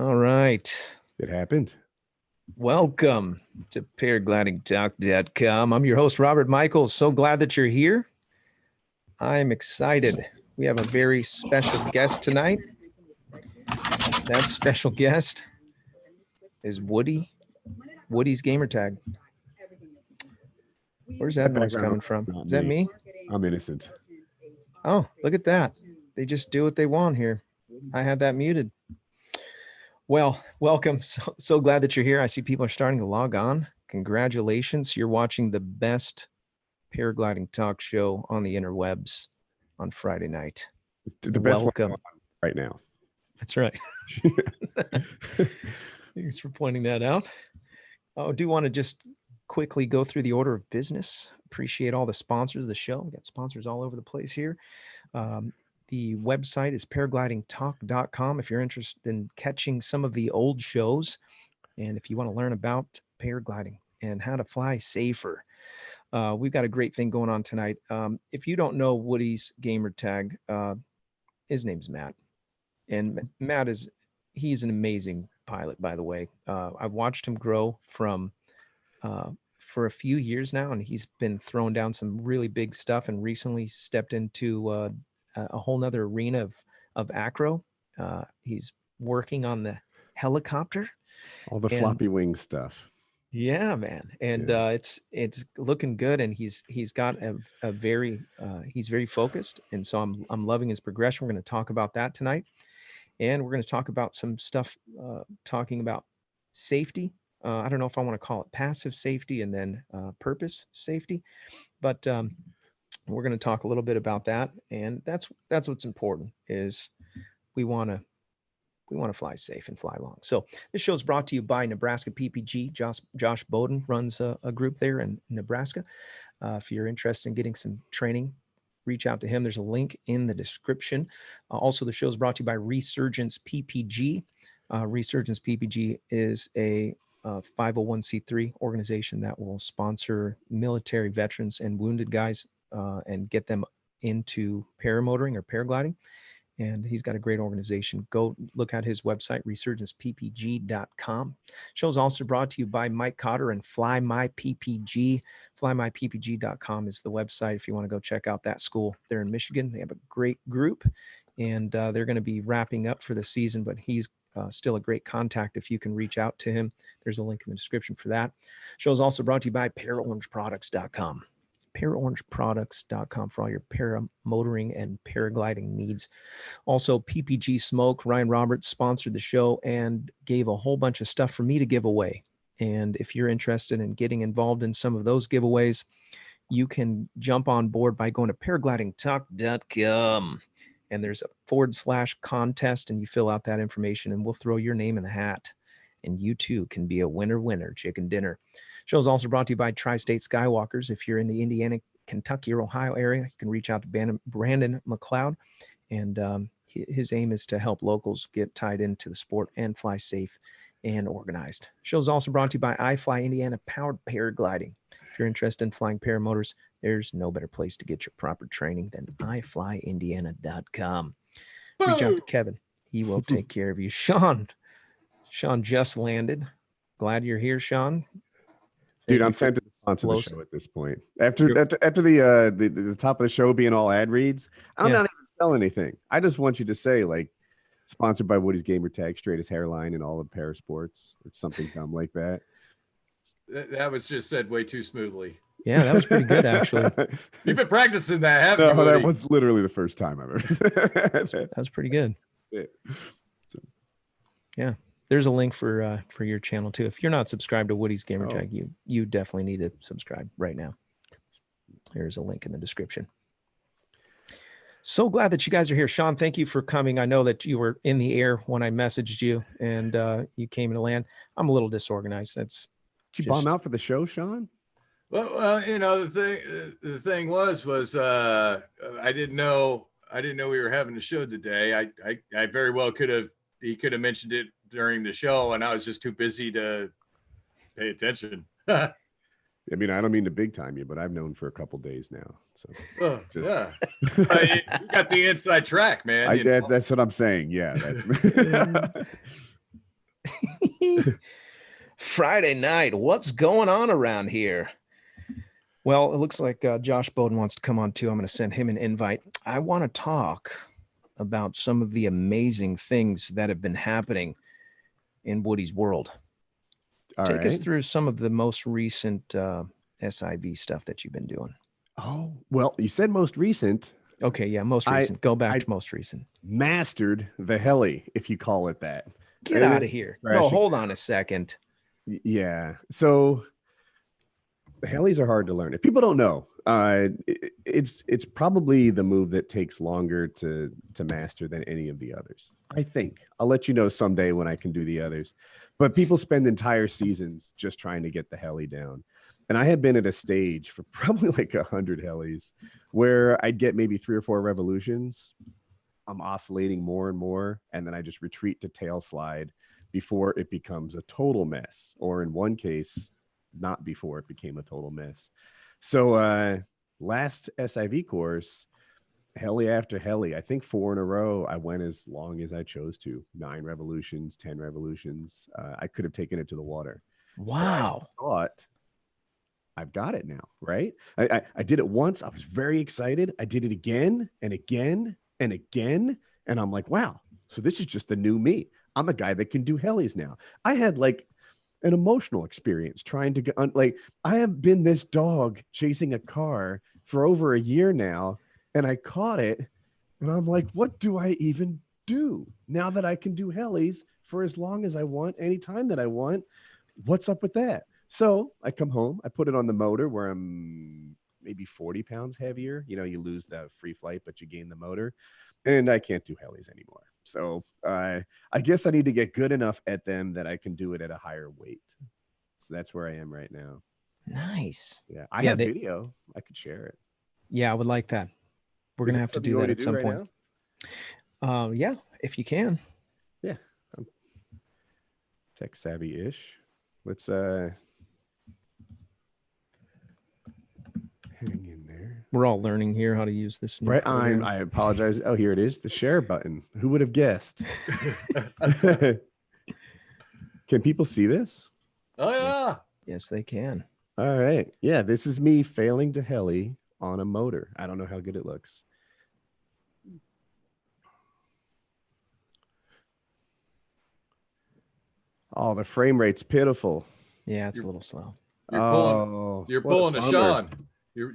All right. It happened. Welcome to paraglidingtalk.com. I'm your host, Robert Michiels. So glad that you're here. I'm excited. We have a very special guest tonight. That special guest is Woody. Woody's Gamertag. Where's that noise coming from? Is that me? I'm innocent. Oh, look at that. They just do what they want here. I had that muted. Well, welcome. So glad that you're here. I see people are starting to log on. Congratulations. You're watching the best paragliding talk show on the interwebs on Friday night. The best Welcome. one right now. That's right. Thanks for pointing that out. I do want to just quickly go through the order of business. Appreciate all the sponsors of the show. We got sponsors all over the place here. The website is paraglidingtalk.com if you're interested in catching some of the old shows and if you want to learn about paragliding and how to fly safer. We've got a great thing going on tonight. If you don't know Woody's Gamertag, his name's Matt. And Matt he's an amazing pilot, by the way. I've watched him grow from for a few years now, and he's been throwing down some really big stuff and recently stepped into a whole nother arena of Acro. He's working on the helicopter. All the floppy wing stuff. Yeah, man. And it's looking good. And he's got a very, he's very focused. And so I'm loving his progression. We're going to talk about that tonight. And we're going to talk about some stuff, talking about safety. I don't know if I want to call it passive safety and then purpose safety, but we're going to talk a little bit about that. And that's what's important is we want to fly safe and fly long. So this show is brought to you by Nebraska PPG. Josh Boden runs a group there in Nebraska. If you're interested in getting some training, reach out to him. There's a link in the description. Also, the show is brought to you by Resurgence PPG. Resurgence PPG is a 501c3 organization that will sponsor military veterans and wounded guys and get them into paramotoring or paragliding. And he's got a great organization. Go look at his website, resurgenceppg.com. Show is also brought to you by Mike Cotter and Fly My PPG. FlyMyPPG.com is the website if you want to go check out that school. They're in Michigan. They have a great group, and they're going to be wrapping up for the season, but he's still a great contact if you can reach out to him. There's a link in the description for that. Show is also brought to you by ParaOrangeProducts.com. ParaOrangeProducts.com for all your paramotoring and paragliding needs. Also, PPG Smoke, Ryan Roberts sponsored the show and gave a whole bunch of stuff for me to give away. And if you're interested in getting involved in some of those giveaways, you can jump on board by going to paraglidingtalk.com. And there's a /contest, and you fill out that information, and we'll throw your name in the hat. And you too can be a winner, chicken dinner. Show is also brought to you by Tri-State Skywalkers. If you're in the Indiana, Kentucky, or Ohio area, you can reach out to Brandon McCloud. And his aim is to help locals get tied into the sport and fly safe and organized. Show is also brought to you by iFly Indiana Powered Paragliding. If you're interested in flying paramotors, there's no better place to get your proper training than iflyindiana.com. Reach out to Kevin. He will take care of you. Sean just landed. Glad you're here, Sean. Dude, I'm tempted to sponsor the show at this point. After the top of the show being all ad reads, I'm not even selling anything. I just want you to say, like, sponsored by Woody's Gamertag, straightest hairline in all of parasports, or something dumb like that. That was just said way too smoothly. Yeah, that was pretty good, actually. You've been practicing that, haven't you, No, Woody? that was literally the first time I've ever said that. That was pretty good. Yeah. There's a link for your channel too. If you're not subscribed to Woody's Gamertag, you definitely need to subscribe right now. There's a link in the description. So glad that you guys are here. Sean, thank you for coming. I know that you were in the air when I messaged you and you came to land. I'm a little disorganized. Did you bomb out for the show, Sean? Well, you know, the thing was I didn't know we were having a show today. I very well he could have mentioned it during the show, and I was just too busy to pay attention. I mean, I don't mean to big time you, but I've known for a couple days now. So yeah, you got the inside track, man. That's what I'm saying. Yeah. Friday night. What's going on around here? Well, it looks like Josh Boden wants to come on too. I'm going to send him an invite. I want to talk about some of the amazing things that have been happening in Woody's world. Take us through some of the most recent SIV stuff that you've been doing. Oh, well, you said most recent. Okay, yeah, most recent. Go back to most recent. Mastered the heli, if you call it that. Get out of here. No, hold on a second. Yeah. So the helis are hard to learn. If people don't know, it's probably the move that takes longer to master than any of the others. I think I'll let you know someday when I can do the others. But people spend entire seasons just trying to get the heli down. And I have been at a stage for probably like 100 helis where I'd get maybe 3 or 4 revolutions. I'm oscillating more and more, and then I just retreat to tail slide before it becomes a total mess, or in one case, not before it became a total mess. So last SIV course, heli after heli, I think 4 in a row, I went as long as I chose to. 9 revolutions, 10 revolutions. I could have taken it to the water. Wow. So I thought, I've got it now, right? I did it once. I was very excited. I did it again and again and again. And I'm like, wow, so this is just the new me. I'm a guy that can do helis now. I had like an emotional experience trying to go, like, I have been this dog chasing a car for over a year now, and I caught it, and I'm like, what do I even do now that I can do helis for as long as I want, anytime that I want? What's up with that? So I come home, I put it on the motor where I'm maybe 40 pounds heavier. You know, you lose the free flight, but you gain the motor, and I can't do helis anymore. So I guess I need to get good enough at them that I can do it at a higher weight. So that's where I am right now. Nice. Yeah. I have video. I could share it. Yeah, I would like that. We're going to have to do that at some point. Yeah, if you can. Yeah. I'm tech savvy-ish. Let's hang in there. We're all learning here how to use this. Right. I apologize. Oh, here it is. The share button. Who would have guessed? Can people see this? Oh, yeah. Yes, they can. All right. Yeah, this is me failing to heli on a motor. I don't know how good it looks. Oh, the frame rate's pitiful. Yeah, it's a little slow. You're pulling a Sean.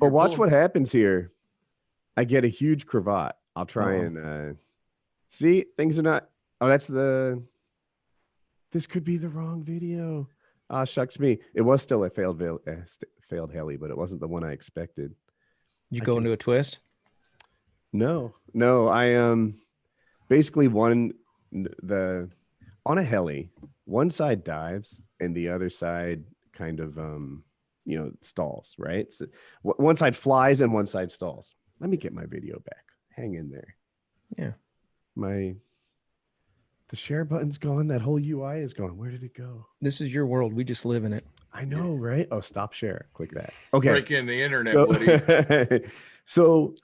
But watch what happens here. I get a huge cravat. I'll try and see, things are not. Oh, that's this could be the wrong video. Shucks me. It was still a failed heli, but it wasn't the one I expected. You go into a twist? No. I basically on a heli, one side dives and the other side kind of stalls, right? So one side flies and one side stalls. Let me get my video back. Hang in there. Yeah. The share button's gone. That whole UI is gone. Where did it go? This is your world. We just live in it. I know, right? Oh, stop share. Click that. Okay. Break in the internet, Woody. So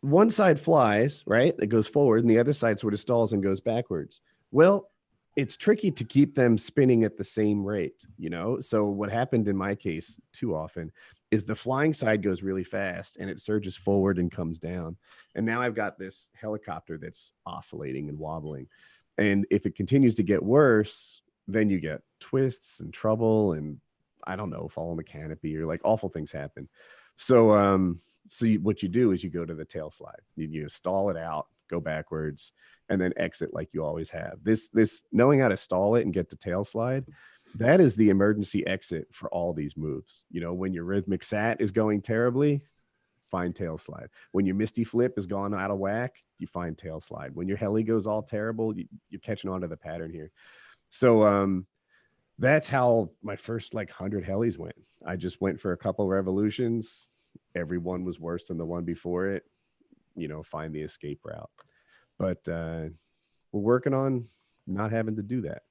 one side flies, right? It goes forward, and the other side sort of stalls and goes backwards. Well, it's tricky to keep them spinning at the same rate, So what happened in my case too often is the flying side goes really fast and it surges forward and comes down. And now I've got this helicopter that's oscillating and wobbling. And if it continues to get worse, then you get twists and trouble and I don't know, fall on the canopy or like awful things happen. So, what you do is you go to the tail slide. You stall it out, go backwards, and then exit like you always have. This knowing how to stall it and get to tail slide, that is the emergency exit for all these moves. When your rhythmic sat is going terribly, find tail slide. When your misty flip is gone out of whack, you find tail slide. When your heli goes all terrible, you're catching on to the pattern here. So that's how my first 100 helis went. I just went for a couple revolutions. Every one was worse than the one before it. Find the escape route. But we're working on not having to do that.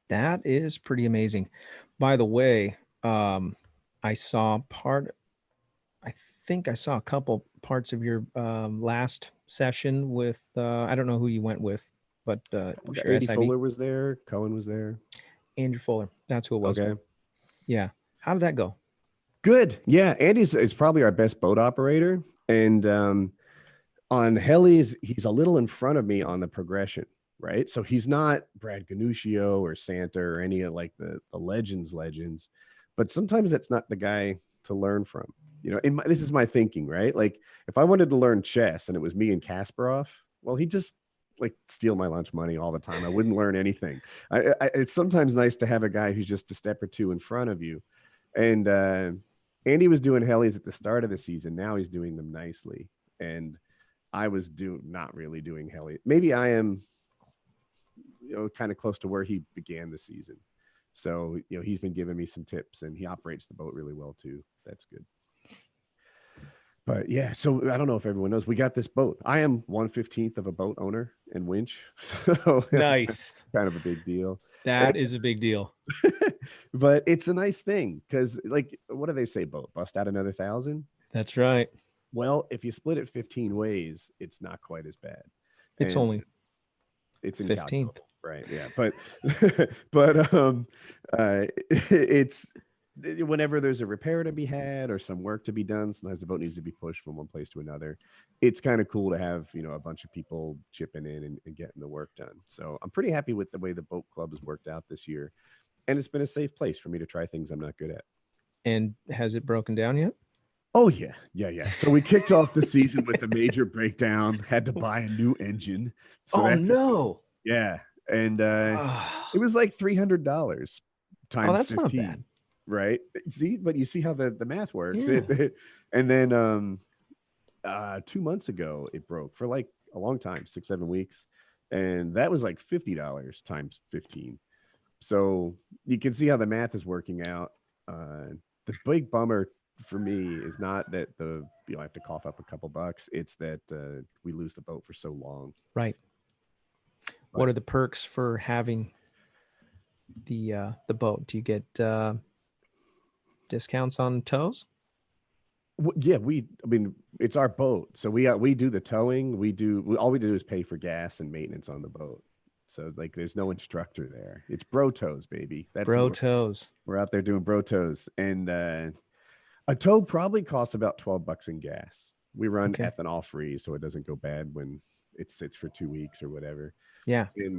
That is pretty amazing. By the way, I think I saw a couple parts of your last session with, I don't know who you went with. but it was your Andy SIV. Fuller was there. Cohen was there. Andrew Fuller. That's who it was. Okay. Yeah. How did that go? Good. Yeah. Andy's is probably our best boat operator. And on helis, he's a little in front of me on the progression, right? So he's not Brad Ganuscio or Santa or any of like the legends, but sometimes that's not the guy to learn from. You know, this is my thinking, right? Like if I wanted to learn chess and it was me and Kasparov, well, he just like steal my lunch money all the time. I wouldn't learn anything. It's sometimes nice to have a guy who's just a step or two in front of you. And Andy was doing helis at the start of the season. Now he's doing them nicely. And I was not really doing heli. Maybe I am, kind of close to where he began the season. So, he's been giving me some tips and he operates the boat really well too. That's good. But yeah, so I don't know if everyone knows, we got this boat. I am 1/15 of a boat owner and winch. So Nice. Kind of a big deal. That is a big deal. But it's a nice thing because, like, what do they say? Boat bust out another 1,000. That's right. Well, if you split it 15 ways, it's not quite as bad. It's only it's 15th, right? Yeah, but it's whenever there's a repair to be had or some work to be done, sometimes the boat needs to be pushed from one place to another. It's kind of cool to have, a bunch of people chipping in and getting the work done. So I'm pretty happy with the way the boat club has worked out this year. And it's been a safe place for me to try things I'm not good at. And has it broken down yet? Oh, yeah. So we kicked off the season with a major breakdown, had to buy a new engine. So no. Yeah. And it was like $300 times that's 15. Not bad. Right. See, but you see how the math works. Yeah. And then 2 months ago, it broke for like a long time, 6-7 weeks. And that was like $50 times 15. So you can see how the math is working out. The big bummer for me is not that I have to cough up a couple bucks. It's that we lose the boat for so long. Right. But what are the perks for having the boat? Do you get discounts on tows? Yeah, it's our boat, so we do the towing. All we do is pay for gas and maintenance on the boat. So like, there's no instructor there. It's bro tows, baby. That's bro tows. We're out there doing bro tows, and a tow probably costs about $12 in gas. We run ethanol free, so it doesn't go bad when it sits for 2 weeks or whatever. Yeah, and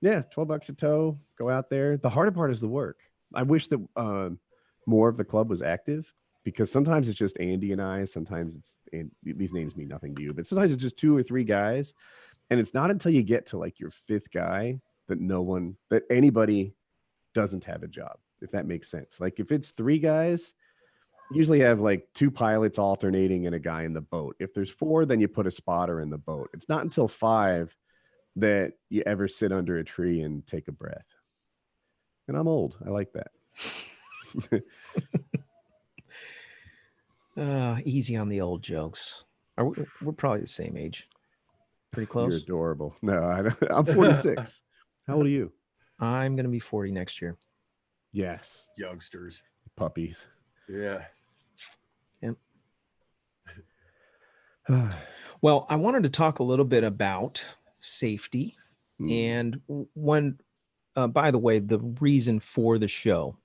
$12 a tow. Go out there. The harder part is the work. I wish that more of the club was active, because sometimes it's just Andy and I. Sometimes these names mean nothing to you, but sometimes it's just 2 or 3 guys. And it's not until you get to like your 5th guy that anybody doesn't have a job, if that makes sense. Like if it's 3 guys, you usually have like 2 pilots alternating and a guy in the boat. If there's 4, then you put a spotter in the boat. It's not until 5 that you ever sit under a tree and take a breath. And I'm old. I like that. Easy on the old jokes. We're probably the same age. Pretty close. You're adorable. No, I'm 46. How old are you? I'm going to be 40 next year. Yes. Youngsters. Puppies. Yeah. Yep. Well, I wanted to talk a little bit about safety. And by the way, the reason for the show,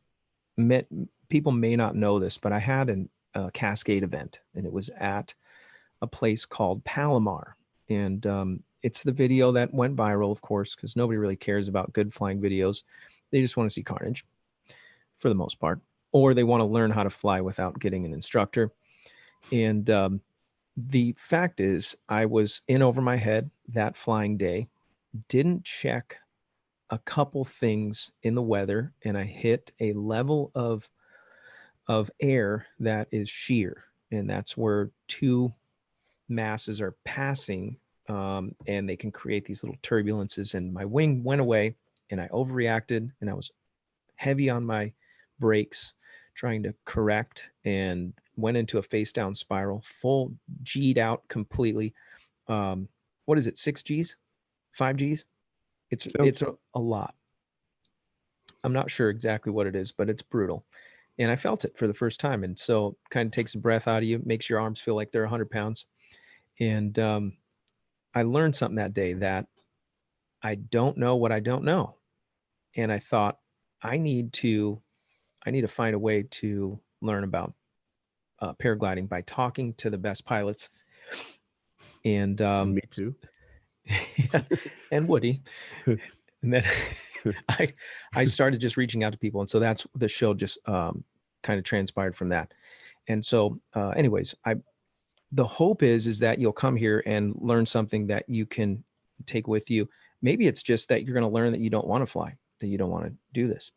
people may not know this, but I had a Cascade event, and it was at a place called Palomar. And it's the video that went viral, of course, because nobody really cares about good flying videos. They just want to see carnage for the most part, or they want to learn how to fly without getting an instructor. And the fact is, I was in over my head that flying day, didn't check a couple things in the weather, and I hit a level of air that is sheer, and that's where 2 masses are passing, and they can create these little turbulences, and my wing went away, and I overreacted, and I was heavy on my brakes trying to correct, and went into a face down spiral, full G'd out completely. What is it, 6 G's, 5 G's? It's a lot. I'm not sure exactly what it is, but it's brutal. And I felt it for the first time. And so kind of takes the breath out of you, makes your arms feel like they're 100 pounds. And I learned something that day, that I don't know what I don't know. And I thought, I need to find a way to learn about paragliding by talking to the best pilots. And Me too. yeah, and Woody. And then I started just reaching out to people. And so that's the show just kind of transpired from that. And so anyways, the hope is that you'll come here and learn something that you can take with you. Maybe it's just that you're going to learn that you don't want to fly, that you don't want to do this.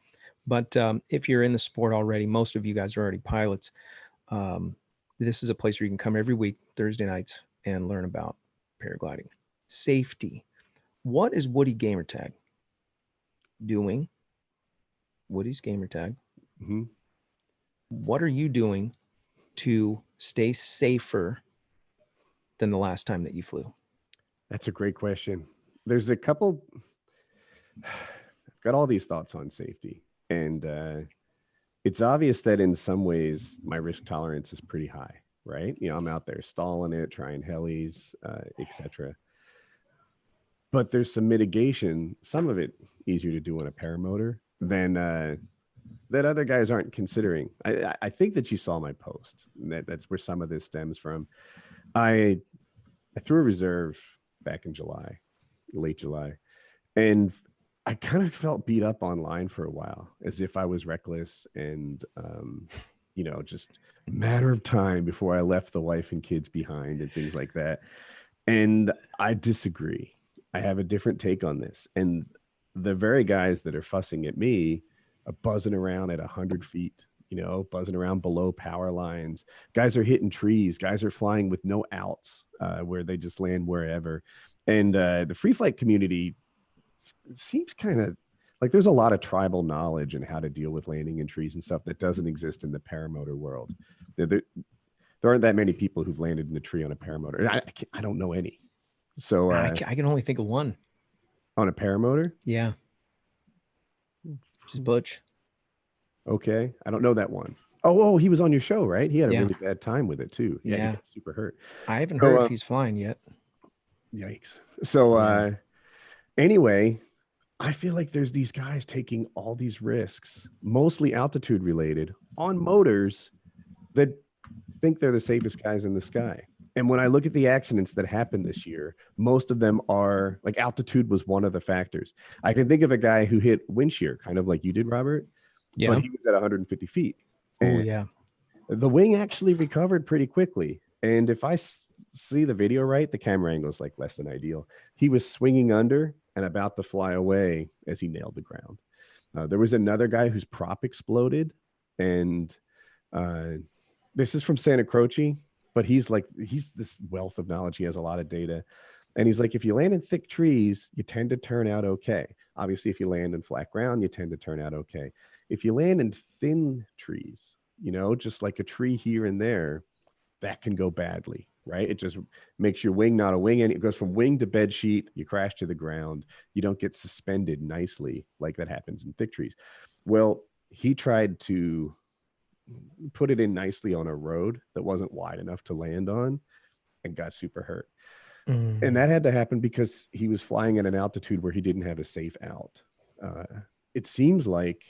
But if you're in the sport already, most of you guys are already pilots. This is a place where you can come every week, Thursday nights, and learn about paragliding. Safety. What is Woody Gamertag doing? Woody's Gamertag. Mm-hmm. What are you doing to stay safer than the last time that you flew? That's a great question. There's a couple. I've got all these thoughts on safety, and it's obvious that in some ways my risk tolerance is pretty high, right? You know, I'm out there stalling it, trying helis, etc. But there's some mitigation, some of it easier to do on a paramotor than that other guys aren't considering. I think that you saw my post. That's where some of this stems from. I threw a reserve back in July, late July, and I kind of felt beat up online for a while, as if I was reckless and, you know, just a matter of time before I left the wife and kids behind and things like that. And I disagree. I have a different take on this. And the very guys that are fussing at me are buzzing around at 100 feet, you know, buzzing around below power lines. Guys are hitting trees. Guys are flying with no outs where they just land wherever. And the free flight community seems kind of like there's a lot of tribal knowledge in how to deal with landing in trees and stuff that doesn't exist in the paramotor world. There aren't that many people who've landed in a tree on a paramotor. I don't know any. So I can only think of one. On a paramotor? Yeah. Just Butch. Okay. I don't know that one. Oh, he was on your show, right? He had a Yeah. really bad time with it too. Yeah. He got super hurt. I haven't heard if he's flying yet. Yikes. So anyway, I feel like there's these guys taking all these risks, mostly altitude related, on motors that think they're the safest guys in the sky. And when I look at the accidents that happened this year, most of them are like altitude was one of the factors. I can think of a guy who hit wind shear, kind of like you did, Robert. Yeah. But he was at 150 feet. Oh, yeah. The wing actually recovered pretty quickly. And if I see the video right, the camera angle is like less than ideal. He was swinging under and about to fly away as he nailed the ground. There was another guy whose prop exploded. And this is from Santa Croce. But he's this wealth of knowledge. He has a lot of data. And he's like, if you land in thick trees, you tend to turn out okay. Obviously, if you land in flat ground, you tend to turn out okay. If you land in thin trees, you know, just like a tree here and there, that can go badly, right? It just makes your wing not a wing. And it goes from wing to bed sheet. You crash to the ground. You don't get suspended nicely like that happens in thick trees. Well, he tried to put it in nicely on a road that wasn't wide enough to land on and got super hurt. And that had to happen because he was flying at an altitude where he didn't have a safe out. It seems like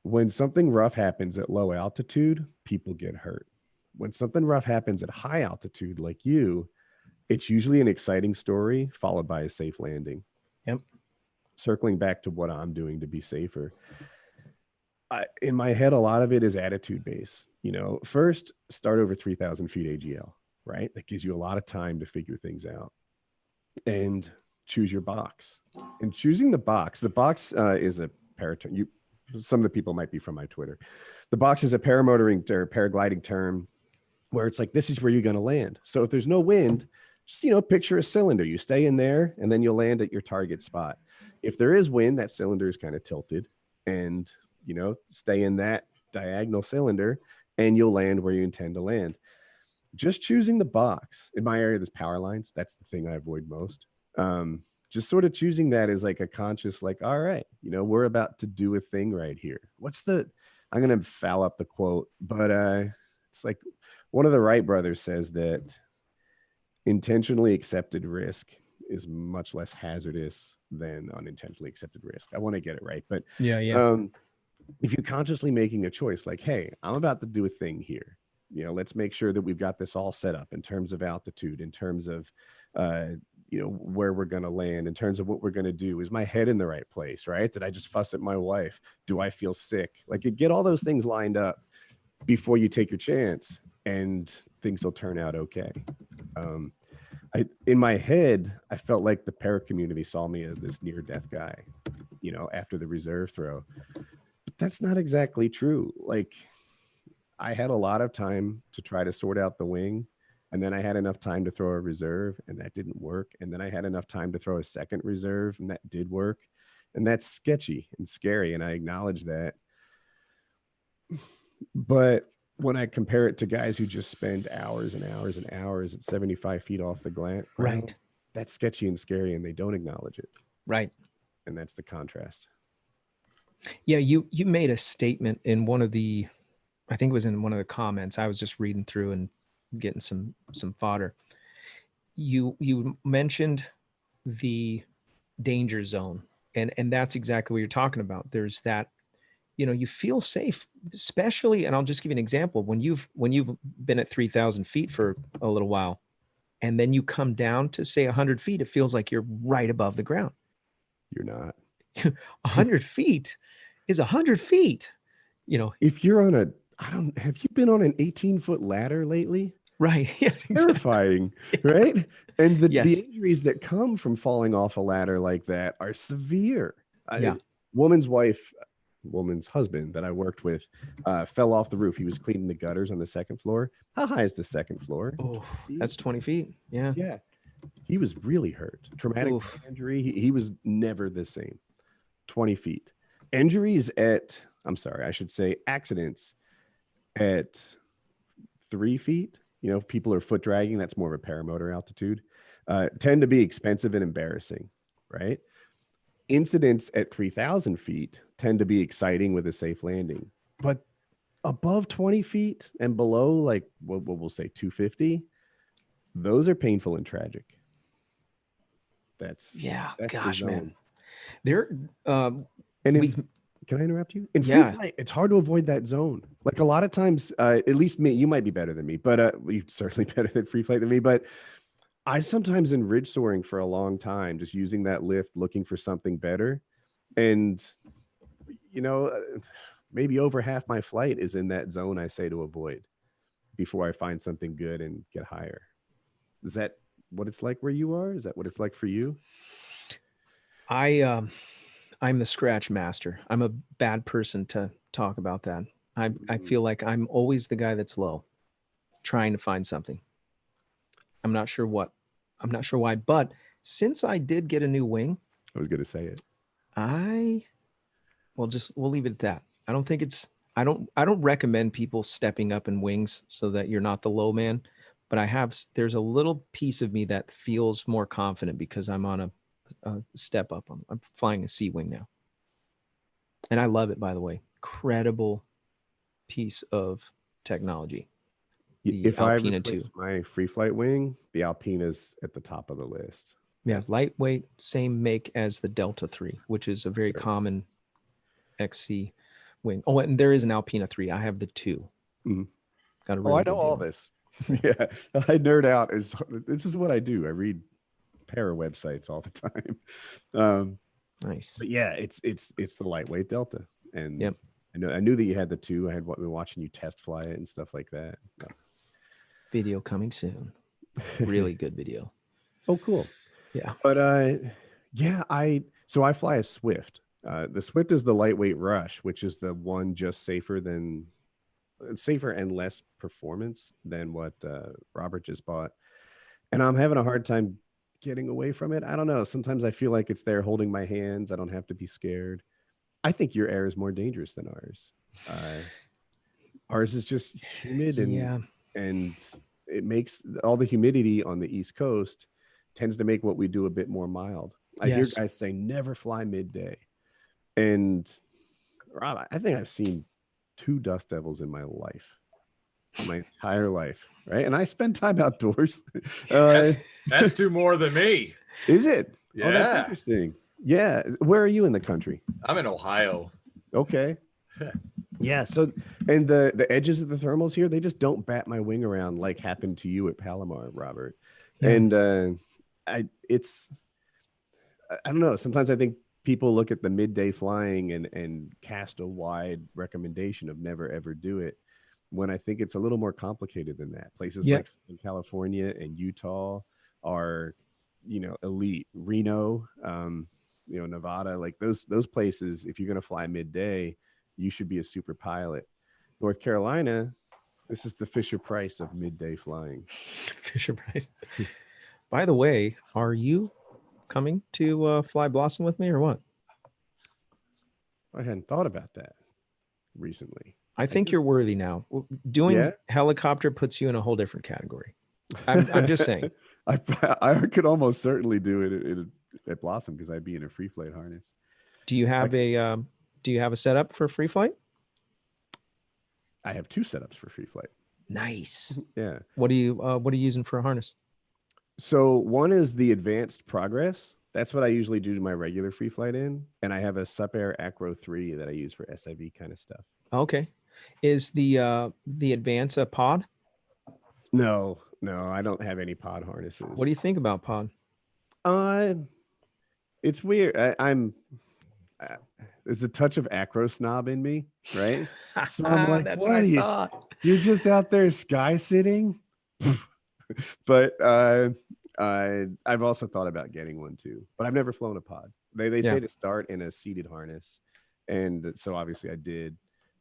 when something rough happens at low altitude, people get hurt. When something rough happens at high altitude, like you, it's usually an exciting story followed by a safe landing. Yep. Circling back to what I'm doing to be safer. In my head, a lot of it is attitude based. You know, first start over 3,000 feet AGL, right? That gives you a lot of time to figure things out. And choose your box. And choosing the box is a paraterm. Some of the people might be from my Twitter. The box is a paramotoring or paragliding term where it's like, this is where you're going to land. So if there's no wind, just, you know, picture a cylinder. You stay in there and then you'll land at your target spot. If there is wind, that cylinder is kind of tilted and, you know, stay in that diagonal cylinder and you'll land where you intend to land. Just choosing the box. In my area, there's power lines. That's the thing I avoid most. Just sort of choosing that as like a conscious, like, all right, you know, we're about to do a thing right here. I'm going to foul up the quote, but it's like one of the Wright brothers says that intentionally accepted risk is much less hazardous than unintentionally accepted risk. I want to get it right, but yeah. If you're consciously making a choice, like, hey, I'm about to do a thing here, let's make sure that we've got this all set up in terms of altitude, in terms of where we're going to land, in terms of what we're going to do. Is my head in the right place, right? Did I just fuss at my wife? Do I feel sick? Like, you get all those things lined up before you take your chance, and things will turn out okay. In my head, I felt like the para community saw me as this near-death guy, after the reserve throw. But that's not exactly true. Like, I had a lot of time to try to sort out the wing, and then I had enough time to throw a reserve, and that didn't work. And then I had enough time to throw a second reserve, and that did work. And that's sketchy and scary, and I acknowledge that. But when I compare it to guys who just spend hours and hours and hours at 75 feet off the ground, right, that's sketchy and scary, and they don't acknowledge it. Right. And that's the contrast. Yeah, you made a statement in one of the, I think it was in one of the comments. I was just reading through and getting some fodder. You mentioned the danger zone, and that's exactly what you're talking about. There's that, you feel safe, especially, and I'll just give you an example. When you've been at 3,000 feet for a little while, and then you come down to say 100 feet, it feels like you're right above the ground. You're not. 100 feet is 100 feet. If you're on have you been on an 18-foot ladder lately? Right. Yeah, exactly. Terrifying, right? And the Yes. injuries that come from falling off a ladder like that are severe. Yeah. Woman's husband that I worked with fell off the roof. He was cleaning the gutters on the second floor. How high is the second floor? Oh, that's 20 feet. Yeah. Yeah. He was really hurt. Traumatic injury. He was never the same. 20 feet. Accidents at 3 feet. People are foot dragging. That's more of a paramotor altitude. Tend to be expensive and embarrassing, right? Incidents at 3,000 feet tend to be exciting with a safe landing. But above 20 feet and below, like what we'll say 250, those are painful and tragic. That's gosh, man. Can I interrupt you? In free flight, it's hard to avoid that zone. Like, a lot of times, at least me, you might be better than me, but you're certainly better than free flight than me. But I sometimes in ridge soaring for a long time, just using that lift, looking for something better. And, maybe over half my flight is in that zone I say to avoid before I find something good and get higher. Is that what it's like where you are? Is that what it's like for you? I'm the scratch master. I'm a bad person to talk about that. I feel like I'm always the guy that's low, trying to find something. I'm not sure why, but since I did get a new wing, I was going to say it. We'll leave it at that. I don't think I don't recommend people stepping up in wings so that you're not the low man, but there's a little piece of me that feels more confident because I'm on a step up. I'm flying a C wing now, and I love it, by the way. Incredible piece of technology. If I replace my free flight wing, the Alpina's at the top of the list. Yeah, lightweight, same make as the Delta 3, which is a very common XC wing. Oh, and there is an Alpina 3. I have the 2. Mm-hmm. Got a really I know all this. Yeah, I nerd out. This is what I do. I read para websites all the time. Nice. But yeah, it's the lightweight Delta, and yep. I knew that you had the 2. I had been watching you test fly it and stuff like that. Video coming soon. Really good video. Oh, cool. Yeah. But I fly a Swift. The Swift is the lightweight Rush, which is the one just safer and less performance than what Robert just bought. And I'm having a hard time getting away from it. I don't know. Sometimes I feel like it's there holding my hands. I don't have to be scared. I think your air is more dangerous than ours. Ours is just humid and it makes all the humidity on the East Coast tends to make what we do a bit more mild. I hear guys say never fly midday. And Rob, I think I've seen 2 dust devils in my life. My entire life, right? And I spend time outdoors. That's 2 more than me. Is it? Yeah. Oh, that's interesting. Yeah. Where are you in the country? I'm in Ohio. Okay. Yeah. So, and the edges of the thermals here, they just don't bat my wing around like happened to you at Palomar, Robert. Yeah. And I don't know. Sometimes I think people look at the midday flying and cast a wide recommendation of never ever do it, when I think it's a little more complicated than that. Places like in California and Utah are, elite. Reno, Nevada, like those places, if you're going to fly midday, you should be a super pilot. North Carolina, this is the Fisher Price of midday flying. Fisher Price. By the way, are you coming to fly Blossom with me or what? I hadn't thought about that recently. I think you're worthy now. Doing helicopter puts you in a whole different category. I'm just saying. I could almost certainly do it at Blossom because I'd be in a free flight harness. Do you have a setup for free flight? I have 2 setups for free flight. Nice. Yeah. What are you using for a harness? So one is the Advanced Progress. That's what I usually do to my regular free flight in, and I have a Supair Acro 3 that I use for SIV kind of stuff. Okay. Is the Advance a pod? No, I don't have any pod harnesses. What do you think about pod? It's weird. There's a touch of Acro snob in me, right? So I'm like, that's what I thought. You're just out there sky sitting. But I've also thought about getting one too, but I've never flown a pod. They say to start in a seated harness, and so obviously I did,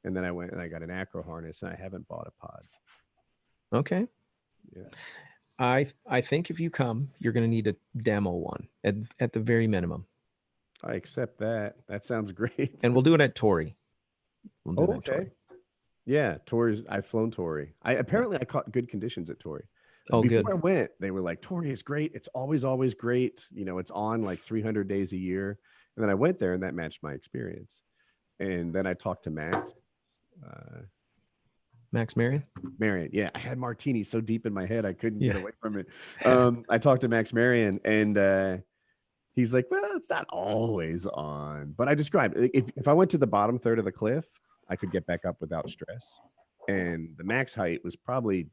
and then I went and I got an Acro harness, and I haven't bought a pod. Okay. Yeah. I think if you come, you're going to need a demo one at the very minimum. I accept that. That sounds great. And we'll do it at Torrey. Okay. Yeah, Torrey's. I've flown Torrey. I caught good conditions at Torrey. Before good. I went, they were like, Torrey is great. It's always great. It's on like 300 days a year. And then I went there, and that matched my experience. And then I talked to Max. Max Marion? Marion, yeah. I had martini so deep in my head, I couldn't get away from it. I talked to Max Marion, and he's like, well, it's not always on. But I described, if I went to the bottom third of the cliff, I could get back up without stress. And the max height was probably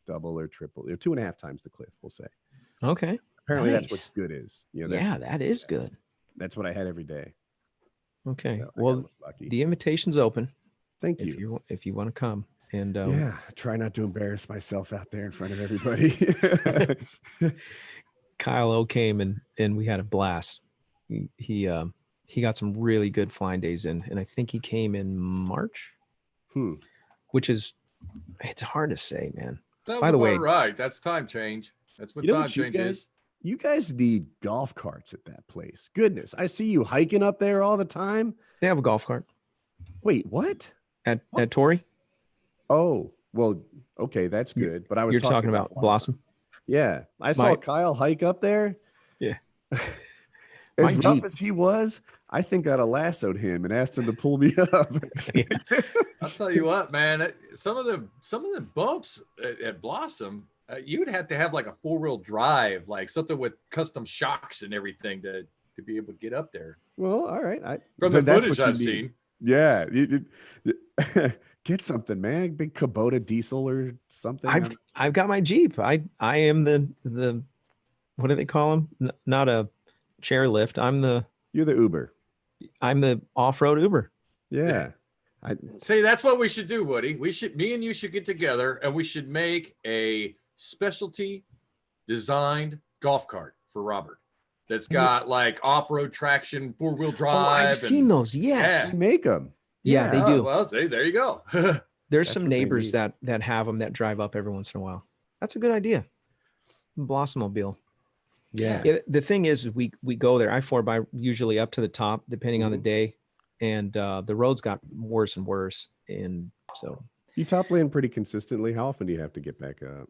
double or triple, 2.5 times the cliff, we'll say. Okay. Apparently that's what good is. That is good. That's what I had every day. Okay. So well, the invitation's open. Thank you. If you want to come. And try not to embarrass myself out there in front of everybody. Kyle O came and we had a blast. He got some really good flying days in, and I think he came in March. Which is, it's hard to say, man. By the way, right? That's time change. That's what time change is. You guys need golf carts at that place. Goodness, I see you hiking up there all the time. They have a golf cart. Wait, what? At Torrey? Oh, well, okay, that's good. But you're talking about Blossom. Yeah, I saw Kyle hike up there. Yeah. As rough as he was, I think I'd have lassoed him and asked him to pull me up. I'll tell you what, man. Some of the bumps at Blossom, you'd have to have like a 4-wheel drive, like something with custom shocks and everything to be able to get up there. Well, all right. From the footage I've seen. Yeah. Get something, man. Big Kubota diesel or something. I've got my Jeep. I am the what do they call them? Not a chairlift. You're the Uber. I'm the off-road Uber. Yeah. See, that's what we should do, Woody. Me and you should get together, and we should make a specialty designed golf cart for Robert. That's got like off-road traction, 4-wheel drive. Oh, I've seen those. Yes. Yeah. Make them. Yeah, they do. Well, see, there you go. There's some neighbors that have them that drive up every once in a while. That's a good idea. Blossomobile. Yeah. The thing is, we go there. I 4 by usually up to the top, depending on the day, and the roads got worse and worse, and so you top land pretty consistently. How often do you have to get back up?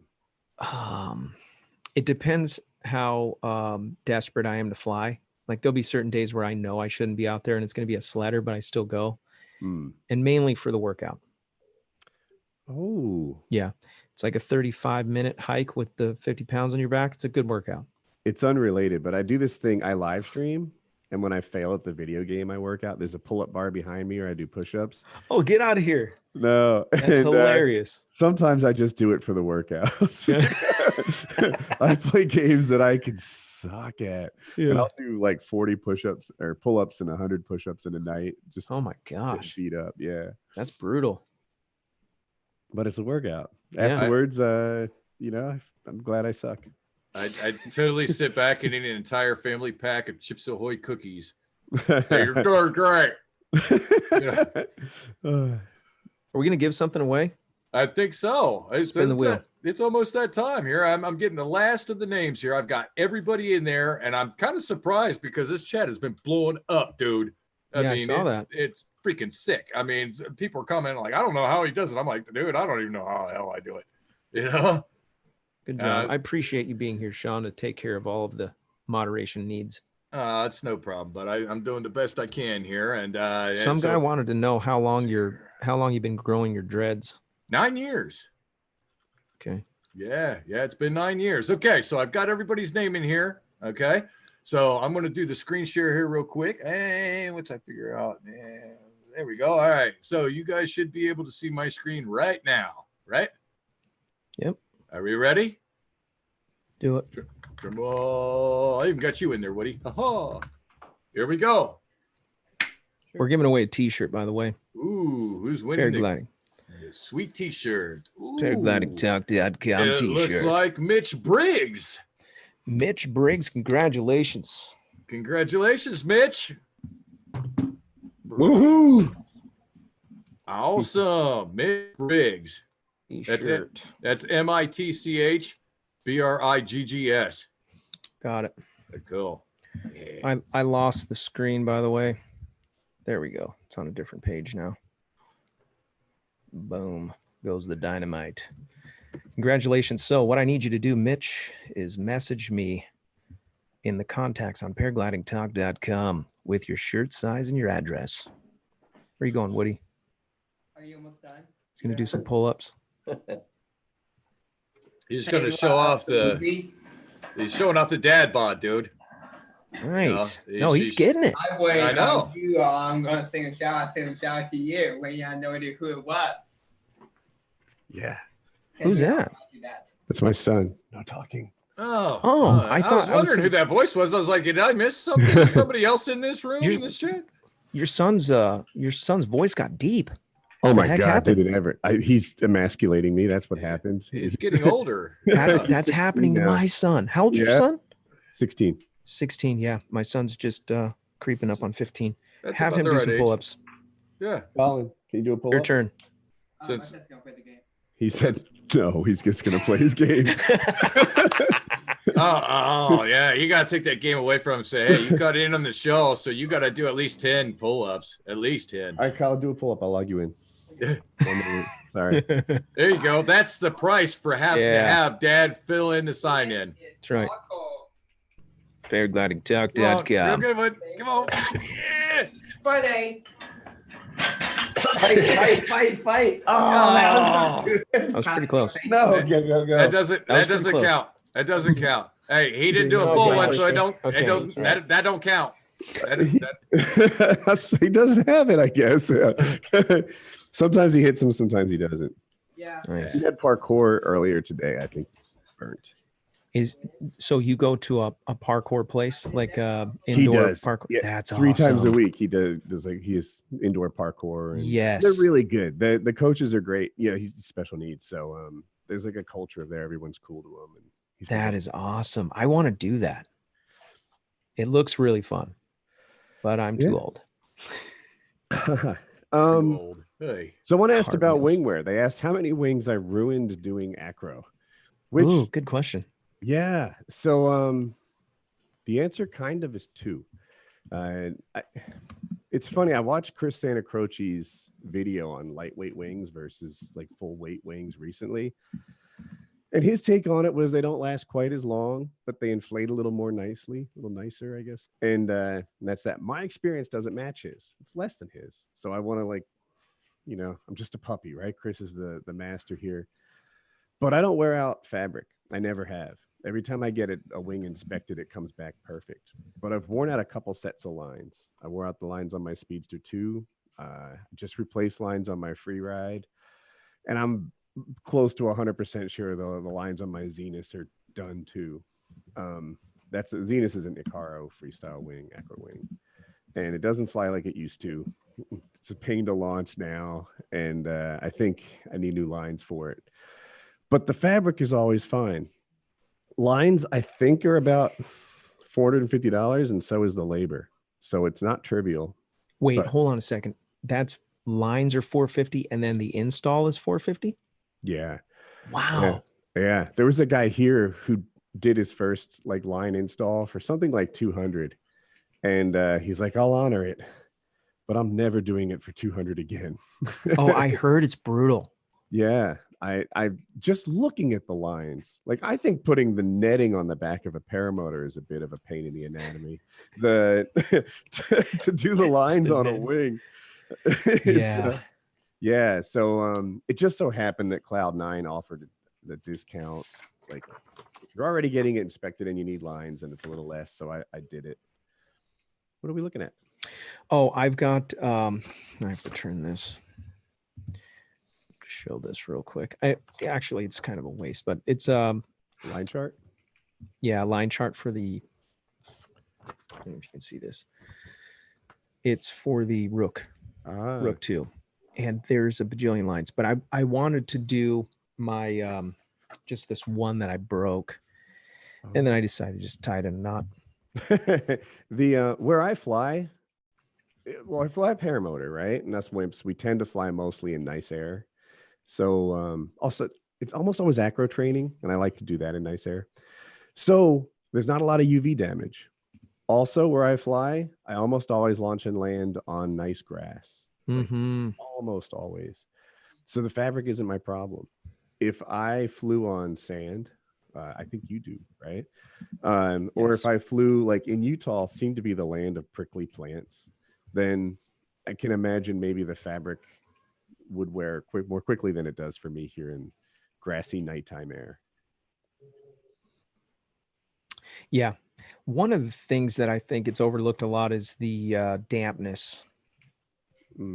It depends how desperate I am to fly. Like there'll be certain days where I know I shouldn't be out there, and it's going to be a sledder, but I still go, and mainly for the workout. Oh, yeah, it's like a 35-minute hike with the 50 pounds on your back. It's a good workout. It's unrelated, but I do this thing. I live stream, and when I fail at the video game I work out, there's a pull-up bar behind me, or I do push-ups. Oh, get out of here! No, That's hilarious. Sometimes I just do it for the workouts. I play games that I can suck at, and I'll do like 40 push-ups or pull-ups and 100 push-ups in a night. Just oh my gosh, beat up. Yeah, that's brutal. But it's a workout. Yeah. Afterwards, you know, I'm glad I suck. I'd totally sit back and eat an entire family pack of Chips Ahoy cookies. Say, you're doing great. Yeah. Are we gonna give something away? I think so. Spin the wheel. It's almost that time here. I'm getting the last of the names here. I've got everybody in there, and I'm kind of surprised because this chat has been blowing up, dude. I saw that. It's freaking sick. I mean, people are commenting like, I don't know how he does it. I'm like, dude, I don't even know how the hell I do it. You know? Good job. I appreciate you being here, Sean, to take care of all of the moderation needs. It's no problem, but I'm doing the best I can here. And some guy wanted to know how long you've been growing your dreads. 9 years. Okay. Yeah, it's been 9 years. Okay, so I've got everybody's name in here. Okay, so I'm going to do the screen share here real quick. Hey, once I figure out, there we go. All right, so you guys should be able to see my screen right now, right? Yep. Are we ready? Do it. Drum roll. I even got you in there, Woody. Aha. Here we go. We're giving away a T-shirt, by the way. Ooh, who's winning? Paragliding. The sweet T-shirt. Paraglidingtalk.com It T-shirt. looks like Mitch Briggs. Mitch Briggs, congratulations. Congratulations, Mitch. Woohoo! Awesome. Mitch Briggs. That's it. That's MITCHBRIGGS. Got it. Cool. Yeah. I lost the screen, by the way. There we go. It's on a different page now. Boom. Goes the dynamite. Congratulations. So what I need you to do, Mitch, is message me in the contacts on paraglidingtalk.com with your shirt size and your address. Where are you going, Woody? Are you almost done? He's going to do some pull-ups. He's going to show off he's showing off the dad bod, dude. Nice. You No, know, he's getting it. I know. I'm going to sing a shout out to you when you know who it was. Yeah. Who's that? That's my son. No talking. Oh, I was wondering who that voice was. I was like, did I miss something? Is somebody else in this room in this chat? Your son's voice got deep. Oh my God! Did it ever? He's emasculating me. That's what happens. He's getting older. That's happening to my son. How old's your son? 16. 16. Yeah, my son's just creeping up on 15. That's Have about him the do right some age. pull-ups. Yeah. Colin, can you do a pull-up? Your turn. Since He said no. He's just gonna play his game. oh yeah, you gotta take that game away from him and say, hey, you got in on the show, so you gotta do at least 10 pull-ups. At least 10. All right, Kyle, do a pull-up. I'll log you in. 1 minute. Sorry. There you go. That's the price for having to have dad fill in the sign in. That's right. Paraglidingtalk.com. Real good one. Come on. Yeah. Friday. Fight. Oh, That was pretty close. No, go. that doesn't close. count. That doesn't count. Hey, he didn't do a full one, so that don't count. He doesn't have it, I guess. Sometimes he hits him, sometimes he doesn't. Yeah. Nice. He had parkour earlier today. I think it's burnt. So you go to a parkour place like indoor He does. parkour? Yeah, That's 3 awesome. times a week. He does like he is indoor parkour. And Yes. they're really good. The coaches are great. Yeah, he's special needs, so there's like a culture there. Everyone's cool to him, and That is awesome. I want to do that. It looks really fun, but I'm too old. Old. Hey. Someone asked Hard about wheels. wingwear. They asked how many wings I ruined doing acro. Which, Ooh, good question. yeah. So the answer kind of is 2. It's funny. I watched Chris Santa Croce's video on lightweight wings versus like full weight wings recently. And his take on it was they don't last quite as long, but they inflate a little more nicely, a little nicer, I guess. And that's that. My experience doesn't match his. It's less than his. So I want to I'm just a puppy, right? Chris is the master here. But I don't wear out fabric. I never have. Every time I get a wing inspected, it comes back perfect. But I've worn out a couple sets of lines. I wore out the lines on my Speedster 2. Just replaced lines on my free ride. And I'm close to 100% sure the lines on my Zenith are done too. Zenith is an Acro freestyle wing, Acro wing. And it doesn't fly like it used to. It's a pain to launch now. And I think I need new lines for it. But the fabric is always fine. Lines, I think, are about $450, and so is the labor. So it's not trivial. Wait, hold on a second. That's lines are $450 and then the install is $450? Yeah. Wow. Yeah. There was a guy here who did his first like line install for something like $200. And he's like, I'll honor it, but I'm never doing it for $200 again. Oh, I heard it's brutal. Yeah. I just looking at the lines, like I think putting the netting on the back of a paramotor is a bit of a pain in the anatomy. To do the lines on a wing. Yeah. So it just so happened that Cloud9 offered the discount. Like if you're already getting it inspected and you need lines, and it's a little less. So I did it. What are we looking at? Oh, I've got I have to turn this. Show this real quick. Actually it's kind of a waste, but it's line chart. Yeah, line chart for the, I don't know if you can see this. It's for the Rook 2, and there's a bajillion lines, but I wanted to do my just this one that I broke, and then I decided to just tie it in a knot. The where I fly, well, I fly paramotor, right? And that's wimps. We tend to fly mostly in nice air. So also it's almost always acro training, and I like to do that in nice air. So there's not a lot of UV damage. Also, where I fly, I almost always launch and land on nice grass. Mm-hmm. Like, almost always. So the fabric isn't my problem. If I flew on sand, I think you do, right? Or if I flew like in Utah, seemed to be the land of prickly plants, then I can imagine maybe the fabric would wear more quickly than it does for me here in grassy nighttime air. Yeah. One of the things that I think it's overlooked a lot is the dampness,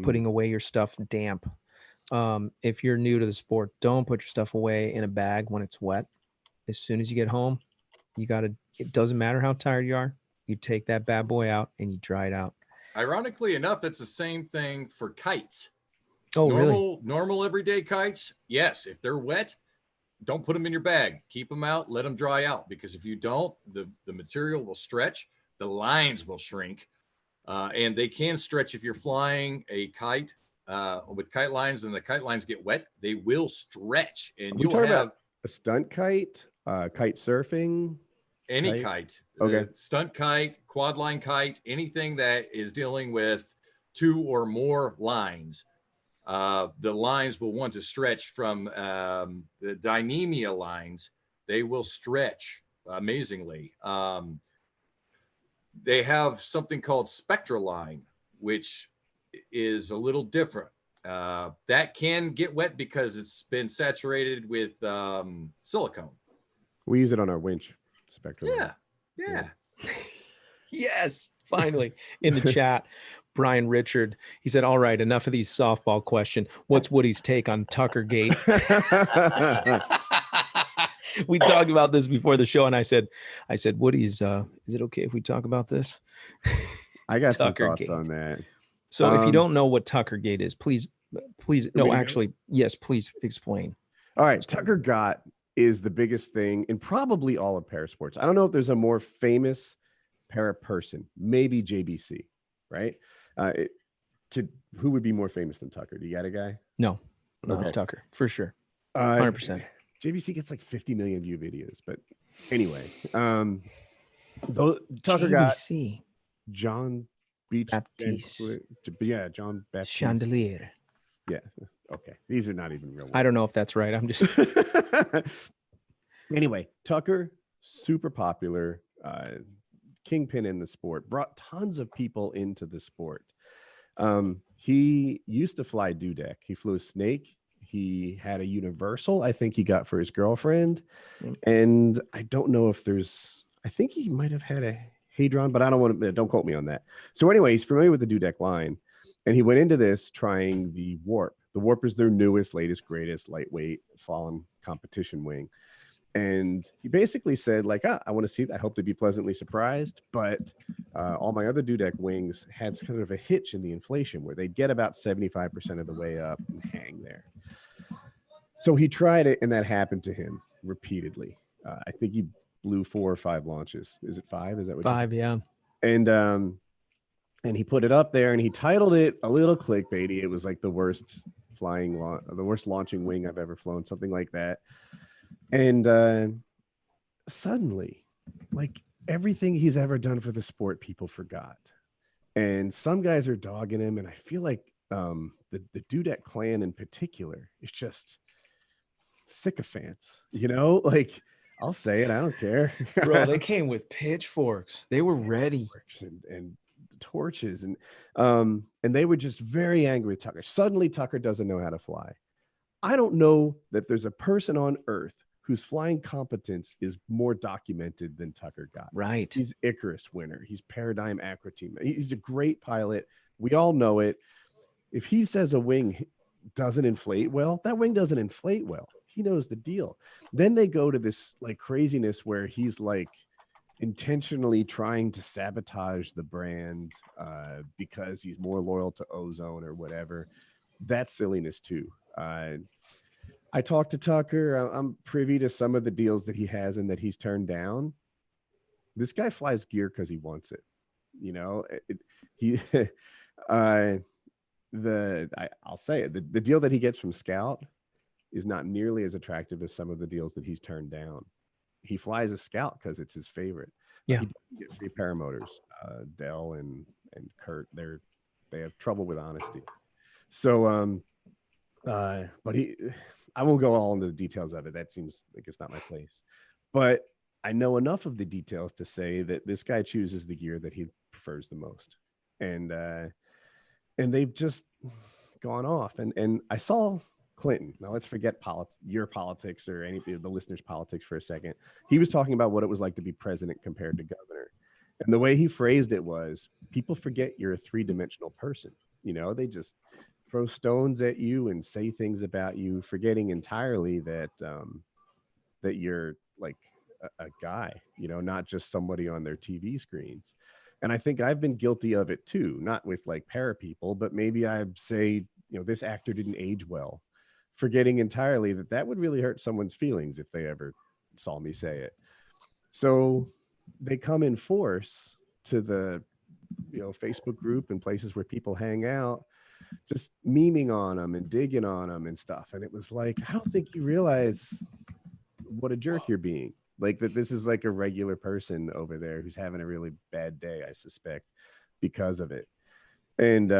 putting away your stuff damp. If you're new to the sport, don't put your stuff away in a bag when it's wet. As soon as you get home, it doesn't matter how tired you are. You take that bad boy out and you dry it out. Ironically enough, it's the same thing for kites. Oh, really? Normal everyday kites. Yes. If they're wet, don't put them in your bag. Keep them out. Let them dry out, because if you don't, the material will stretch. The lines will shrink. And they can stretch if you're flying a kite with kite lines, and the kite lines get wet. They will stretch. And you'll have a stunt kite, kite surfing. Any kite. Okay. Stunt kite, quad line kite, anything that is dealing with 2 or more lines. The lines will want to stretch from the dynamia lines. They will stretch amazingly. They have something called spectra line, which is a little different. That can get wet because it's been saturated with silicone. We use it on our winch. Spectra line. Yeah. Yes, finally. In the chat, Brian Richard, he said, all right, enough of these softball question. What's Woody's take on Tucker Gate? We talked about this before the show, and I said, Woody, is it okay if we talk about this? I got some thoughts on that. So if you don't know what Tucker Gate is, please, no, actually, yes, please explain. All right, Tucker Gate is the biggest thing in probably all of parasports. I don't know if there's a more famous para person, maybe JBC, right? Who would be more famous than Tucker? Do you got a guy? No, Okay. It's Tucker for sure. 100%. JBC gets like 50 million view videos, but anyway, Tucker got John Beach Baptiste. Yeah, John Baptiste. Chandelier. Yeah. Okay. These are not even real. I don't know if that's right. I'm just anyway, Tucker, super popular, kingpin in the sport, brought tons of people into the sport. He used to fly dewdeck. He flew a Snake. He had a universal, I think he got for his girlfriend. Yep. And I don't know if I think he might have had a Hadron, but I don't quote me on that. So anyway, he's familiar with the Dudek line. And he went into this trying the Warp. The Warp is their newest, latest, greatest lightweight slalom competition wing. And he basically said, like, I want to see that. I hope to be pleasantly surprised. But all my other Dudek wings had kind of a hitch in the inflation where they'd get about 75% of the way up and hang there. So he tried it, and that happened to him repeatedly. I think he blew 4 or 5 launches. Is it 5? Is that what 5? Yeah. And he put it up there, and he titled it a little clickbaity. It was like the worst launching wing I've ever flown, something like that. And suddenly, like everything he's ever done for the sport, people forgot. And some guys are dogging him, and I feel like the Dudek clan in particular is just sycophants, like I'll say it, I don't care. Bro, they came with pitchforks. They were ready. And torches, and they were just very angry with Tucker. Suddenly Tucker doesn't know how to fly. I don't know that there's a person on earth whose flying competence is more documented than Tucker got. Right. He's Icarus winner. He's Paradigm Acro team. He's a great pilot. We all know it. If he says a wing doesn't inflate well, that wing doesn't inflate well. He knows the deal. Then they go to this like craziness where he's like intentionally trying to sabotage the brand because he's more loyal to Ozone or whatever. That's silliness too. I talked to Tucker. I'm privy to some of the deals that he has and that he's turned down. This guy flies gear because he wants it. I'll say it. The deal that he gets from Scout is not nearly as attractive as some of the deals that he's turned down. He flies a Scout because it's his favorite. Yeah. He doesn't get free paramotors. Dell and Kurt, they have trouble with honesty. So, but I won't go all into the details of it. That seems like it's not my place. But I know enough of the details to say that this guy chooses the gear that he prefers the most. And they've just gone off. And I saw Clinton. Now let's forget your politics or any of the listeners' politics for a second. He was talking about what it was like to be president compared to governor. And the way he phrased it was, people forget you're a 3-dimensional person. They just throw stones at you and say things about you, forgetting entirely that that you're like a guy, not just somebody on their TV screens. And I think I've been guilty of it too, not with like para people, but maybe I'd say, this actor didn't age well, forgetting entirely that would really hurt someone's feelings if they ever saw me say it. So they come in force to the Facebook group and places where people hang out, just memeing on them and digging on them and stuff. And it was like, I don't think you realize what a jerk you're being. Like that this is like a regular person over there who's having a really bad day, I suspect, because of it. And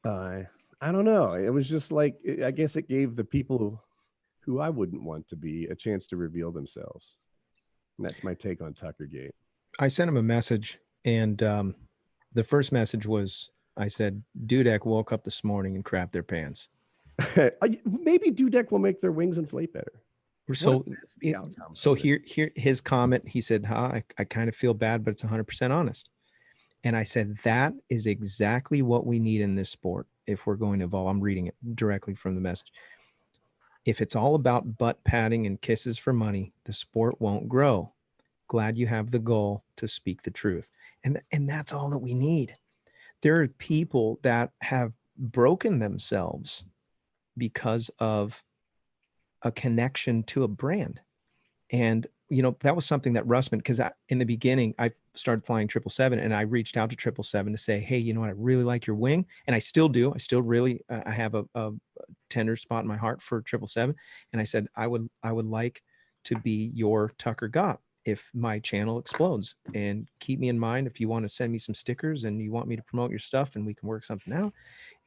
I don't know. It was just like, I guess it gave the people who I wouldn't want to be a chance to reveal themselves. And that's my take on Tuckergate. I sent him a message, and the first message was, I said, Dudek woke up this morning and crapped their pants. Maybe Dudek will make their wings inflate better. So here his comment, he said, I kind of feel bad, but it's 100% honest. And I said, that is exactly what we need in this sport if we're going to evolve. I'm reading it directly from the message. If it's all about butt patting and kisses for money, the sport won't grow. Glad you have the goal to speak the truth. And that's all that we need. There are people that have broken themselves because of a connection to a brand. And, that was something that Russman, because in the beginning, I started flying 777 and I reached out to 777 to say, hey, I really like your wing. And I still do. I still really, I have a tender spot in my heart for 777. And I said, I would like to be your Tucker Gott if my channel explodes, and keep me in mind if you want to send me some stickers and you want me to promote your stuff and we can work something out.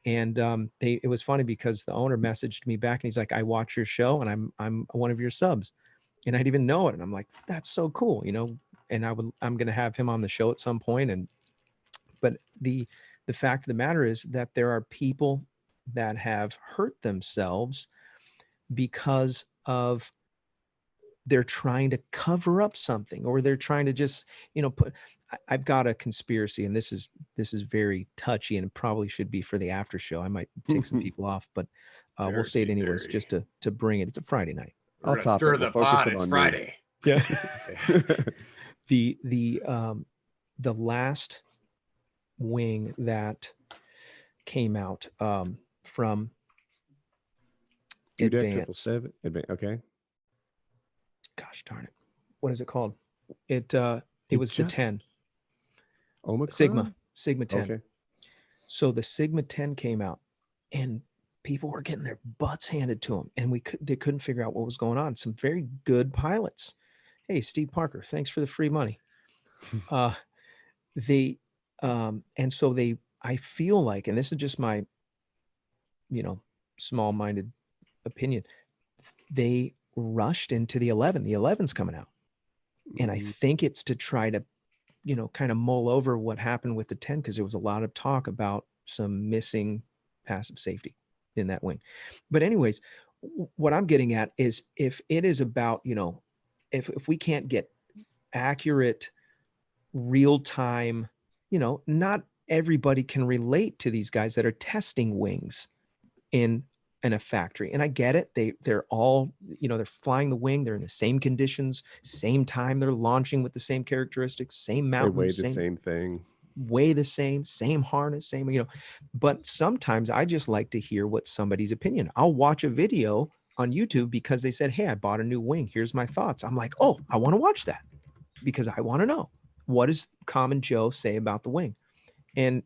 And it was funny because the owner messaged me back and he's like, I watch your show and I'm one of your subs. And I didn't even know it. And I'm like, that's so cool, and I'm going to have him on the show at some point. But the fact of the matter is that there are people that have hurt themselves because of they're trying to cover up something, or they're trying to just, I've got a conspiracy, and this is very touchy and probably should be for the after show. I might take some people off, but we'll say it anyways, just to bring it. It's a Friday night. I'll stir the pot. It's Friday. Yeah. The last wing that came out from Advance. Okay. Gosh darn it. What is it called? It was the 10. Omicron? Sigma 10. Okay. So the Sigma 10 came out, and people were getting their butts handed to them, and they couldn't figure out what was going on. Some very good pilots. Hey, Steve Parker, thanks for the free money. I feel like, and this is just my, small-minded opinion, they rushed into the 11. The 11's coming out. And I think it's to try to, kind of mull over what happened with the 10, because there was a lot of talk about some missing passive safety in that wing. But anyways, what I'm getting at is, if it is about, if we can't get accurate, real-time, not everybody can relate to these guys that are testing wings in a factory. And I get it. They're all, they're flying the wing. They're in the same conditions, same time. They're launching with the same characteristics, same mountain. They weigh the same thing. Weigh the same harness, same, but sometimes I just like to hear what somebody's opinion. I'll watch a video on YouTube because they said, hey, I bought a new wing. Here's my thoughts. I'm like, oh, I want to watch that because I want to know, what does Common Joe say about the wing? And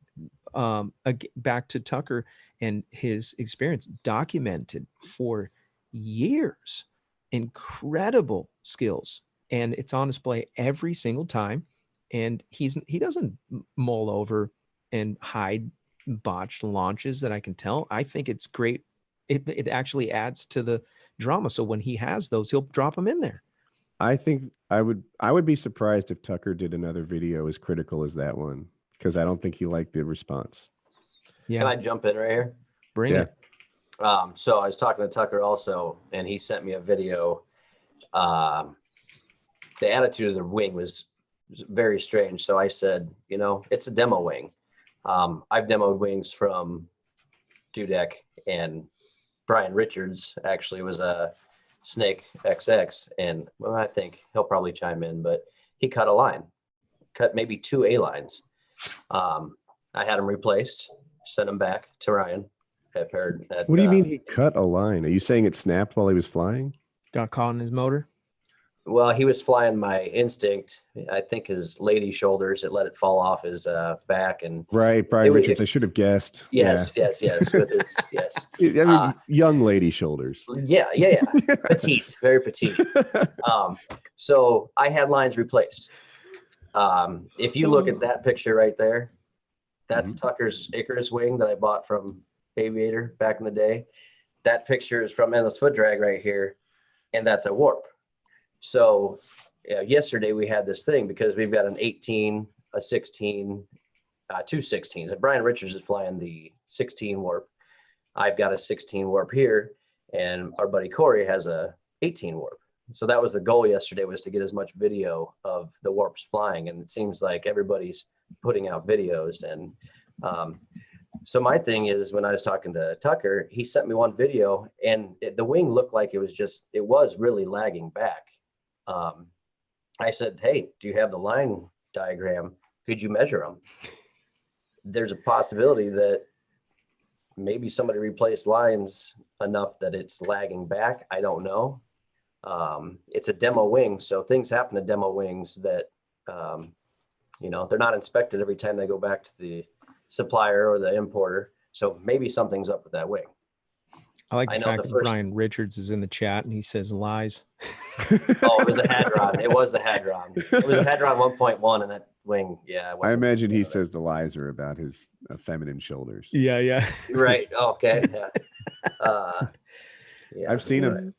back to Tucker and his experience, documented for years, incredible skills, and it's on display every single time. And he doesn't mull over and hide botched launches that I can tell. I think it's great. It actually adds to the drama. So when he has those, he'll drop them in there. I think I would be surprised if Tucker did another video as critical as that one, because I don't think he liked the response. Yeah. Can I jump in right here? Bring it. So I was talking to Tucker also, and he sent me a video. The attitude of the wing was very strange. So I said, it's a demo wing. I've demoed wings from Dudek, and Brian Richards actually was a Snake XX, and I think he'll probably chime in, but he cut a line, cut maybe 2 A lines. I had him replaced, sent him back to Ryan. What do you mean he cut a line? Are you saying it snapped while he was flying? Got caught in his motor? Well, he was flying my Instinct. I think his lady shoulders, it let it fall off his back. And right, Brian Richards, I should have guessed. Yes. With his, yes. I mean, young lady shoulders. Yeah. Petite, very petite. So I had lines replaced. If you look at that picture right there, that's Tucker's Icarus wing that I bought from Aviator back in the day. That picture is from Endless Foot Drag right here, and that's a warp. So yesterday we had this thing because we've got an 18, a 16, 2 16s. And Brian Richards is flying the 16 warp. I've got a 16 warp here, and our buddy Corey has a 18 warp. So that was the goal yesterday, was to get as much video of the warps flying. And it seems like everybody's putting out videos. And so my thing is, when I was talking to Tucker, he sent me one video, and the wing looked like it was really lagging back. I said, hey, do you have the line diagram? Could you measure them? There's a possibility that maybe somebody replaced lines enough that it's lagging back. I don't know. It's a demo wing, so things happen to demo wings that, they're not inspected every time they go back to the supplier or the importer. So maybe something's up with that wing. I like the fact that Brian Richards is in the chat and he says lies. Oh, it was a Hadron. It was the Hadron. It was a Hadron 1.1, and that wing. Yeah. I imagine he says the lies are about his feminine shoulders. Yeah. Right. Okay. Yeah. I've seen him.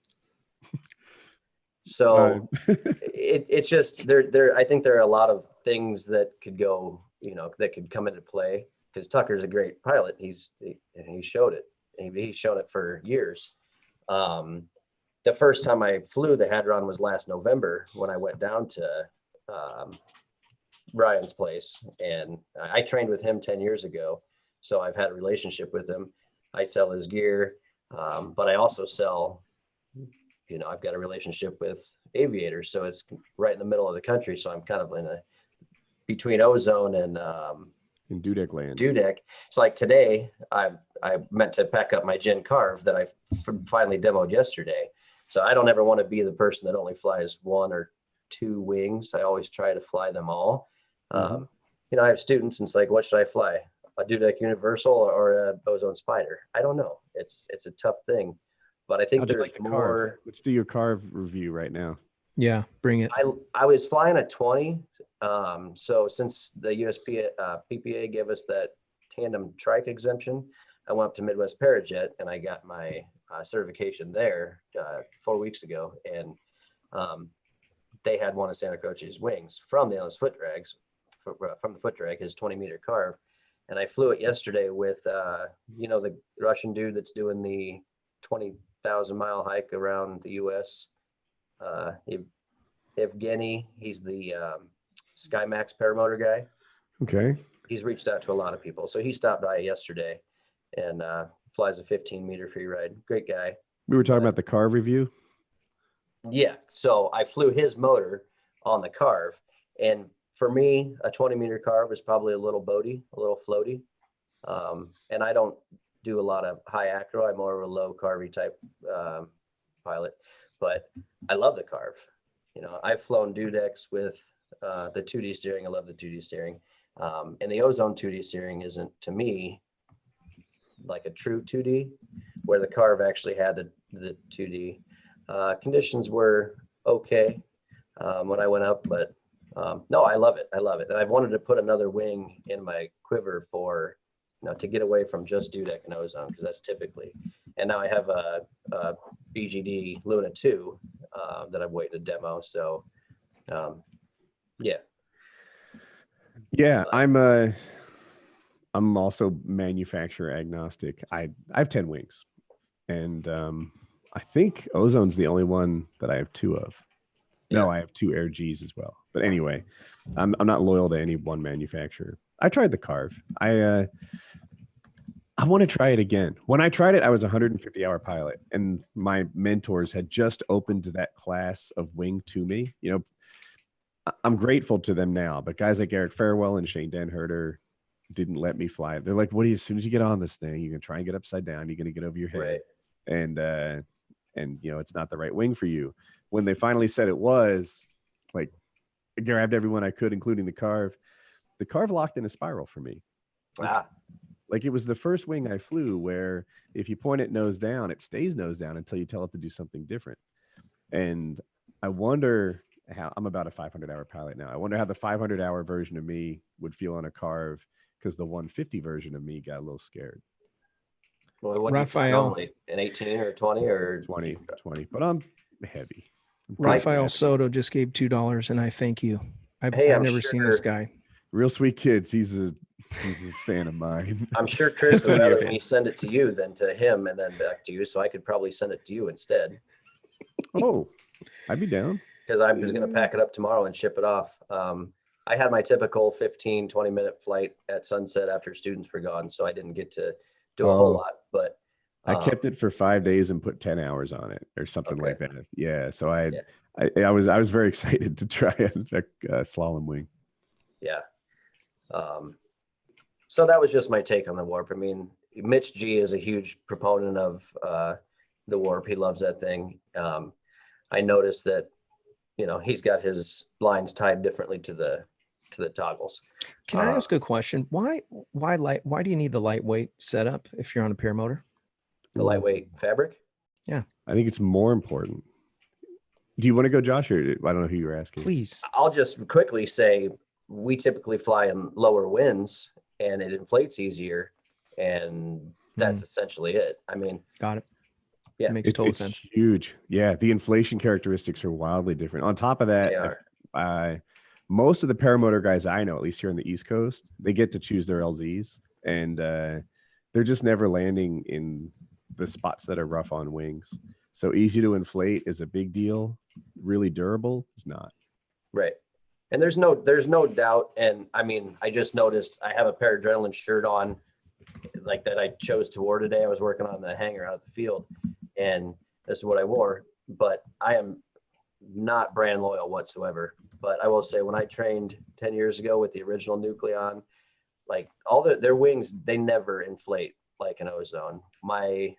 So it's just there. I think there are a lot of things that could go, that could come into play, because Tucker's a great pilot. He showed it. He's shown it for years. The first time I flew the Hadron was last November when I went down to Ryan's place, and I trained with him 10 years ago. So I've had a relationship with him. I sell his gear, but I also sell, I've got a relationship with aviators. So it's right in the middle of the country. So I'm kind of between Ozone and in Dudek land. Dudek. It's like today, I meant to pack up my Gin Carve that I finally demoed yesterday. So I don't ever want to be the person that only flies 1 or 2 wings. I always try to fly them all. I have students, and it's like, what should I fly? A Dudek Universal or a Ozone Spider? I don't know. It's a tough thing, but I think there's like more. Let's do your Carve review right now. Yeah, bring it. I was flying a 20. So since the USP PPA gave us that tandem trike exemption, I went up to Midwest Parajet and I got my certification there 4 weeks ago, and they had one of Santa Croce's wings from the endless foot drags, from the foot drag, his 20-meter Carve, and I flew it yesterday with the Russian dude that's doing the 20,000-mile hike around the U.S. Evgeny, he's the SkyMax paramotor guy. Okay. He's reached out to a lot of people, so he stopped by yesterday and flies a 15-meter free ride. Great guy. We were talking about the Carve review. Yeah. So I flew his motor on the Carve, and for me, a 20-meter Carve is probably a little boaty, a little floaty. And I don't do a lot of high acro. I'm more of a low Carvy type pilot, but I love the Carve. I've flown Dudeks with the 2D steering. I love the 2D steering. And the Ozone 2D steering isn't, to me, like a true 2D, where the Carve actually had the 2D. Conditions were okay when I went up, but no, I love it. I love it. And I've wanted to put another wing in my quiver for, to get away from just Dudek and Ozone, because that's typically. And now I have a BGD Luna 2 that I'm waiting to demo. So, yeah. Yeah, I'm also manufacturer agnostic. I have 10 wings, and I think Ozone's the only one that I have 2 of. Yeah. No, I have 2 Air Gs as well. But anyway, I'm not loyal to any one manufacturer. I tried the Carve. I want to try it again. When I tried it, I was a 150-hour pilot, and my mentors had just opened that class of wing to me. I'm grateful to them now, but guys like Eric Farewell and Shane Denherter didn't let me fly it. They're like, as soon as you get on this thing, you're going to try and get upside down. You're going to get over your head. Right. And it's not the right wing for you. When they finally said it was, like, I grabbed everyone I could, including the Carve. The Carve locked in a spiral for me. Like, it was the first wing I flew where if you point it nose down, it stays nose down until you tell it to do something different. And I wonder how, I'm about a 500-hour pilot now. I wonder how the 500-hour version of me would feel on a Carve, because the 150 version of me got a little scared. Well, what Raphael, an 18 or 20 or 20, but I'm heavy. Raphael Soto just gave $2, and I thank you. I've never seen this guy. Real sweet kids. He's a fan of mine. I'm sure Chris would rather me send it to you than to him and then back to you, so I could probably send it to you instead. Oh, I'd be down. Because I'm just going to pack it up tomorrow and ship it off. I had my typical 15, 20-minute flight at sunset after students were gone, so I didn't get to do a whole lot. But I kept it for 5 days and put 10 hours on it or something like that. Yeah. So I was very excited to try a slalom wing. Yeah. So that was just my take on the warp. I mean, Mitch G is a huge proponent of the warp. He loves that thing. I noticed that, he's got his lines tied differently to the toggles. Can I ask a question? Why do you need the lightweight setup if you're on a paramotor? The lightweight fabric? Yeah. I think it's more important. Do you want to go, Josh, or I don't know who you're asking? Please. I'll just quickly say we typically fly in lower winds and it inflates easier, and that's essentially it. I mean, got it. Yeah, it makes total sense. Huge. Yeah, the inflation characteristics are wildly different. On top of that, most of the paramotor guys I know, at least here on the East Coast, they get to choose their LZs, and they're just never landing in the spots that are rough on wings. So easy to inflate is a big deal. Really durable is not. Right. And there's no doubt. And I mean, I just noticed I have a Paradrenaline shirt on like that I chose to wear today. I was working on the hanger out of the field and this is what I wore, but I am not brand loyal whatsoever. But I will say when I trained 10 years ago with the original Nucleon, like all their wings, they never inflate like an Ozone. My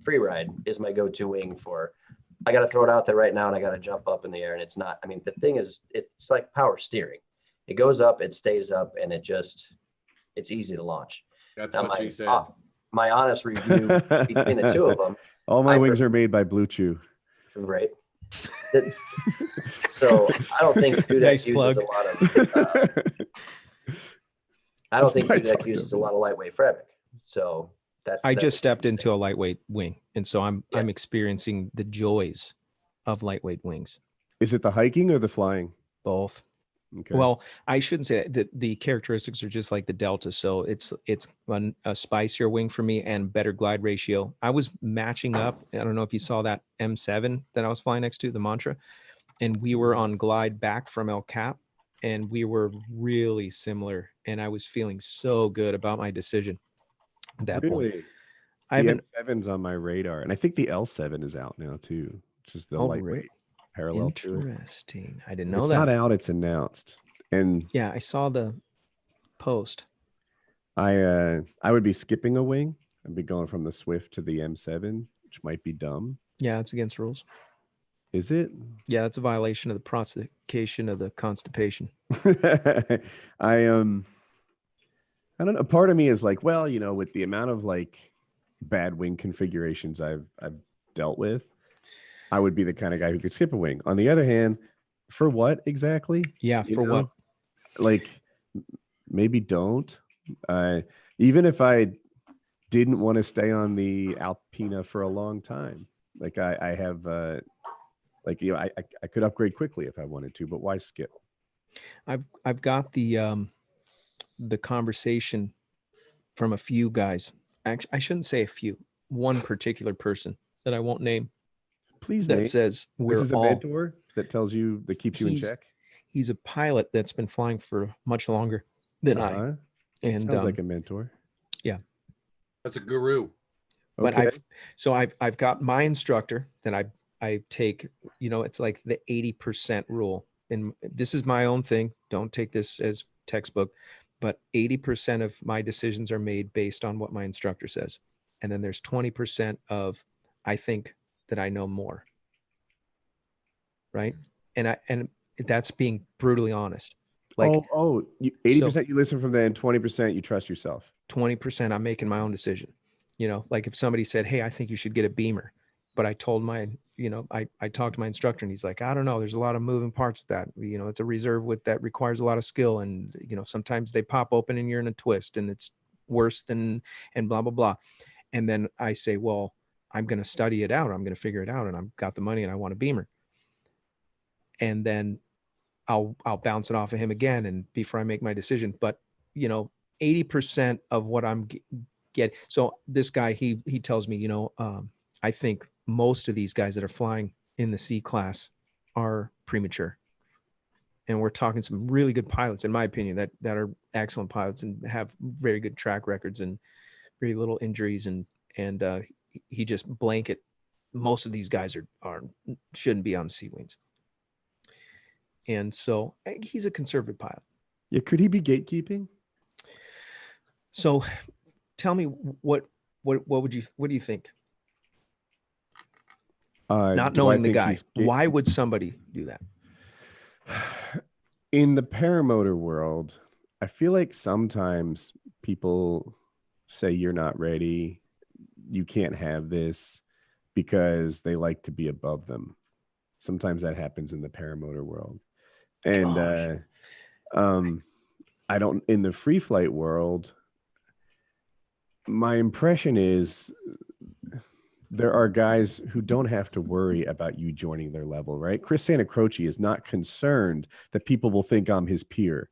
free ride is my go-to wing for, I got to throw it out there right now and I got to jump up in the air. And it's not, I mean, the thing is, it's like power steering. It goes up, it stays up, and it's easy to launch. That's now, what she said. My honest review between the two of them. All my wings are made by Blue Chew. Right. So I don't think Dudek Nice uses plug. a lot of, I don't think Dudek uses a lot of lightweight fabric. So I just stepped into a lightweight wing, and so I'm experiencing the joys of lightweight wings. Is it the hiking or the flying? Both. Okay. Well, I shouldn't say that. The characteristics are just like the Delta, so it's a spicier wing for me and better glide ratio. I was matching up. I don't know if you saw that M7 that I was flying next to, the Mantra, and we were on glide back from El Cap, and we were really similar. And I was feeling so good about my decision at that point. I haven't. M7's on my radar, and I think the L7 is out now too, which is the lightweight parallel to it. Interesting. I didn't know it's that. It's not out. It's announced, and yeah, I saw the post. I would be skipping a wing. I'd be going from the Swift to the M7, which might be dumb. Yeah, it's against rules. Is it? Yeah, it's a violation of the prosecution of the constipation. I don't know. Part of me is like, well, you know, with the amount of like bad wing configurations I've dealt with, I would be the kind of guy who could skip a wing. On the other hand, for what exactly? Yeah, for what? Like, maybe don't. Even if I didn't want to stay on the Alpina for a long time, like I have, like, you know, I could upgrade quickly if I wanted to, but why skip? I've got the conversation from a few guys. Actually, I shouldn't say a few. One particular person that I won't name. Please that name. says we're this is a all, mentor that tells you, that keeps you in check. He's a pilot that's been flying for much longer than I. And sounds like a mentor. Yeah, that's a guru. But I've got my instructor that I take. You know, it's like the 80% rule, and this is my own thing. Don't take this as textbook, but 80% of my decisions are made based on what my instructor says, and then there's 20% of I think that I know more. Right. And that's being brutally honest. Like, 80% you listen from them, 20% you trust yourself. 20% I'm making my own decision. You know, like if somebody said, hey, I think you should get a Beemer, but I told I talked to my instructor and he's like, I don't know, there's a lot of moving parts with that. You know, it's a reserve that requires a lot of skill. And, you know, sometimes they pop open and you're in a twist and it's worse than, and blah, blah, blah. And then I say, well, I'm going to study it out. I'm going to figure it out. And I've got the money and I want a Beemer. And then I'll bounce it off of him again. And before I make my decision, but you know, 80% of what I'm getting. So this guy, he tells me, you know, I think most of these guys that are flying in the C class are premature. And we're talking some really good pilots, in my opinion, that are excellent pilots and have very good track records and very little injuries. And he just blanket. Most of these guys shouldn't be on C wings. And so he's a conservative pilot. Yeah. Could he be gatekeeping? So tell me what do you think? Not knowing the guy, why would somebody do that? In the paramotor world, I feel like sometimes people say you're not ready, you can't have this, because they like to be above them. Sometimes that happens in the paramotor world. And I don't, in the free flight world, my impression is there are guys who don't have to worry about you joining their level, right? Chris Santee is not concerned that people will think I'm his peer.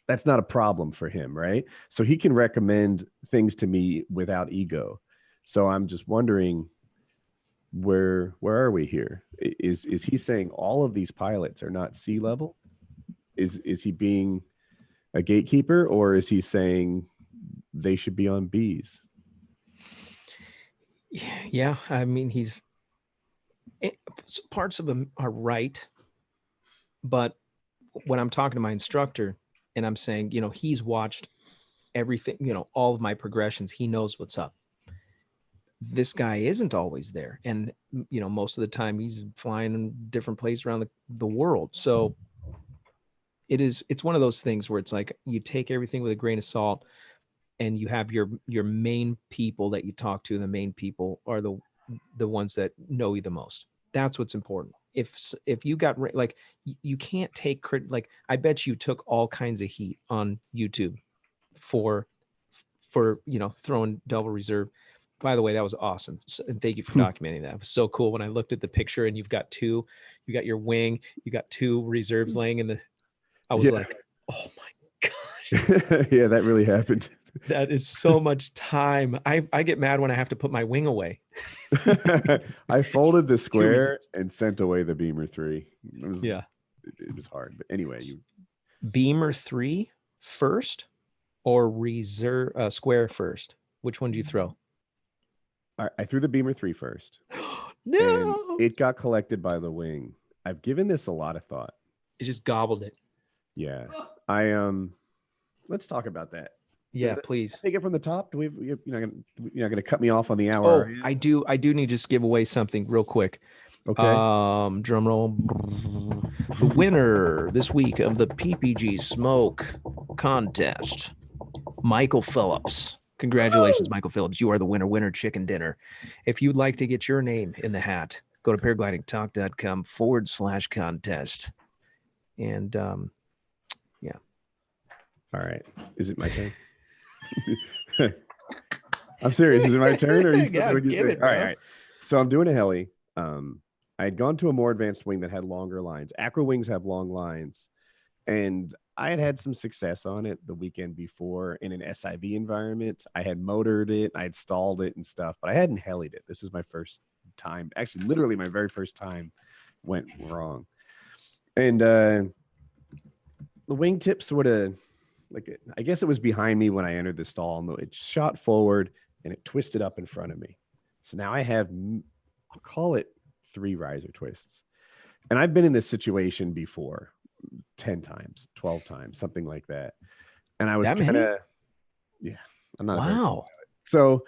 That's not a problem for him, right? So he can recommend things to me without ego. So I'm just wondering, where are we here? Is he saying all of these pilots are not sea level? Is he being a gatekeeper, or is he saying they should be on Bs? Yeah, I mean, parts of them are right, but when I'm talking to my instructor and I'm saying, he's watched everything, all of my progressions, he knows what's up. This guy isn't always there, and most of the time he's flying in different places around the world. So it's one of those things where it's like you take everything with a grain of salt, and you have your main people that you talk to. The main people are the ones that know you the most. That's what's important. If you got like, you can't take credit. Like, I bet you took all kinds of heat on YouTube for throwing double reserve. By the way, that was awesome. And thank you for documenting that. It was so cool when I looked at the picture and you got your wing, you got 2 reserves laying in the, I was like, oh my gosh. Yeah, that really happened. That is so much time. I get mad when I have to put my wing away. I folded the square and sent away the Beemer 3. It was hard. But anyway, Beemer 3 first or reserve square first? Which one did you throw? I threw the Beemer 3 first. No. And it got collected by the wing. I've given this a lot of thought. It just gobbled it. Yeah. Let's talk about that. Yeah, please. Take it from the top. You're not gonna cut me off on the hour. Oh, I do need to just give away something real quick. Okay. Drum roll. The winner this week of the PPG Smoke Contest, Michael Phillips. Congratulations, Michael Phillips. You are the winner chicken dinner. If you'd like to get your name in the hat, go to paraglidingtalk.com/contest. And yeah. All right. Is it my turn? I'm serious. Is it my turn? Or are you still doing your thing? All right. So I'm doing a heli. I had gone to a more advanced wing that had longer lines. Acro wings have long lines. And I had some success on it the weekend before in an SIV environment. I had motored it, I had stalled it and stuff, but I hadn't helied it. This is my first time. Actually, literally my very first time went wrong. And the wingtip sort of, I guess it was behind me when I entered the stall, and it shot forward and it twisted up in front of me. So now I have, I'll call it 3 riser twists. And I've been in this situation before 10 times, 12 times, something like that. And I was kind of, yeah, I'm not. Wow. So,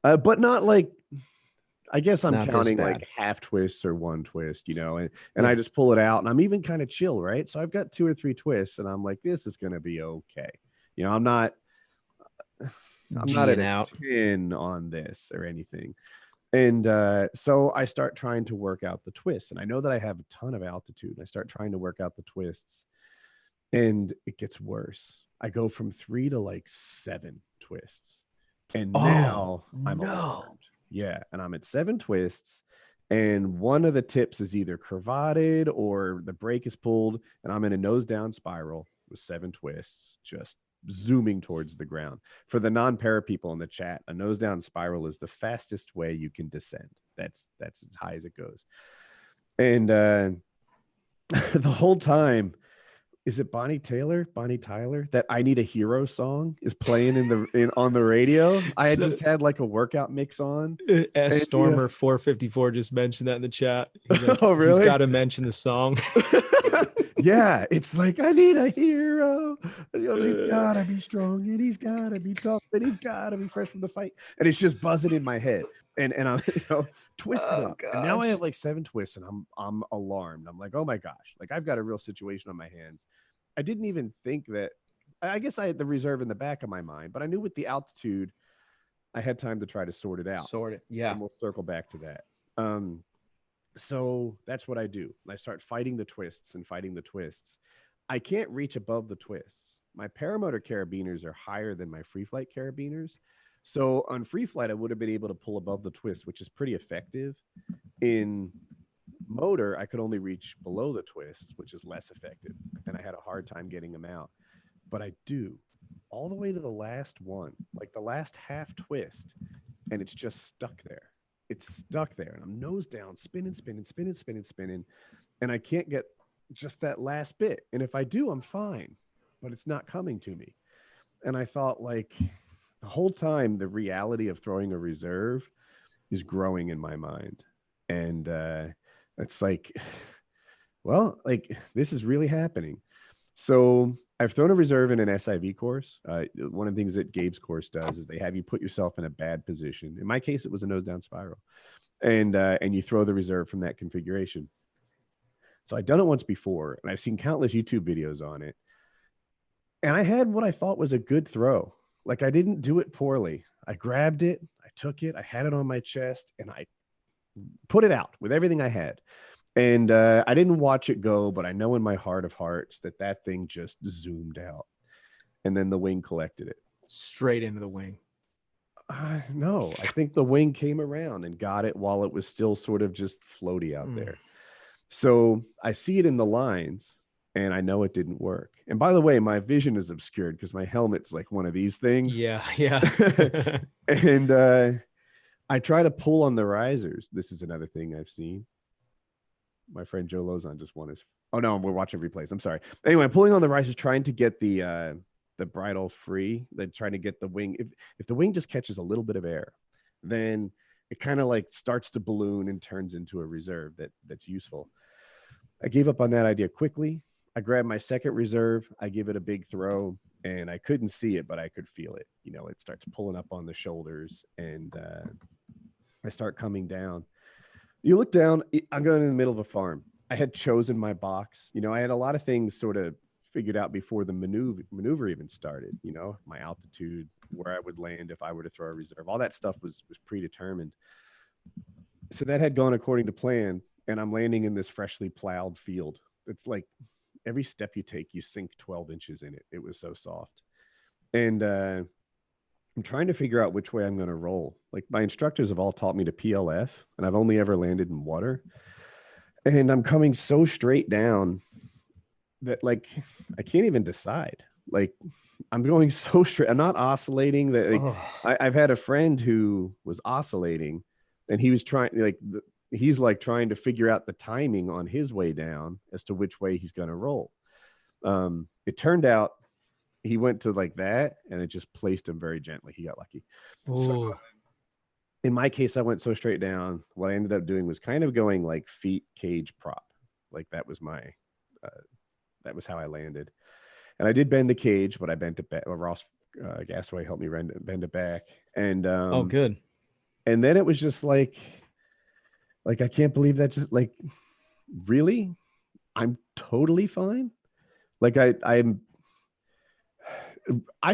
but not like, I guess I'm not counting like half twists or 1 twist, and I just pull it out, and I'm even kind of chill, right? So I've got 2 or 3 twists, and I'm like, this is going to be okay. I'm not at a 10 on this or anything. And so I start trying to work out the twists, and I know that I have a ton of altitude. I start trying to work out the twists, and it gets worse. I go from 3 to like 7 twists, and now I'm alarmed. Yeah, and I'm at 7 twists, and one of the tips is either cravated or the brake is pulled, and I'm in a nose down spiral with 7 twists, just zooming towards the ground. For the non-para people in the chat, a nose down spiral is the fastest way you can descend. That's as high as it goes. And the whole time, is it Bonnie Tyler that I Need a Hero song is playing on the radio? I had just had like a workout mix on. S Stormer 454 just mentioned that in the chat. Like, oh, really? He's got to mention the song. Yeah, it's like, I need a hero. He's gotta be strong, and he's gotta be tough, and he's gotta be fresh from the fight. And it's just buzzing in my head. And I'm twisted up. And now I have like 7 twists, and I'm alarmed. I'm like, oh my gosh, like I've got a real situation on my hands. I didn't even think that. I guess I had the reserve in the back of my mind, but I knew with the altitude, I had time to try to sort it out. Yeah. And we'll circle back to that. So that's what I do. I start fighting the twists. I can't reach above the twists. My paramotor carabiners are higher than my free flight carabiners. So on free flight, I would have been able to pull above the twist, which is pretty effective in Motor, I could only reach below the twist, which is less effective, and I had a hard time getting them out. But I do all the way to the last one, like the last half twist, and it's just stuck there. It's stuck there, and I'm nose down, spinning, and I can't get just that last bit. And if I do, I'm fine, but it's not coming to me. And I thought, like, the whole time, the reality of throwing a reserve is growing in my mind. And it's like, well, like, this is really happening. So I've thrown a reserve in an SIV course. One of the things that Gabe's course does is they have you put yourself in a bad position. In my case, it was a nose down spiral, and you throw the reserve from that configuration. So I'd done it once before, and I've seen countless YouTube videos on it. And I had what I thought was a good throw. Like, I didn't do it poorly. I grabbed it, I took it, I had it on my chest, and I put it out with everything I had. And I didn't watch it go, but I know in my heart of hearts that that thing just zoomed out. And then the wing collected it. Straight into the wing. No, I think the wing came around and got it while it was still sort of just floaty out there. So I see it in the lines, and I know it didn't work. And by the way, my vision is obscured because my helmet's like one of these things. Yeah. And I try to pull on the risers. This is another thing I've seen. My friend Joe Lozon just won his. Oh no, we're watching replays. I'm sorry. Anyway, I'm pulling on the risers, trying to get the bridle free. Then trying to get the wing. If the wing just catches a little bit of air, then it kind of like starts to balloon and turns into a reserve that's useful. I gave up on that idea quickly. I grabbed my second reserve. I give it a big throw, and I couldn't see it, but I could feel it. You know, it starts pulling up on the shoulders, and I start coming down. You look down, I'm going in the middle of a farm. I had chosen my box. You know, I had a lot of things sort of figured out before the maneuver even started. You know, my altitude, where I would land if I were to throw a reserve. All that stuff was predetermined. So that had gone according to plan, and I'm landing in this freshly plowed field. It's like every step you take, you sink 12 inches in it. It was so soft. And I'm trying to figure out which way I'm going to roll. Like, my instructors have all taught me to PLF, and I've only ever landed in water. And I'm coming so straight down that, like, I can't even decide. Like, I'm going so straight. I'm not oscillating. That, like, I've had a friend who was oscillating, and he was trying, like, he's like trying to figure out the timing on his way down as to which way he's going to roll. It turned out he went to like that, and it just placed him very gently. He got lucky. So, in my case, I went so straight down. What I ended up doing was kind of going like feet cage prop. Like, that was my, that was how I landed. And I did bend the cage, but I bent it back. Ross Gasway helped me bend it back. And good. And then it was just like I can't believe that. Just like, really, I'm totally fine. Like, I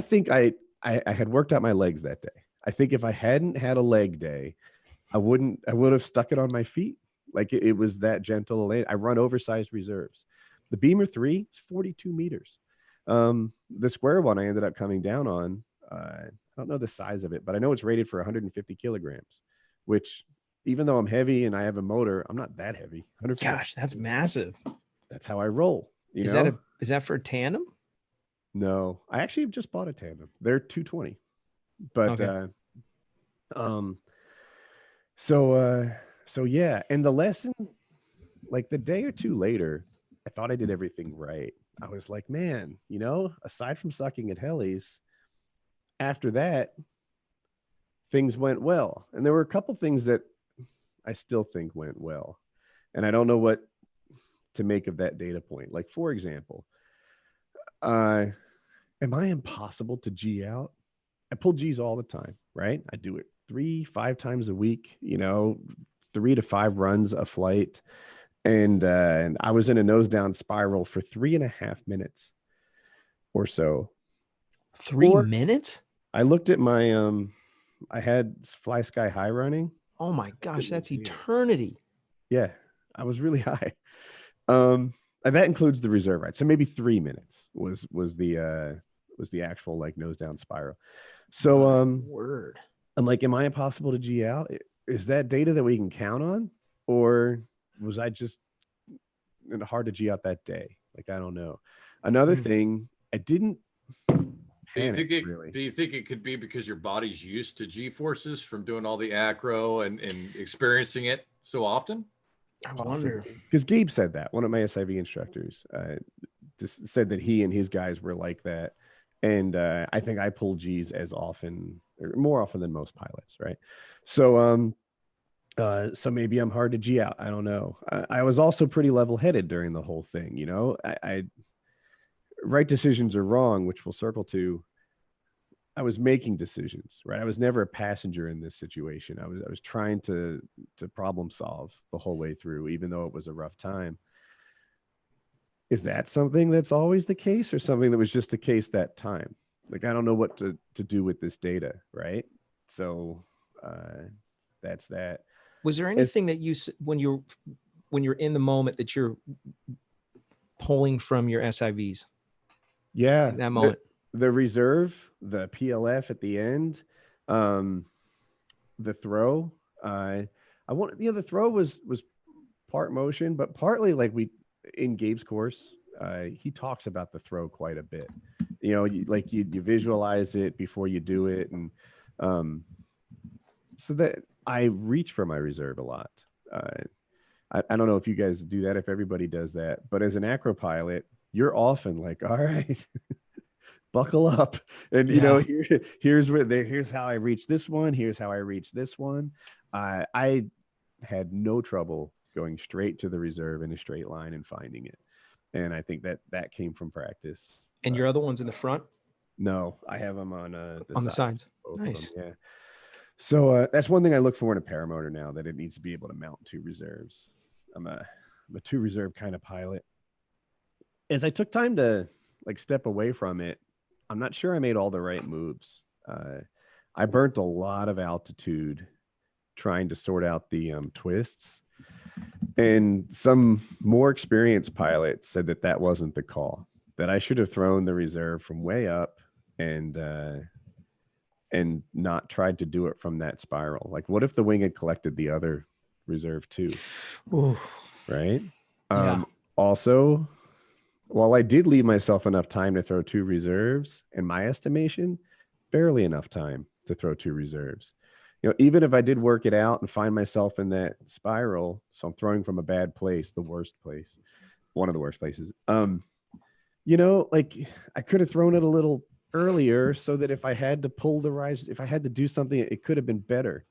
think I had worked out my legs that day. I think if I hadn't had a leg day, I would have stuck it on my feet. Like, it was that gentle. I run oversized reserves. The Beemer 3 is 42 meters. The square one I ended up coming down on, I don't know the size of it, but I know it's rated for 150 kilograms, which, even though I'm heavy and I have a motor, I'm not that heavy. Gosh, that's massive. That's how I roll. Is that for tandem? No, I actually just bought a tandem. They're 220, but okay. So yeah. And the lesson, like, the day or two later, I thought I did everything right. I was like, man, you know, aside from sucking at helis, after that, things went well. And there were a couple things that I still think went well, and I don't know what to make of that data point. Like, for example, am I impossible to G out? I pull G's all the time, right? I do it 3-5 times a week, you know, 3 to 5 runs a flight. And I was in a nose down spiral for 3.5 minutes or so. 3 minutes? I looked at my, I had Fly Sky High running. Oh my gosh, that's eternity. Yeah, I was really high. And that includes the reserve ride. So maybe 3 minutes was the actual, like, nose down spiral. So word. I'm like, am I impossible to G out? Is that data that we can count on? Or was I just hard to G out that day? Like, I don't know. Another thing, I didn't panic, really. Do you think it could be because your body's used to G forces from doing all the acro and experiencing it so often? I wonder, because Gabe said that, one of my SIV instructors just said that he and his guys were like that. And I think I pull G's as often, or more often than most pilots, right? So so maybe I'm hard to G out. I don't know. I was also pretty level-headed during the whole thing, you know. I right decisions are wrong, which we'll circle to. I was making decisions, right? I was never a passenger in this situation. I was trying to problem solve the whole way through, even though it was a rough time. Is that something that's always the case, or something that was just the case that time? Like, I don't know what to do with this data, right? So that's that. Was there anything that you, when you're in the moment, that you're pulling from your SIVs? Yeah, in that moment. The reserve, the PLF at the end, the throw. The throw was part motion, but partly like in Gabe's course, he talks about the throw quite a bit. You know, you visualize it before you do it, and so that I reach for my reserve a lot. I don't know if you guys do that, if everybody does that, but as an acro pilot, you're often like, all right, buckle up. And, you know, here's how I reach this one. Here's how I reach this one. I had no trouble going straight to the reserve in a straight line and finding it. And I think that came from practice. And your other one's in the front? No, I have them on the sides. Nice. Yeah. So that's one thing I look for in a paramotor now, that it needs to be able to mount 2 reserves. I'm a 2 reserve kind of pilot. As I took time to like step away from it, I'm not sure I made all the right moves. I burnt a lot of altitude trying to sort out the twists, and some more experienced pilots said that wasn't the call, that I should have thrown the reserve from way up and not tried to do it from that spiral. Like, what if the wing had collected the other reserve too? Ooh. Right. Yeah. Also, while I did leave myself enough time to throw 2 reserves, in my estimation, barely enough time to throw 2 reserves. You know, even if I did work it out and find myself in that spiral, so I'm throwing from a bad place, the worst place, one of the worst places. You know, like, I could have thrown it a little earlier so that if I had to pull the rise, if I had to do something, it could have been better.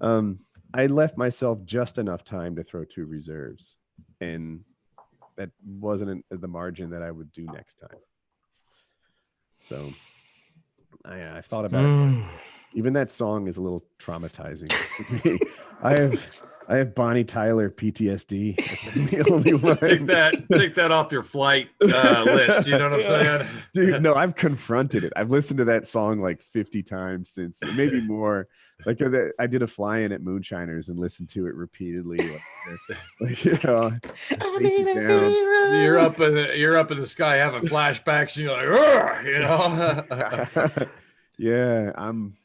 I left myself just enough time to throw 2 reserves, and that wasn't the margin that I would do next time. So I thought about it. Even that song is a little traumatizing. I have Bonnie Tyler PTSD. The only one. Take that off your flight list. You know what I'm saying? Dude, no, I've confronted it. I've listened to that song like 50 times since, maybe more. Like, I did a fly-in at Moonshiners and listened to it repeatedly. Like, you know, you're up in the sky having flashbacks, and you're like, you know. Yeah, I'm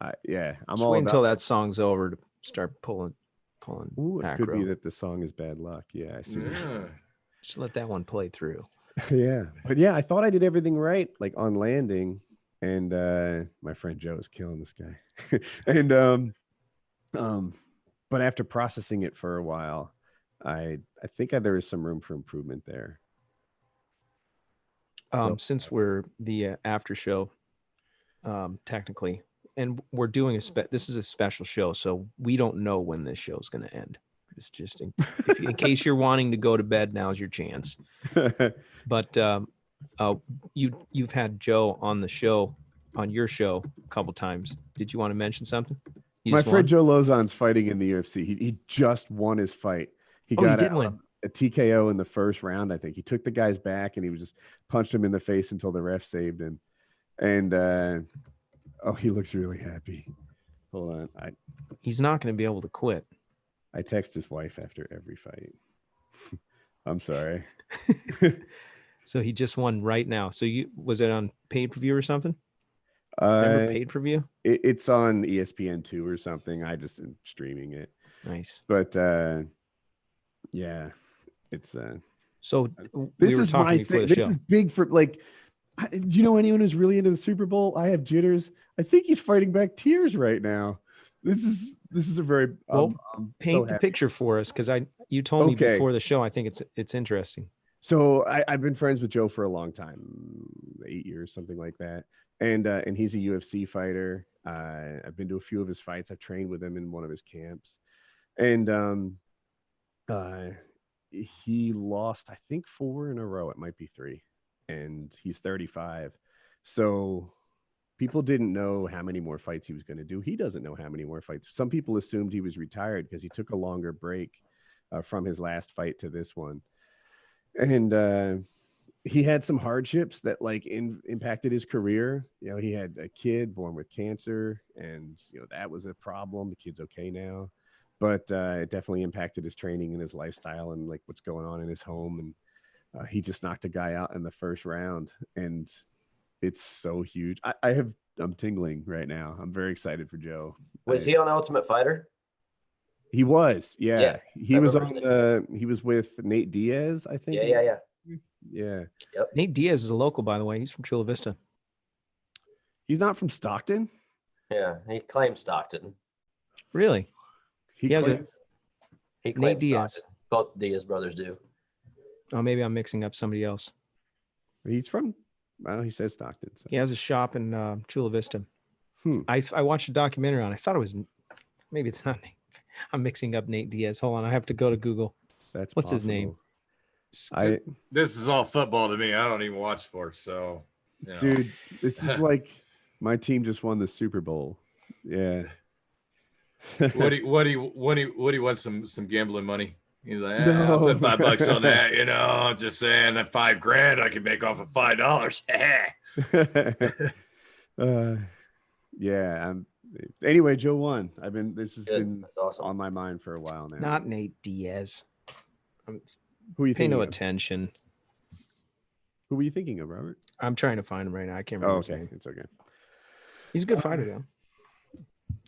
Just all wait about until that song's over to start pulling. Ooh, it acro. could be that the song is bad luck. Yeah, I see. Yeah. Just let that one play through. Yeah, but yeah, I thought I did everything right, like on landing, and my friend Joe is killing this guy. And but after processing it for a while, I think there was some room for improvement there. Since we're the after show, technically, and we're doing this is a special show, so we don't know when this show is going to end. It's just in case you're wanting to go to bed, now's your chance. But you've had Joe on the show, on your show, a couple times. Did you want to mention something? My friend Joe Lozon's fighting in the UFC. He just won his fight. He did win a TKO in the first round. I think he took the guy's back and he was just punched him in the face until the ref saved him. And he looks really happy. Hold on, he's not going to be able to quit. I text his wife after every fight. I'm sorry. So he just won right now. So was it on pay-per-view or something? Remember pay-per-view? It's on ESPN2 or something. I just am streaming it. Nice. But Yeah, it's So this we were is talking my before thing. the This show. is big for like. Do you know anyone who's really into the Super Bowl? I have jitters. I think he's fighting back tears right now. This is a very Well, I'm paint so the happy. picture for us, because you told me Okay. before the show. I think it's interesting. So I've been friends with Joe for a long time, 8 years, something like that. And he's a UFC fighter. I've been to a few of his fights. I've trained with him in one of his camps. And he lost, I think, 4 in a row. It might be 3. And he's 35. So people didn't know how many more fights he was going to do. He doesn't know how many more fights. Some people assumed he was retired because he took a longer break from his last fight to this one. And he had some hardships that like impacted his career. You know, he had a kid born with cancer, and you know that was a problem. The kid's okay now, but it definitely impacted his training and his lifestyle and like what's going on in his home. And he just knocked a guy out in the first round, and it's so huge. I'm tingling right now. I'm very excited for Joe. Was he on Ultimate Fighter? He was, yeah. Yeah, He was on he was with Nate Diaz, I think. Yeah. Yeah. Yep. Nate Diaz is a local, by the way. He's from Chula Vista. He's not from Stockton. Yeah, he claims Stockton. Really? He has claims. He Nate claims Diaz. Stockton. Both Diaz brothers do. Oh, maybe I'm mixing up somebody else. He's from. Well, he says Stockton. So. He has a shop in Chula Vista. Hmm. I watched a documentary on it. I thought it was, maybe it's not Nate. I'm mixing up Nate Diaz. Hold on, I have to go to Google. That's What's his possible. name? This is all football to me. I don't even watch sports, so you know. Dude, this is like my team just won the Super Bowl. Yeah. Woody wants some gambling money. He's like, No. I'll put $5 on that. You know, I'm just saying that $5,000 I can make off of $5. Yeah. Anyway, Joe won. This has been That's awesome. on my mind for a while now. Not Nate Diaz. Who are you Pay thinking no of? attention. Who were you thinking of, Robert? I'm trying to find him right now. I can't remember Oh, his okay. name. It's okay. He's a good fighter, though.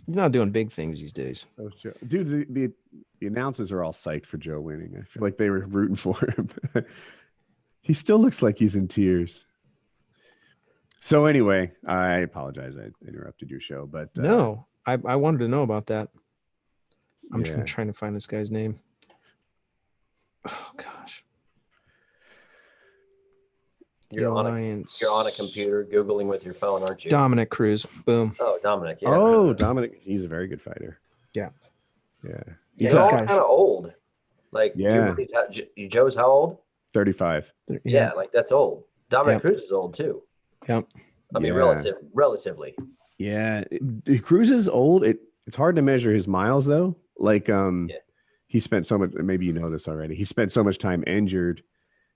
He's not doing big things these days. So, Joe, dude, the announcers are all psyched for Joe winning. I feel like they were rooting for him. He still looks like he's in tears. So anyway, I apologize. I interrupted your show, but No, I wanted to know about that. I'm Yeah. trying to find this guy's name. Oh gosh. You're on a computer Googling with your phone, aren't you? Dominic Cruz. Boom. Oh, Dominic. Yeah. Oh, Dominic, he's a very good fighter. Yeah. Yeah. He's this all guy- kind of old. Like, Yeah. Joe's how old? 35. Yeah, like that's old. Dominic Cruz is old too. Yep. I mean, Yeah. relatively. Yeah. Cruz is old. It's hard to measure his miles though. Like he spent so much, maybe you know this already. He spent so much time injured.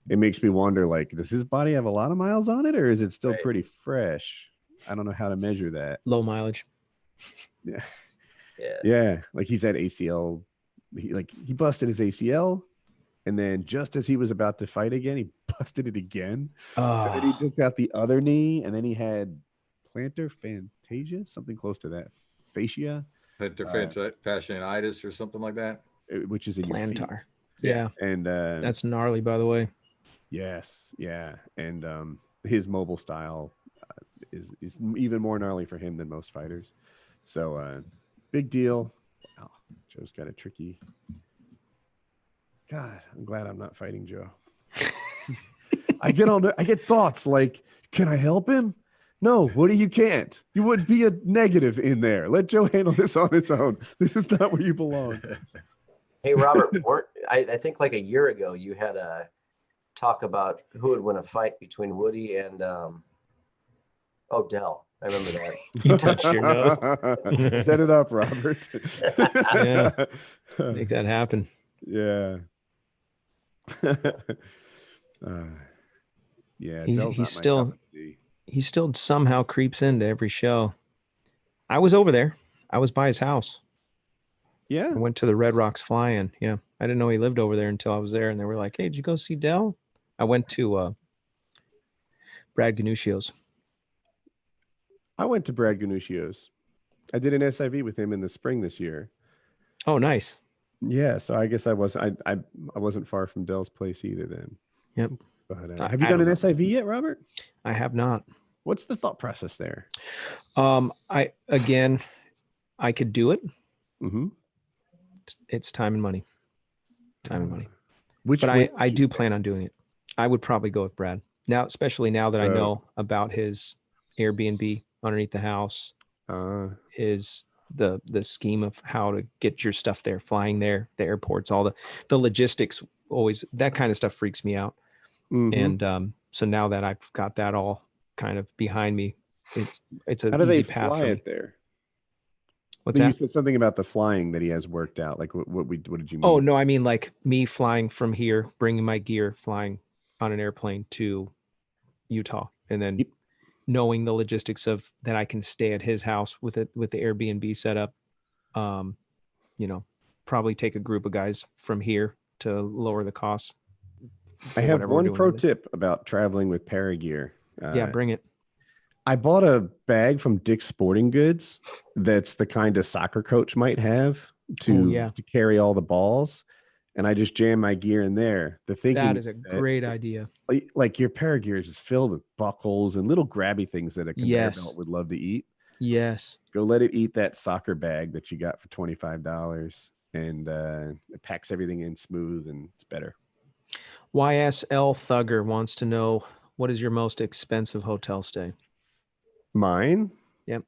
It makes me wonder, like, does his body have a lot of miles on it, or is it still pretty fresh? I don't know how to measure that. Low mileage. Yeah. Like he's at ACL. He busted his ACL, and then just as he was about to fight again, he busted it again. And then he took out the other knee, and then he had plantar fantasia, something close to that, fascia, fasciitis or something like that, which is in your feet. Plantar. Yeah. And that's gnarly, by the way. Yes, yeah, and his mobile style is even more gnarly for him than most fighters. So big deal. Wow, Joe's got a tricky. God, I'm glad I'm not fighting Joe. I get thoughts like, can I help him? No, Woody, you can't. You would be a negative in there. Let Joe handle this on his own. This is not where you belong. Hey, Robert, I think like a year ago you had a talk about who would win a fight between Woody and Dell. I remember that. You touched your nose. Set it up, Robert. Yeah. Make that happen. Yeah. Yeah. He still somehow creeps into every show. I was over there. I was by his house. Yeah. I went to the Red Rocks Fly-In. Yeah. I didn't know he lived over there until I was there, and they were like, hey, did you go see Dell? I went to Brad Ganuccio's. I went to Brad Ganuccio's. I did an SIV with him in the spring this year. Oh, nice. Yeah, so I guess I wasn't far from Dell's place either then. Yep. But have you done an SIV yet, Robert? I have not. What's the thought process there? I could do it. Mm-hmm. It's time and money. Time and money. But I do plan on doing it. I would probably go with Brad now, especially now that I know about his Airbnb underneath the house. Is the scheme of how to get your stuff there, flying there, the airports, all the logistics. Always that kind of stuff freaks me out. Mm-hmm. And so now that I've got that all kind of behind me, it's a how do easy they path fly for me. it there? What's that? You said something about the flying that he has worked out. Like what did you mean? Oh no, I mean like me flying from here, bringing my gear, flying on an airplane to Utah, and then knowing the logistics of that I can stay at his house with the Airbnb setup. Probably take a group of guys from here to lower the costs. I have one pro tip about traveling with Paragear. Yeah, bring it. I bought a bag from Dick's Sporting Goods. That's the kind of soccer coach might have to carry all the balls. And I just jam my gear in there. The thinking that is a great idea. Like your Paragear is just filled with buckles and little grabby things that a conveyor belt would love to eat. Yes. Go let it eat that soccer bag that you got for $25, and it packs everything in smooth, and it's better. YSL Thugger wants to know, what is your most expensive hotel stay? Mine? Yep.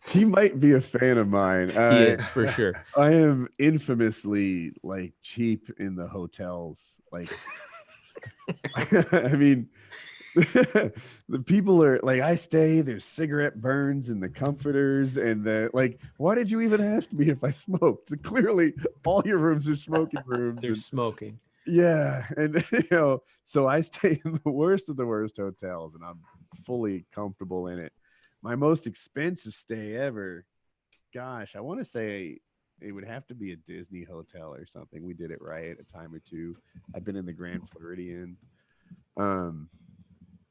He might be a fan of mine. He is, for sure. I am infamously like cheap in the hotels. Like, I mean, the people are like, I stay, there's cigarette burns in the comforters, and why did you even ask me if I smoked? Clearly all your rooms are smoking rooms. They're smoking. Yeah. And so I stay in the worst of the worst hotels, and I'm fully comfortable in it. My most expensive stay ever, gosh, I want to say it would have to be a Disney hotel or something. We did it right a time or two. I've been in the Grand Floridian.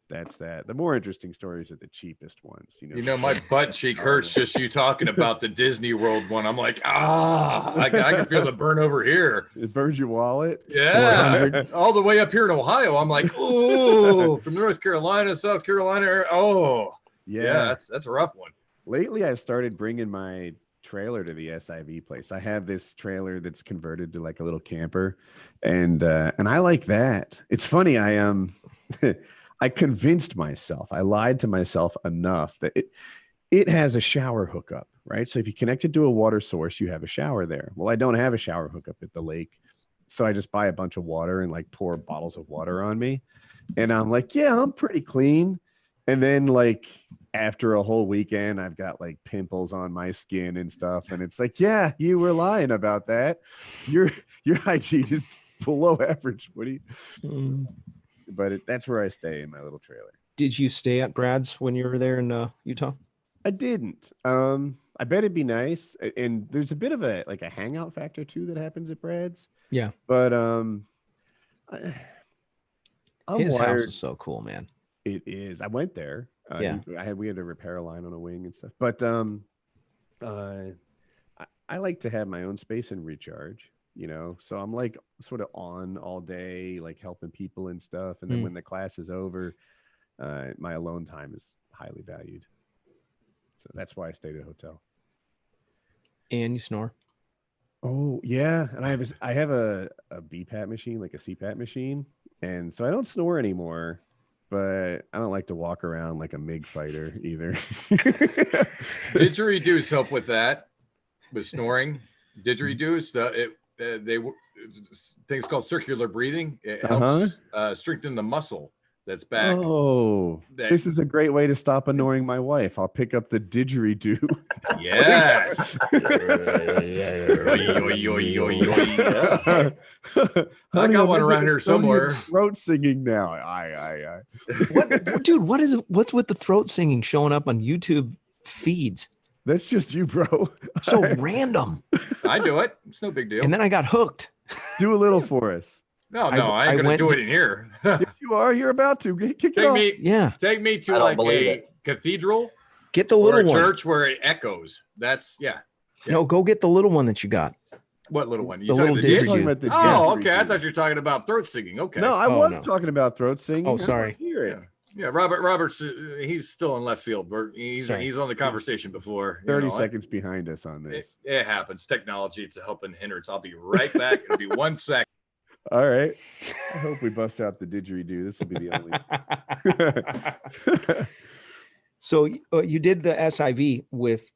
That's that. The more interesting stories are the cheapest ones. My butt cheek hurts just you talking about the Disney World one. I'm like, I can feel the burn over here. It burns your wallet. Yeah, all the way up here in Ohio. I'm like, oh, from North Carolina, South Carolina. Oh, yeah, that's a rough one. Lately, I've started bringing my trailer to the SIV place. I have this trailer that's converted to like a little camper, and I like that. It's funny. I convinced myself, I lied to myself enough that it has a shower hookup, right? So if you connect it to a water source, you have a shower there. Well, I don't have a shower hookup at the lake. So I just buy a bunch of water and like pour bottles of water on me. And I'm like, yeah, I'm pretty clean. And then like after a whole weekend, I've got like pimples on my skin and stuff. And it's like, yeah, you were lying about that. Your hygiene is below average, Woody. But that's where I stay, in my little trailer. Did you stay at Brad's when you were there in Utah? I didn't. I bet it'd be nice. And there's a bit of a hangout factor too that happens at Brad's. Yeah. But his house is so cool, man. It is. I went there. We had to repair a line on a wing and stuff. But I like to have my own space and recharge. So I'm like sort of on all day, like helping people and stuff. And then when the class is over, my alone time is highly valued. So that's why I stayed at a hotel. And you snore? Oh yeah. And I have a BPAP machine, like a CPAP machine. And so I don't snore anymore, but I don't like to walk around like a MiG fighter either. Didgeridoos help with that, with snoring. Didgeridoos, things called circular breathing. It helps strengthen the muscle that's back. Oh, this is a great way to stop annoying my wife. I'll pick up the didgeridoo. Yes. I got one around here somewhere. Throat singing now. Aye. What, dude? What's with the throat singing showing up on YouTube feeds? That's just you, bro. So random. I do it. It's no big deal. And then I got hooked. Do a little for us. No, I ain't gonna do it in here. Yes, you are. You're about to. Kick it off. Take me to like a cathedral. Get the little one. Church where it echoes. That's No, go get the little one that you got. What little one? The You little talking the didgeridoo. didgeridoo? Oh, okay. I thought you were talking about throat singing. Okay. No, I Oh, was no. talking about throat singing. Oh, sorry. Yeah, Robert's he's still in left field. He's Sorry. on the conversation before. 30 seconds behind us on this. It happens. Technology, it's a helping hindrance. I'll be right back. It'll be 1 second. All right. I hope we bust out the didgeridoo. This will be the only. So you did the SIV with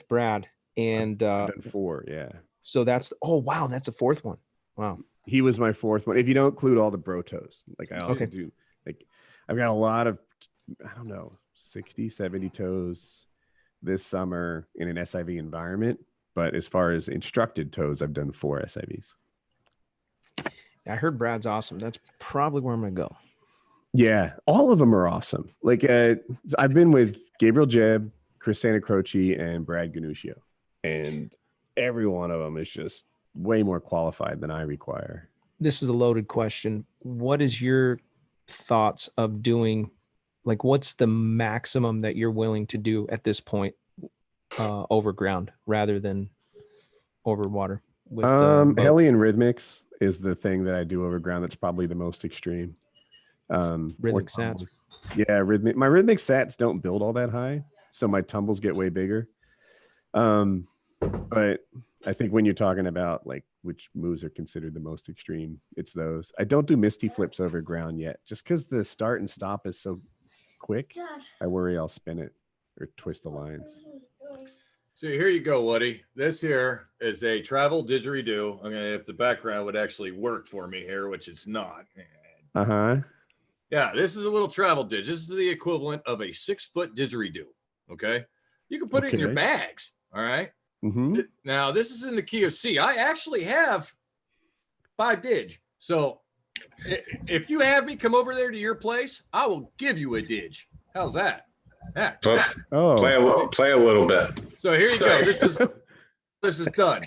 Brad, and I've done 4, yeah. so that's wow, that's a 4th one. Wow. He was my 4th one. If you don't include all the brotos, like I also do, like I've got a lot of, I don't know, 60, 70 toes this summer in an SIV environment. But as far as instructed toes, I've done 4 SIVs. I heard Brad's awesome. That's probably where I'm gonna go. Yeah, all of them are awesome. Like I've been with Gabriel Jebb, Chris Santa Croce, and Brad Ganuscio, and every one of them is just way more qualified than I require. This is a loaded question. What is your thoughts of doing, like, what's the maximum that you're willing to do at this point over ground rather than over water? With heli and rhythmics is the thing that I do over ground that's probably the most extreme. Rhythmic sats. Yeah, my rhythmic sats don't build all that high, so my tumbles get way bigger. But I think when you're talking about like which moves are considered the most extreme, it's those. I don't do misty flips over ground yet, just because the start and stop is so quick. I worry I'll spin it or twist the lines. So here you go, Woody. This here is a travel didgeridoo. I mean, if the background would actually work for me here, which it's not. Yeah, this is a little travel didge. This is the equivalent of a 6-foot didgeridoo. Okay, you can put it in your bags. All right. Now this is in the key of C. I actually have 5 dig. So if you have me come over there to your place, I will give you a dig. How's that? Yeah. Play a little bit. So here you go. This is done.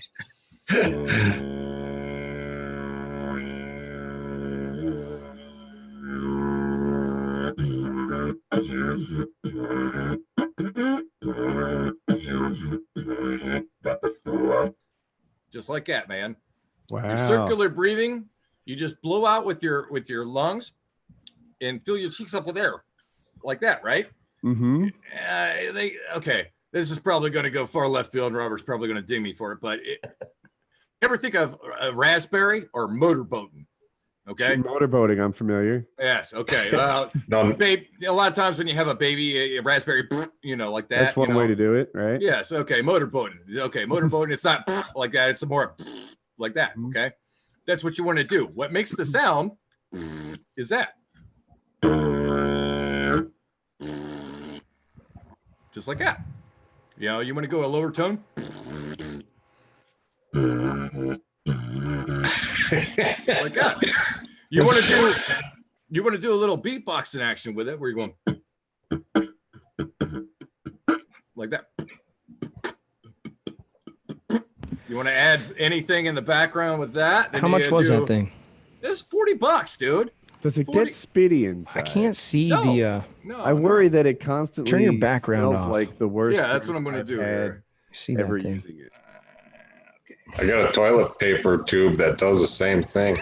Just like that, man. Wow. Your circular breathing, you just blow out with your lungs and fill your cheeks up with air like that, right? Okay, this is probably going to go far left field. Robert's probably going to ding me for it, but ever think of a raspberry or motorboating? Okay, motorboating, I'm familiar. Yes. Okay. Babe, a lot of times when you have a baby, a raspberry, like that. That's one way to do it, right? Yes. Okay. Motorboating. Okay. Motorboating. It's not like that. It's more like that. Okay. That's what you want to do. What makes the sound is that. Just like that. You want to go a lower tone? Like that. You want to do a little beatboxing action with it where you're going like that. You want to add anything in the background with that? How much was that thing? It's $40, dude. Does it get spitty inside? I can't see the. No, I worry that it constantly turn your background smells off. like the worst. Yeah, that's what I'm going to do here. See that Ever thing. using it. I got a toilet paper tube that does the same thing.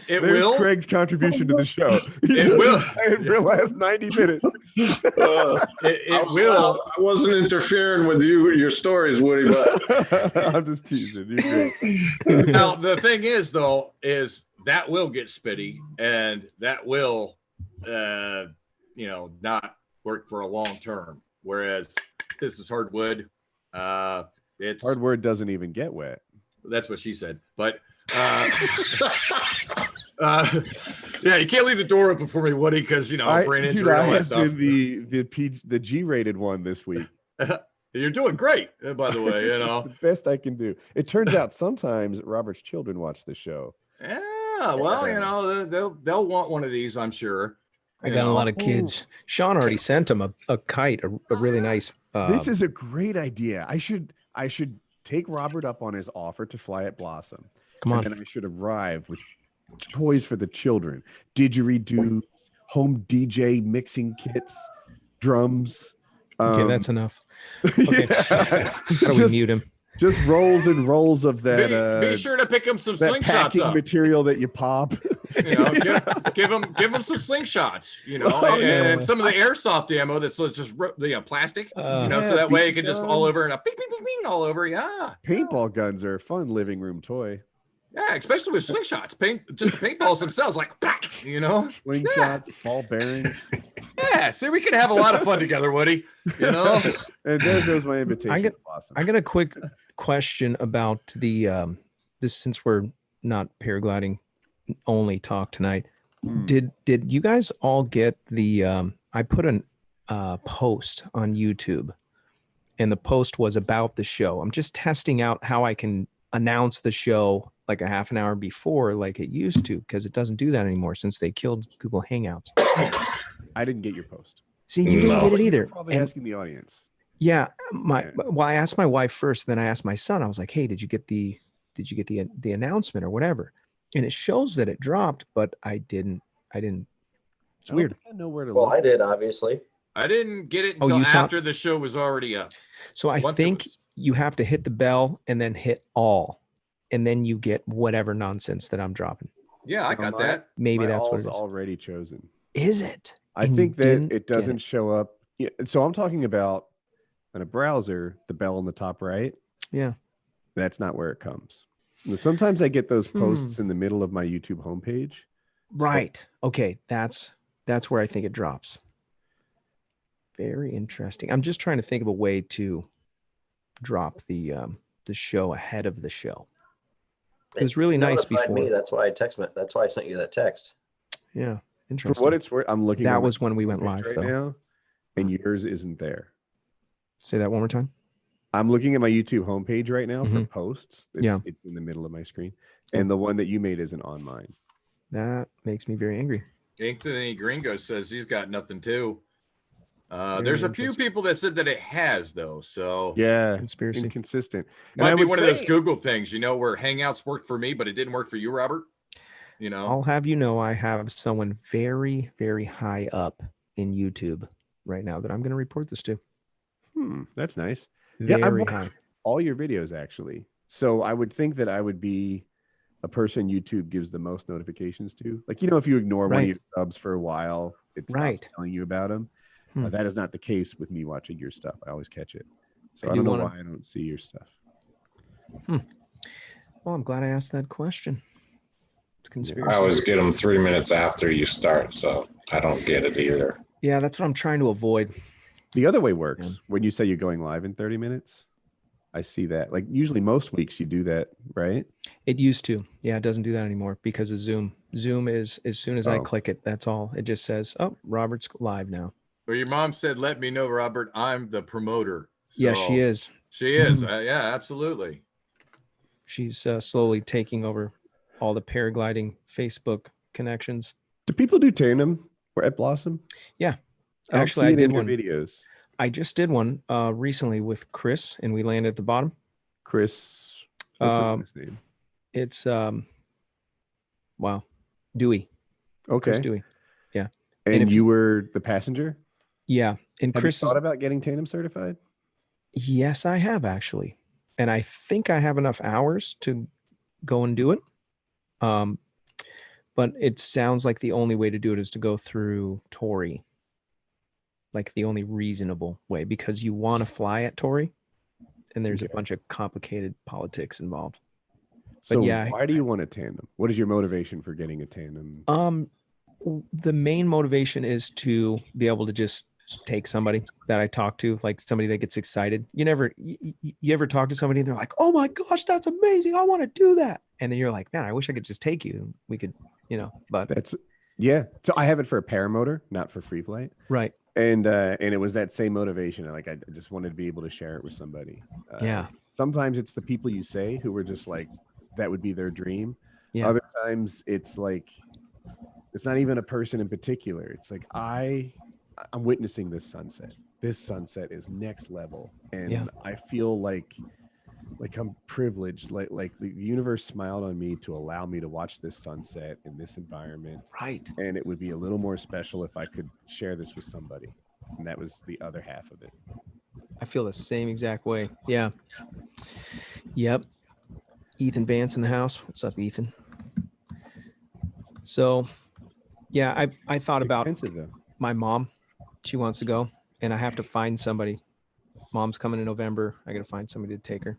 It There's will. Craig's contribution to the show. It will. In the last 90 minutes. It will. I wasn't interfering with your stories, Woody, but I'm just teasing. You're great. Now the thing is, though, is that will get spitty, and that will, not work for a long term. Whereas this is hardwood. It's hardwood doesn't even get wet. That's what she said. But yeah, you can't leave the door open for me, Woody, because brain injury and all that stuff. The G-rated one this week. You're doing great, by the way. This is the best I can do. It turns out sometimes Robert's children watch the show. Yeah, well, they'll want one of these, I'm sure. I got a lot of kids. Sean already sent him a kite, a really nice. This is a great idea. I should take Robert up on his offer to fly at Blossom. Come on. And then I should arrive with toys for the children, didgeridoos, home DJ mixing kits, drums, Okay, that's enough. Okay. Yeah. How do we mute him? Just rolls and rolls of that. Be sure to pick him some that slingshots packing up. material that you pop. You know, give him some slingshots. You know, Oh, and some of the airsoft ammo that's just plastic. You know, Yeah, so that way it BB can just fall over guns. and ping, ping, ping, ping, all over. Yeah. Paintball guns are a fun living room toy. Yeah, especially with slingshots. Just the paintballs themselves, like, you know, Slingshots, ball bearings. Yeah, see, we can have a lot of fun together, Woody. You know. And there goes my invitation. I got a quick question about the this, since we're not paragliding only talk tonight. Did you guys all get the I put an post on YouTube, and the post was about the show. I'm just testing out how I can announce the show like a half an hour before, like it used to, because it doesn't do that anymore since they killed Google Hangouts. I didn't get your post. See, you didn't get it either. You're probably asking the audience. Yeah, well, I asked my wife first, then I asked my son. I was like, "Hey, did you get the announcement or whatever?" And it shows that it dropped, but I didn't. It's weird. I know where to Well, look. I did, obviously. I didn't get it until after the show was already up. So I think you have to hit the bell and then hit all, and then you get whatever nonsense that I'm dropping. Yeah, I got that. Maybe that's what it is. Already chosen. Is it? I think that it doesn't show up. Yeah, so I'm talking about in a browser, the bell on the top right. Yeah. That's not where it comes. And sometimes I get those posts in the middle of my YouTube homepage. Right. So, okay. That's where I think it drops. Very interesting. I'm just trying to think of a way to drop the show ahead of the show. It was really nice before. Me. That's why I sent you that text. Yeah. Interesting. For what it's worth, I'm looking. That was when we went live right though. Now, and yours isn't there. Say that one more time. I'm looking at my YouTube homepage right now for posts. It's in the middle of my screen, and the one that you made isn't on mine. That makes me very angry. Anthony Gringo says he's got nothing too. There's a few people that said that it has though. So yeah, conspiracy, inconsistent. Might be one of those Google things, you know, where Hangouts worked for me, but it didn't work for you, Robert. You know, I'll have you know, I have someone very, very high up in YouTube right now that I'm going to report this to. That's nice. Very high. All your videos actually. So I would think that I would be a person YouTube gives the most notifications to. Like, you know, if you ignore one of your subs for a while, it's telling you about them. That is not the case with me watching your stuff. I always catch it. So I don't know why I don't see your stuff. Well, I'm glad I asked that question. It's conspiracy. I always get them 3 minutes after you start, so I don't get it either. Yeah, that's what I'm trying to avoid. The other way works. When you say you're going live in 30 minutes, I see that. Like usually most weeks you do that, right? It used to. Yeah, it doesn't do that anymore because of Zoom. Zoom is, as soon as I click it, that's all. It just says, oh, Robert's live now. Well, your mom said, let me know, Robert, I'm the promoter. So yeah, she is. She is. Yeah, absolutely. She's slowly taking over all the paragliding Facebook connections. Do people do tandem or at Blossom? Yeah. Actually, I did one. Videos. I just did one recently with Chris, and we landed at the bottom. Chris, what's his name? It's wow, Dewey. Okay, Chris Dewey. Yeah. And you were the passenger? Yeah. And have Chris you thought about getting tandem certified? Yes, I have actually, and I think I have enough hours to go and do it. But it sounds like the only way to do it is to go through Tory. Like the only reasonable way, because you want to fly at Tory, and there's a bunch of complicated politics involved. So why do you want a tandem? What is your motivation for getting a tandem? The main motivation is to be able to just take somebody that I talk to, like somebody that gets excited. You ever talk to somebody and they're like, oh my gosh, that's amazing, I want to do that. And then you're like, man, I wish I could just take you. We could, but that's, so I have it for a paramotor, not for free flight. Right. And it was that same motivation. Like, I just wanted to be able to share it with somebody. Sometimes it's the people you say who were just like, that would be their dream. Yeah. Other times it's like, it's not even a person in particular. It's like, I'm witnessing this sunset. This sunset is next level. And I feel like I'm privileged. Like the universe smiled on me to allow me to watch this sunset in this environment. Right. And it would be a little more special if I could share this with somebody. and that was the other half of it. I feel the same exact way. Yeah. Yep. Ethan Vance in the house. What's up, Ethan? So, yeah, I thought It's about expensive, though. my mom. She wants to go, and I have to find somebody. Mom's coming in November. I got to find somebody to take her.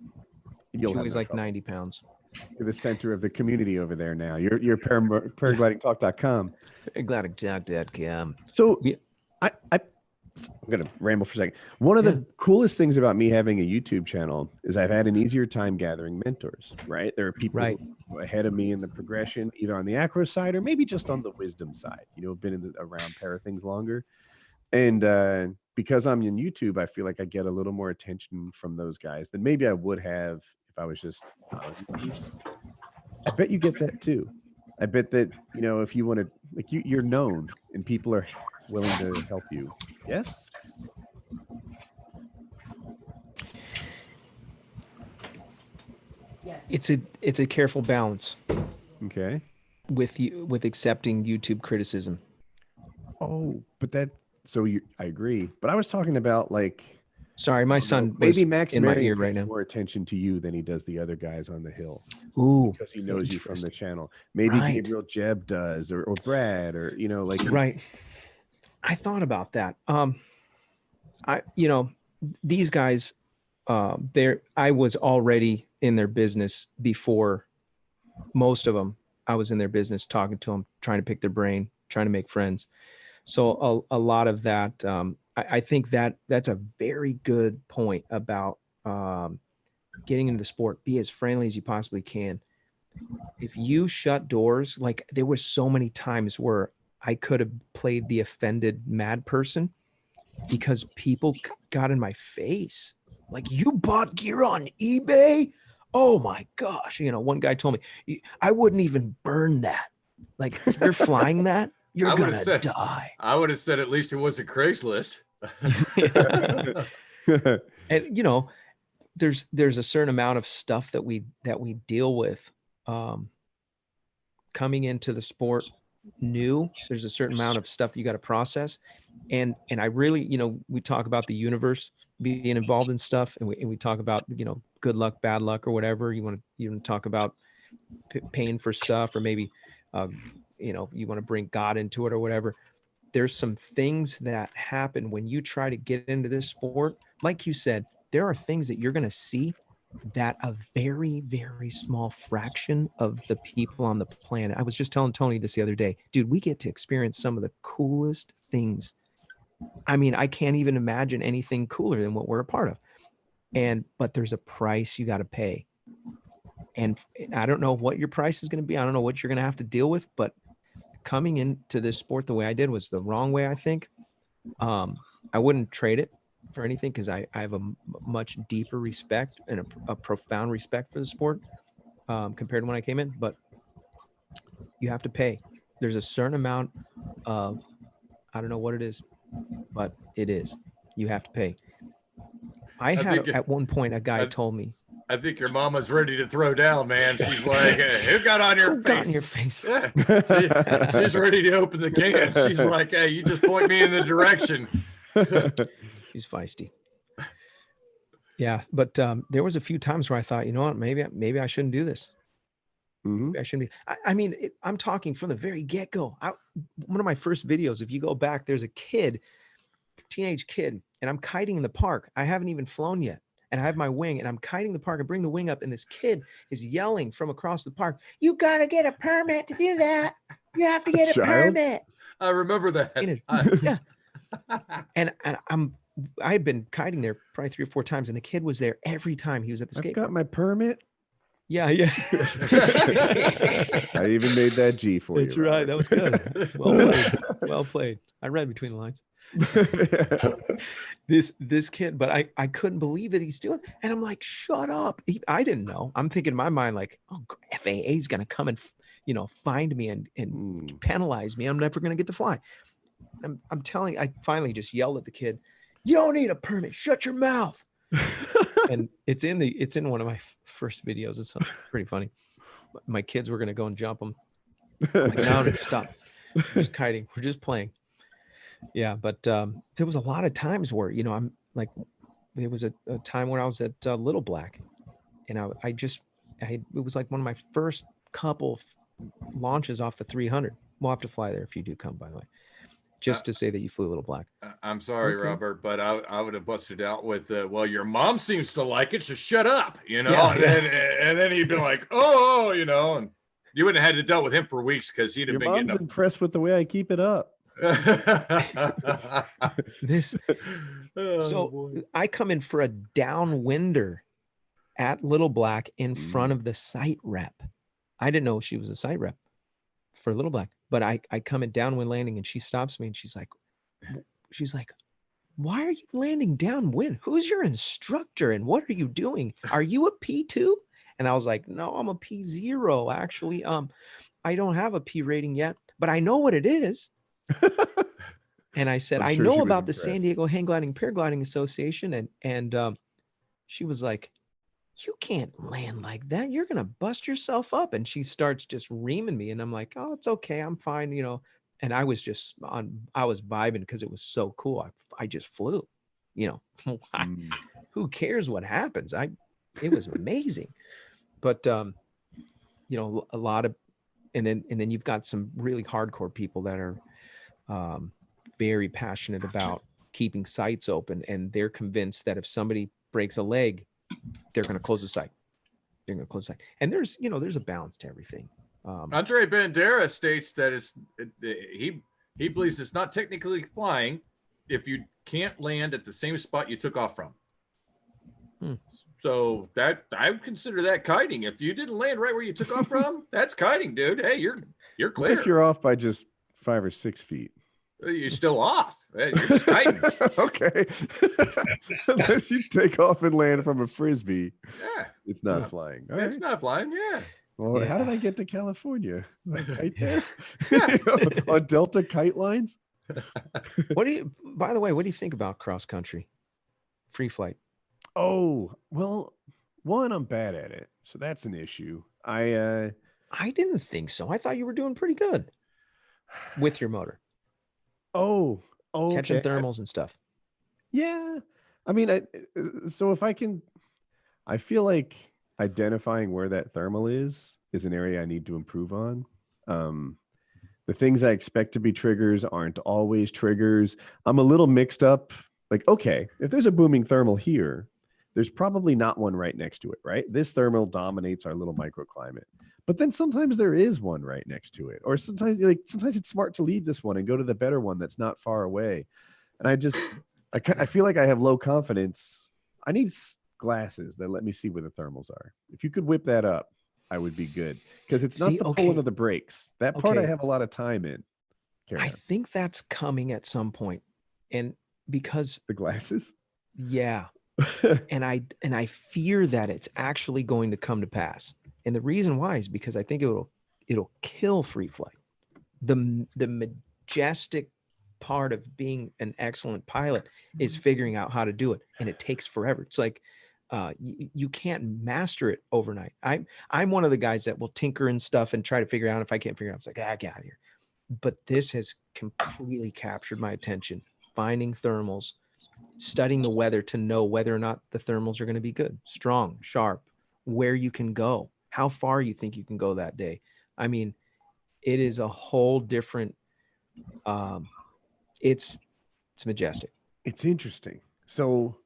You'll She have weighs no like trouble. 90 pounds. You're the center of the community over there now. You're paraglidingtalk.com. Paraglidingtalk.com. So Yeah. I'm going to ramble for a second. One of the coolest things about me having a YouTube channel is I've had an easier time gathering mentors, right? There are people who are ahead of me in the progression, either on the Acro side or maybe just on the wisdom side, have been around para things longer. And because I'm in YouTube, I feel like I get a little more attention from those guys than maybe I would have if I was just I bet you get that too. I bet that, if you want to, like, you're known and people are willing to help you. Yes. It's a careful balance. Okay. With accepting YouTube criticism. Oh, but I agree. But I was talking about, like, sorry, my son maybe Max in my Marion ear right pays now. more attention to you than he does the other guys on the hill. Ooh, because he knows you from the channel. Maybe Gabriel Jeb does, or Brad, or right. I thought about that. These guys, I was already in their business before most of them. I was in their business, talking to them, trying to pick their brain, trying to make friends. So a lot of that, I think that's a very good point about getting into the sport. Be as friendly as you possibly can. If you shut doors, like there was so many times where I could have played the offended mad person because people got in my face. Like, you bought gear on eBay? Oh my gosh. One guy told me, I wouldn't even burn that. Like, you're flying that? You're going to die. I would have said at least it was a Craigslist. And, there's a certain amount of stuff that we deal with coming into the sport new. There's a certain amount of stuff that you got to process. And I really, we talk about the universe being involved in stuff, and we talk about, good luck, bad luck, or whatever. You want to talk about paying for stuff, or maybe, you want to bring God into it or whatever. There's some things that happen when you try to get into this sport. Like you said, there are things that you're going to see that a very, very small fraction of the people on the planet. I was just telling Tony this the other day, dude, we get to experience some of the coolest things. I mean, I can't even imagine anything cooler than what we're a part of. But there's a price you got to pay. And I don't know what your price is going to be. I don't know what you're going to have to deal with, but coming into this sport the way I did was the wrong way, I think. I wouldn't trade it for anything because I have a much deeper respect and a profound respect for the sport compared to when I came in. But you have to pay. There's a certain amount of, I don't know what it is, but it is. You have to pay. I had at one point a guy told me, I think your mama's ready to throw down, man. She's like, hey, who got on your face? Got on your face? Yeah. She's ready to open the can. She's like, hey, you just point me in the direction. She's feisty. Yeah, but there was a few times where I thought, you know what, maybe I shouldn't do this. I shouldn't be. I mean, I'm talking from the very get-go. One of my first videos, if you go back, there's a teenage kid, and I'm kiting in the park. I haven't even flown yet. And I have my wing, and I'm kiting the park. I bring the wing up, and this kid is yelling from across the park, "You got to get a permit to do that. You have to get a permit." I remember that. Yeah. And I had been kiting there probably 3 or 4 times, and the kid was there every time he was at the skate park. Got my permit. Yeah. I even made that G for you. That's right. That was good. Well played. Well played. I read between the lines. This kid, but I couldn't believe that he's doing, and I'm like, shut up. I didn't know. I'm thinking in my mind, like, oh, FAA is gonna come and find me and penalize me. I'm never gonna get to fly. I'm telling. I finally just yelled at the kid, "You don't need a permit. Shut your mouth." And it's in one of my first videos. It's pretty funny. My kids were gonna go and jump him. I'm like, no, stop. We're just kiting. We're just playing. Yeah, but there was a lot of times where, you know, I'm like, there was a time when I was at Little Black, and it was like one of my first couple launches off the 300. We'll have to fly there if you do come, by the way, just to say that you flew Little Black. I'm sorry, Robert, but I would have busted out with, well, your mom seems to like it, so shut up, you know? Yeah, and then he'd been like, oh, you know, and you wouldn't have had to deal with him for weeks because he'd have Your been mom's getting impressed with the way I keep it up. I come in for a downwinder at Little Black in front of the site rep. I didn't know she was a site rep for Little Black, but I come in downwind landing and she stops me and she's like, why are you landing downwind? Who's your instructor and what are you doing? Are you a P2? And I was like, no, I'm a P0 actually. I don't have a P rating yet, but I know what it is. And I said, I know about the San Diego Hang Gliding Paragliding Association. And she was like, you can't land like that. You're going to bust yourself up. And she starts just reaming me. And I'm like, oh, it's okay. I'm fine. You know, and I was vibing because it was so cool. I just flew, you know, who cares what happens? It was amazing. But, you know, a lot of, and then you've got some really hardcore people that are very passionate about keeping sites open. And they're convinced that if somebody breaks a leg, they're going to close the site. They're going to close the site. And there's a balance to everything. Andre Bandera states that he believes it's not technically flying if you can't land at the same spot you took off from. So that I would consider that kiting. If you didn't land right where you took off from, that's kiting, dude. Hey, you're clear. What if you're off by just 5 or 6 feet? You're still off. You're just kiting. Okay. Unless you take off and land from a frisbee, it's not flying. It's not flying. Yeah. Well, how did I get to California? Like right there? You know, on Delta Kite Lines? By the way, what do you think about cross country free flight? Oh, well, one, I'm bad at it. So that's an issue. I didn't think so. I thought you were doing pretty good with your motor. Oh, catching thermals and stuff. Yeah. I mean, so if I can, I feel like identifying where that thermal is an area I need to improve on. The things I expect to be triggers aren't always triggers. I'm a little mixed up. Like, okay, if there's a booming thermal here, there's probably not one right next to it, right? This thermal dominates our little microclimate. But then sometimes there is one right next to it. Or sometimes it's smart to leave this one and go to the better one that's not far away. And I feel like I have low confidence. I need glasses that let me see where the thermals are. If you could whip that up, I would be good. Because it's not the pulling of the brakes. That part I have a lot of time in. I think that's coming at some point. And because the glasses? Yeah. and I fear that it's actually going to come to pass. And the reason why is because I think it'll kill free flight. The majestic part of being an excellent pilot is figuring out how to do it, and it takes forever. It's like you can't master it overnight. I'm one of the guys that will tinker and stuff and try to figure out. If I can't figure it out, it's like, get out of here. But this has completely captured my attention. Finding thermals, studying the weather to know whether or not the thermals are going to be good, strong, sharp, where you can go, how far you think you can go that day. I mean, it is a whole different, it's majestic. It's interesting. So,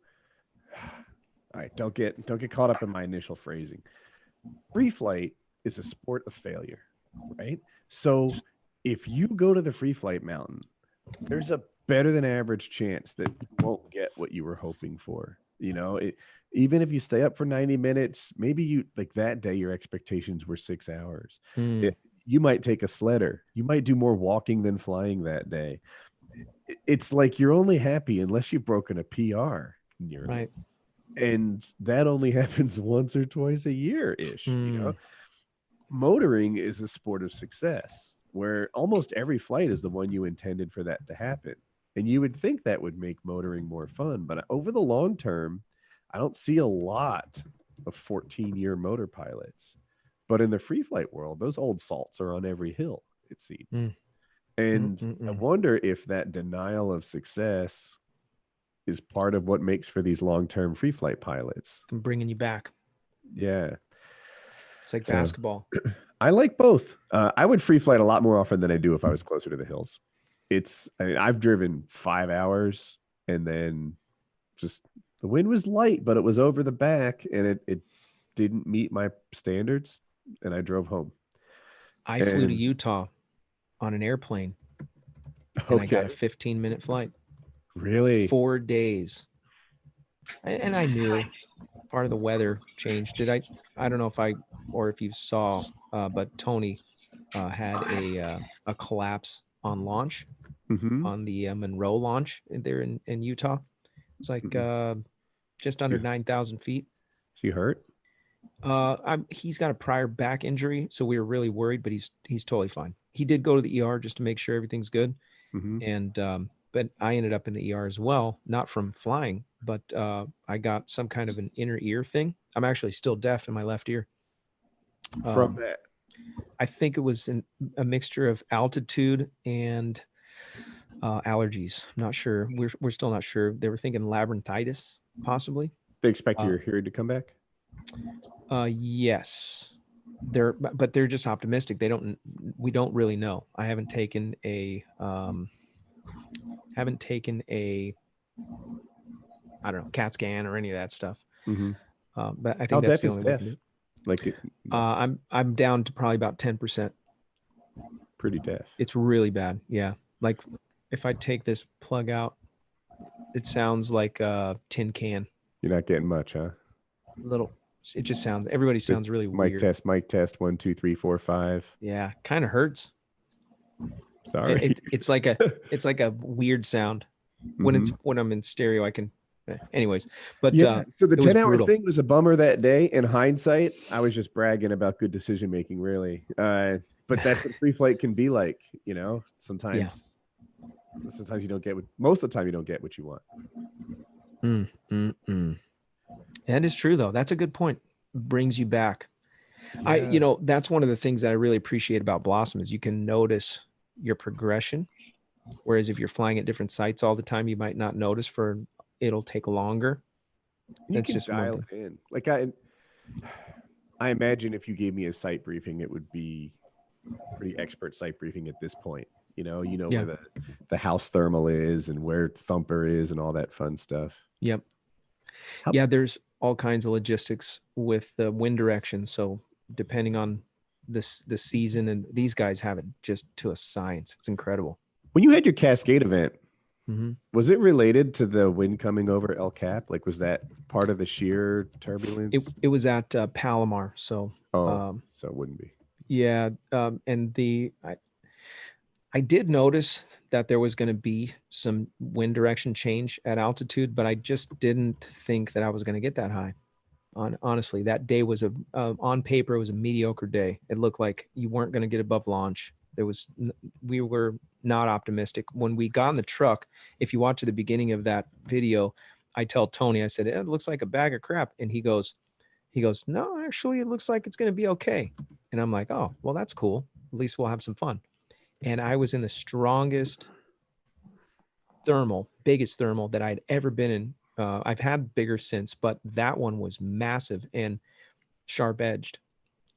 all right, don't get caught up in my initial phrasing. Free flight is a sport of failure, right? So if you go to the free flight mountain, there's a better than average chance that you won't get what you were hoping for. You know, even if you stay up for 90 minutes, maybe you like that day, your expectations were 6 hours. You might take a sledder. You might do more walking than flying that day. It's like you're only happy unless you've broken a PR. Right. And that only happens once or twice a year-ish. You know, motoring is a sport of success where almost every flight is the one you intended for that to happen. And you would think that would make motoring more fun. But over the long term, I don't see a lot of 14-year motor pilots. But in the free flight world, those old salts are on every hill, it seems. And I Mm-mm-mm. wonder if that denial of success is part of what makes for these long-term free flight pilots. I'm bringing you back. Yeah. It's like So, basketball. I like both. I would free flight a lot more often than I do if I was closer to the hills. I mean, I've driven 5 hours and then just the wind was light, but it was over the back and it didn't meet my standards and I drove home. I flew to And- Utah on an airplane and I got a 15-minute flight. Really? 4 days. And I knew part of the weather changed. I don't know if you saw, but Tony had a collapse on launch, Mm-hmm. on the Monroe launch there in Utah. It's like just under 9,000 feet. She hurt? He's got a prior back injury, so we were really worried, but he's totally fine. He did go to the ER just to make sure everything's good. Mm-hmm. And but I ended up in the ER as well, not from flying, but I got some kind of an inner ear thing. I'm actually still deaf in my left ear. From that. I think it was a mixture of altitude and allergies. I'm not sure. We're still not sure. They were thinking labyrinthitis, possibly. They expect your hearing to come back? Yes. But they're just optimistic. We don't really know. I haven't taken a I don't know, CAT scan or any of that stuff. Mm-hmm. But I think How that's deaf the is only way we deaf? can do it. Like I'm down to probably about 10%. pretty deaf. It's really bad. Yeah. Like if I take this plug out, it sounds like a tin can. You're not getting much, huh? It just sounds, everybody sounds really Mic weird. test, 1, 2, 3, 4, 5. Yeah. Kind of hurts. Sorry. It's like a weird sound when I'm in stereo. I can, anyways, but yeah. So the it was 10-hour brutal. thing was a bummer that day. In hindsight, I was just bragging about good decision making, really. But that's what free flight can be like, you know. Sometimes you don't get most of the time you don't get what you want. That is true, though. That's a good point. Brings you back. Yeah. That's one of the things that I really appreciate about Blossom is you can notice your progression. Whereas if you're flying at different sites all the time, you might not notice it'll take longer. You can dial it in. Like I imagine if you gave me a site briefing, it would be pretty expert site briefing at this point. Where the house thermal is and where thumper is and all that fun stuff. Yep. Yeah, there's all kinds of logistics with the wind direction. So depending on the season, and these guys have it just to a science. It's incredible. When you had your Cascade event, was it related to the wind coming over El Cap? Like, was that part of the shear turbulence? It was at Palomar. So, so it wouldn't be. Yeah. And I did notice that there was going to be some wind direction change at altitude, but I just didn't think that I was going to get that high. Honestly, that day was on paper, it was a mediocre day. It looked like you weren't going to get above launch. We were not optimistic. When we got in the truck, if you watch at the beginning of that video, I tell Tony, I said, it looks like a bag of crap. And he goes, no, actually, it looks like it's going to be okay. And I'm like, oh, well, that's cool. At least we'll have some fun. And I was in the strongest biggest thermal that I'd ever been in. I've had bigger since, but that one was massive and sharp edged.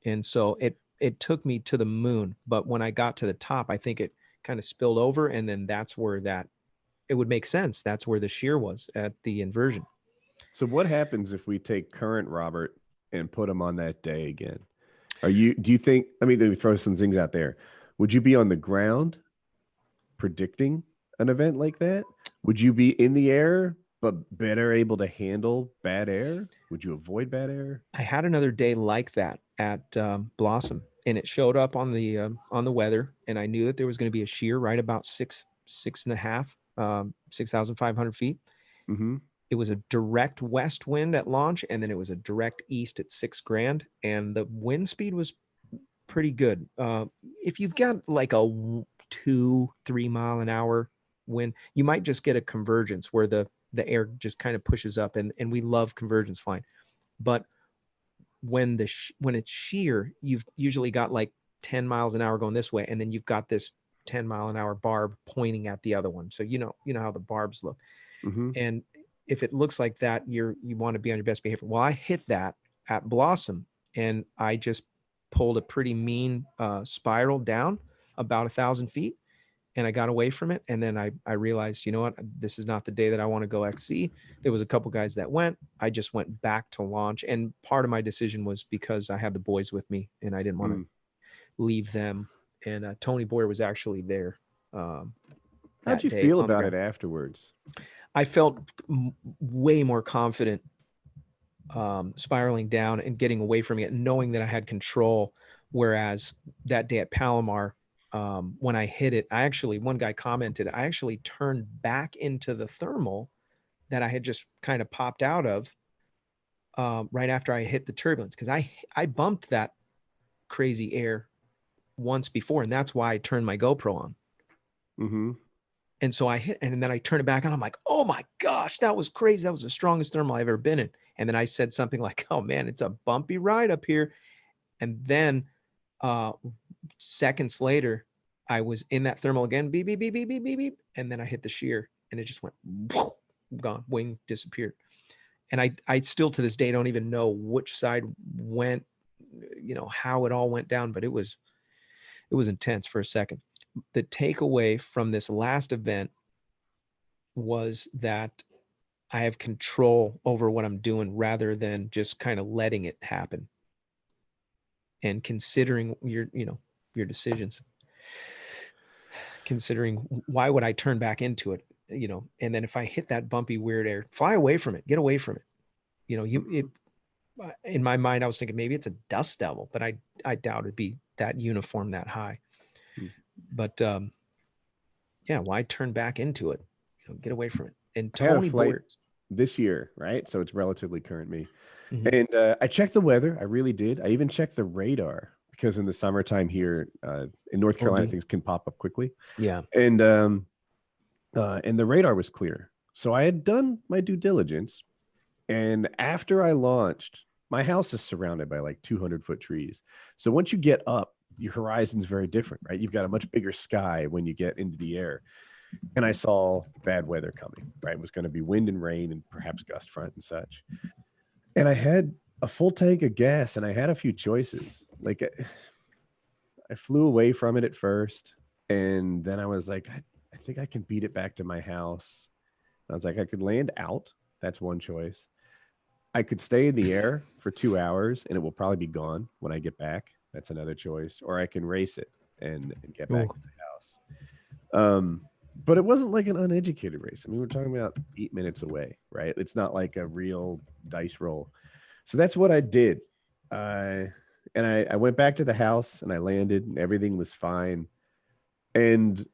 And so it took me to the moon. But when I got to the top, I think it kind of spilled over. And then that's where it would make sense. That's where the shear was at the inversion. So what happens if we take current Robert and put him on that day again? Do you think, let me throw some things out there. Would you be on the ground predicting an event like that? Would you be in the air, but better able to handle bad air? Would you avoid bad air? I had another day like that at Blossom, and it showed up on the weather, and I knew that there was going to be a shear right about 6,500 feet. Mm-hmm. It was a direct west wind at launch, and then it was a direct east at 6 grand, and the wind speed was pretty good. If you've got like a 2-3 mile an hour wind, you might just get a convergence where the air just kind of pushes up, and we love convergence flying. But when it's sheer, you've usually got like 10 miles an hour going this way, and then you've got this 10-mile-an-hour barb pointing at the other one. So you know how the barbs look. And if it looks like that, you want to be on your best behavior. Well, I hit that at Blossom, and I just pulled a pretty mean spiral down about 1,000 feet, and I got away from it. And then I realized, you know what, this is not the day that I want to go XC. There was a couple guys that went. I just went back to launch, and part of my decision was because I had the boys with me, and I didn't want to leave them. And Tony Boyer was actually there. How'd you feel about it afterwards? I felt way more confident spiraling down and getting away from it, knowing that I had control. Whereas that day at Palomar, when I hit it, one guy commented, I actually turned back into the thermal that I had just kind of popped out of right after I hit the turbulence, because I bumped that crazy air once before, and that's why I turned my GoPro on. And so I hit, and then I turn it back on. I'm like, oh my gosh, that was crazy. That was the strongest thermal I've ever been in. And then I said something like, oh man, it's a bumpy ride up here. And then seconds later, I was in that thermal again, beep, beep, beep, beep, beep, beep, beep. And then I hit the shear, and it just went, gone, wing disappeared. And I still to this day don't even know which side went, how it all went down, but it was intense for a second. The takeaway from this last event was that I have control over what I'm doing rather than just kind of letting it happen and considering your decisions, considering why would I turn back into it, and then if I hit that bumpy, weird air, fly away from it, get away from it. In my mind, I was thinking maybe it's a dust devil, but I doubt it'd be that uniform, that high. But why turn back into it? Get away from it. And Tony Boyer this year, right? So it's relatively current me. And I checked the weather. I really did. I even checked the radar, because in the summertime here in North Carolina, things can pop up quickly. Yeah. And the radar was clear. So I had done my due diligence. And after I launched, my house is surrounded by like 200-foot trees. So once you get up, your horizon's very different, right? You've got a much bigger sky when you get into the air. And I saw bad weather coming, right? It was going to be wind and rain and perhaps gust front and such. And I had a full tank of gas, and I had a few choices. Like I flew away from it at first, and then I was like, I think I can beat it back to my house. I was like, I could land out. That's one choice. I could stay in the air for 2 hours, and it will probably be gone when I get back. That's another choice. Or I can race it and get back to the house. But it wasn't like an uneducated race. I mean, we're talking about 8 minutes away, right? It's not like a real dice roll. So that's what I did. And I went back to the house, and I landed, and everything was fine. And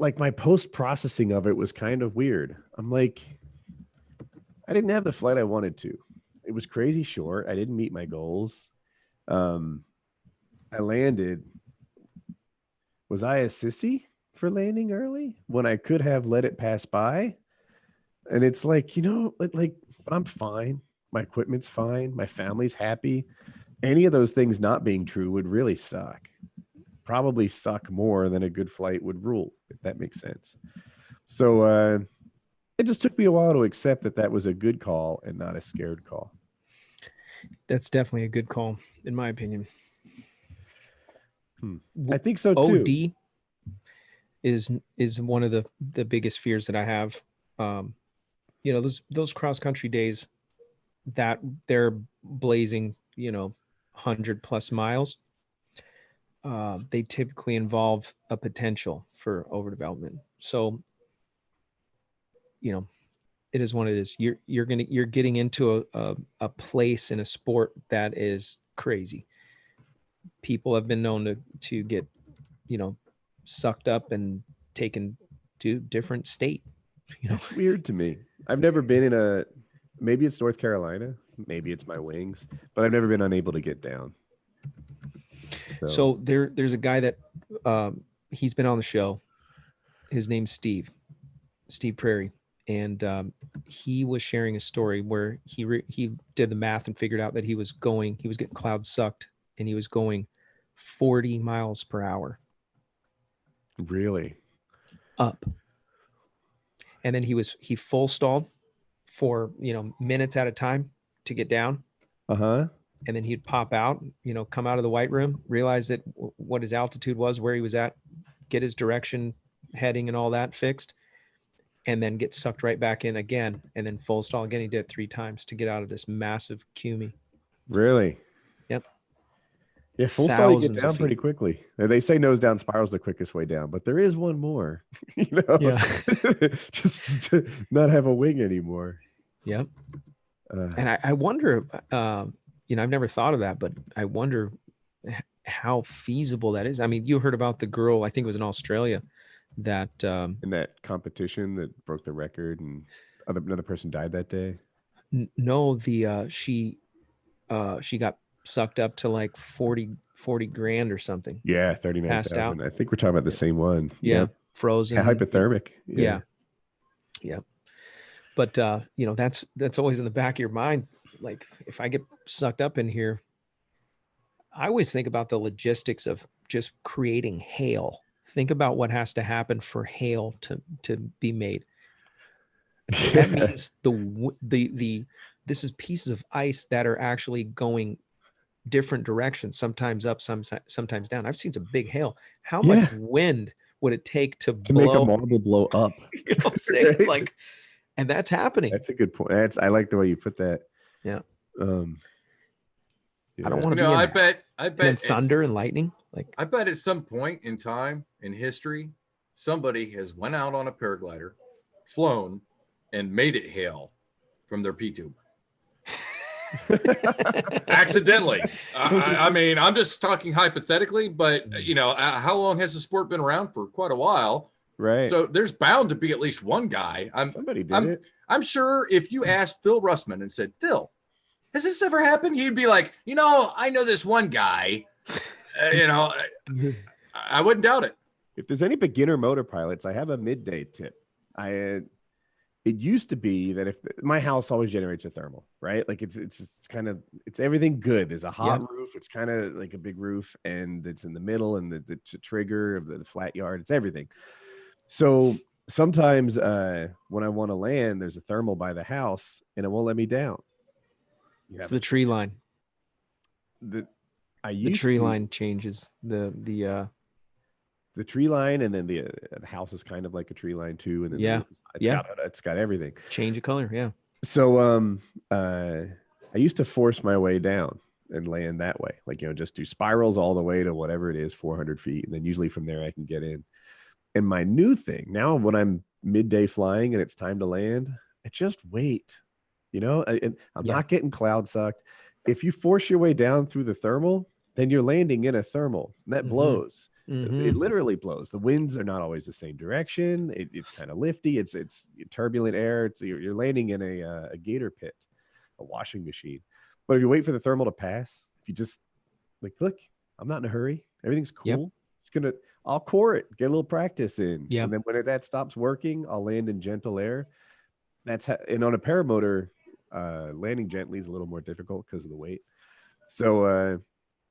like my post-processing of it was kind of weird. I'm like, I didn't have the flight I wanted to. It was crazy short. I didn't meet my goals. I landed. Was I a sissy for landing early when I could have let it pass by? And it's like, but I'm fine. My equipment's fine. My family's happy. Any of those things not being true would really suck. Probably suck more than a good flight would rule, if that makes sense. So it just took me a while to accept that was a good call and not a scared call. That's definitely a good call, in my opinion. I think so too. OD is one of the biggest fears that I have. Those cross country days that they're blazing, 100+ miles. They typically involve a potential for overdevelopment. So, it is what it is. You're getting into a place in a sport that is crazy. People have been known to get, sucked up and taken to different state. It's weird to me. I've never been in maybe it's North Carolina, maybe it's my wings, but I've never been unable to get down. So there's a guy that he's been on the show. His name's Steve Prairie. And he was sharing a story where he did the math and figured out that he was getting cloud sucked, and he was going 40 miles per hour. Really? Up. And then he full stalled for, minutes at a time to get down. Uh-huh. And then he'd pop out, come out of the white room, realize that what his altitude was, where he was at, get his direction, heading and all that fixed, and then get sucked right back in again, and then full stall again. He did it 3 times to get out of this massive cumie. Really? Yep. Yeah, full stall you get Thousands of down feet. pretty quickly. They say nose down spiral's the quickest way down, but there is one more. Yeah. Just to not have a wing anymore. Yep. And I wonder, I've never thought of that, but I wonder how feasible that is. I mean, you heard about the girl, I think it was in Australia, that in that competition that broke the record, and another person died that day. No, she got sucked up to like 40 grand or something. Yeah, 39,000. I think we're talking about the same one. Yeah, Yep. frozen. Yeah, hypothermic. Yeah. But that's always in the back of your mind. Like, if I get sucked up in here, I always think about the logistics of just creating hail. Think about what has to happen for hail to be made. That means this is pieces of ice that are actually going different directions, sometimes up, sometimes down. I've seen some big hail. How much wind would it take to blow, make a marble blow up? You know what I'm saying? Right? Like, and that's happening. That's a good point. I like the way you put that. Yeah. I don't want to be I bet thunder and lightning. Like, I bet at some point in time in history, somebody has went out on a paraglider, flown, and made it hail from their P-tube. Accidentally. I mean, I'm just talking hypothetically, but how long has the sport been around? For quite a while. Right. So there's bound to be at least one guy. Somebody did it. I'm sure if you asked Phil Russman and said, Phil, has this ever happened? He'd be like, I know this one guy. I wouldn't doubt it. If there's any beginner motor pilots, I have a Midday tip. It used to be that if my house always generates a thermal, right? Like it's everything good. There's a hot roof. It's kind of like a big roof, and it's in the middle, and it's a trigger of the flat yard. It's everything. So sometimes when I want to land, there's a thermal by the house, and it won't let me down. It's the tree line. The tree line changes the tree line, and then the house is kind of like a tree line too. And then it's got everything. Change of color, yeah. So I used to force my way down and land that way, like just do spirals all the way to whatever it is, 400 feet, and then usually from there I can get in. And my new thing now, when I'm midday flying and it's time to land, I just wait. And I'm not getting cloud sucked. If you force your way down through the thermal, then you're landing in a thermal, and that blows. It literally blows. The winds are not always the same direction. It's kind of lifty. It's turbulent air. You're landing in a gator pit, a washing machine. But if you wait for the thermal to pass, if you just look, I'm not in a hurry. Everything's cool. I'll core it, get a little practice in. Yep. And then when that stops working, I'll land in gentle air. And on a paramotor, landing gently is a little more difficult because of the weight. So,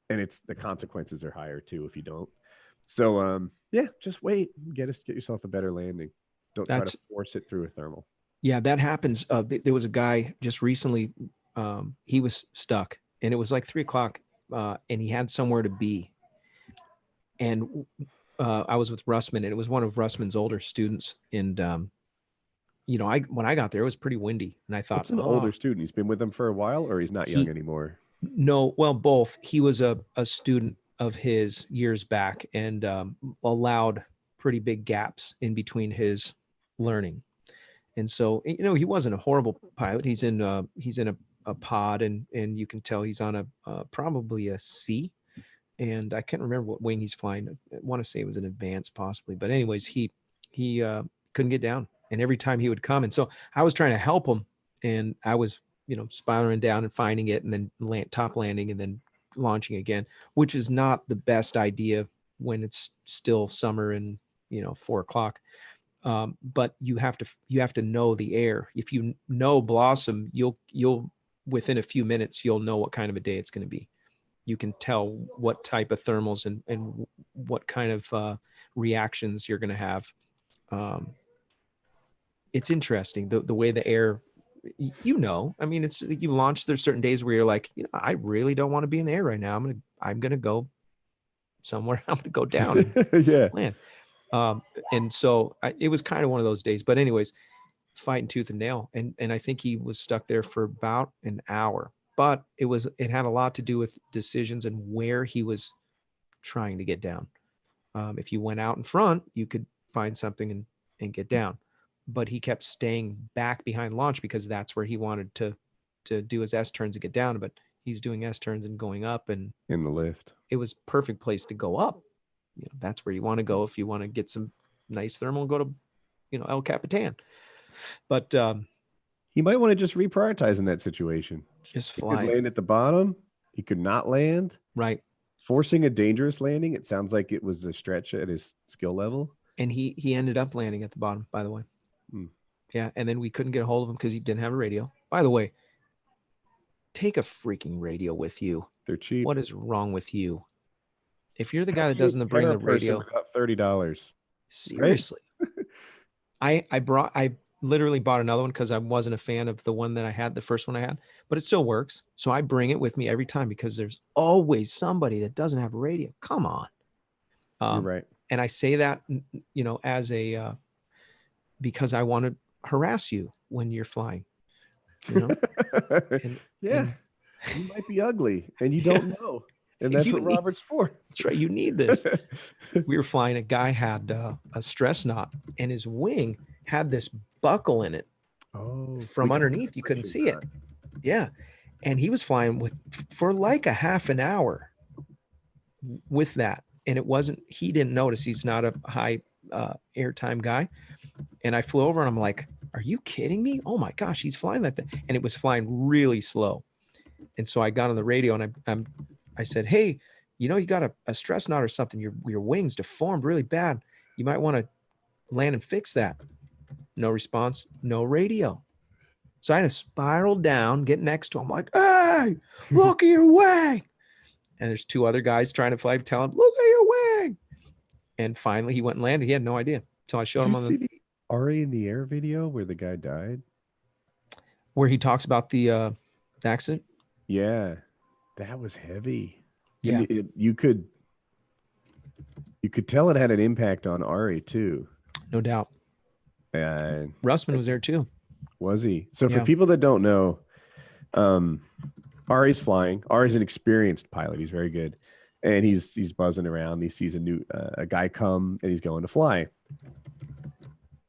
and the consequences are higher too if you don't. So, just wait. Get yourself a better landing. Don't try to force it through a thermal. Yeah, that happens. There was a guy just recently. He was stuck, and it was like 3:00, and he had somewhere to be. And I was with Russman, and it was one of Russman's older students. And when I got there, it was pretty windy, and I thought, what's an older student? He's been with them for a while, or he's not young anymore? No, well, both. He was a student of his years back, and allowed pretty big gaps in between his learning. And so, he wasn't a horrible pilot. He's in a pod, and you can tell he's on probably a C. And I can't remember what wing he's flying. I want to say it was an advanced possibly, but anyways, he couldn't get down. And every time he would come. And so I was trying to help him, and I was, spiraling down and finding it, and then top landing and then launching again, which is not the best idea when it's still summer and, 4:00. But you have to know the air. If you know Blossom, you'll within a few minutes, you'll know what kind of a day it's going to be. you can tell what type of thermals and what kind of reactions you're going to have. It's interesting the way the air, I mean, it's, you launch, there's certain days where you're like, I really don't want to be in the air right now. I'm going to go somewhere. I'm going to go down and Yeah. land. And so it was kind of one of those days, but anyways, fighting tooth and nail. And I think he was stuck there for about an hour, but it had a lot to do with decisions and where he was trying to get down. If you went out in front, you could find something and get down, but he kept staying back behind launch because that's where he wanted to do his S turns and get down. But he's doing S turns and going up, and In the lift. it was perfect place to go up. That's where you want to go if you want to get some nice thermal and go to, El Capitan. But he might want to just reprioritize in that situation. Just He fly. could land at the bottom. He could not land. Right. Forcing a dangerous landing. It sounds like it was a stretch at his skill level. And he ended up landing at the bottom, by the way. Yeah. And then we couldn't get a hold of him because he didn't have a radio. By the way, take a freaking radio with you. They're cheap. What is wrong with you? If you're the guy that doesn't bring the radio, about $30. seriously. Right? I literally bought another one because I wasn't a fan of the one that I had, the first one I had, but it still works. So I bring it with me every time because there's always somebody that doesn't have a radio. Come on. You're right. And I say that, as because I want to harass you when you're flying, And, yeah. You might be ugly and you don't know. And that's what Robert's for. That's right. You need this. We were flying. A guy had a stress knot, and his wing had this buckle in it. Oh, From underneath, you couldn't see it. Yeah, and he was flying for like a half an hour with that, and it wasn't. He didn't notice. He's not a high airtime guy. And I flew over, and I'm like, "Are you kidding me? Oh my gosh, he's flying like that!" And it was flying really slow. And so I got on the radio, and I said, "Hey, you got a stress knot or something. Your wings deformed really bad. You might want to land and fix that." No response, no radio. So I had to spiral down, get next to him, like, "Hey, look at your wing." And there's two other guys trying to fly, tell him, "Look at your wing." And finally he went and landed. He had no idea. So I showed him Did you see the Ari in the air video where the guy died? Where he talks about the accident. Yeah. That was heavy. Yeah. And you could tell it had an impact on Ari too. No doubt. Russman was there too. Was he? So for Yeah. people that don't know, Ari's flying. Ari's an experienced pilot. He's very good. And he's buzzing around. He sees a guy come and he's going to fly.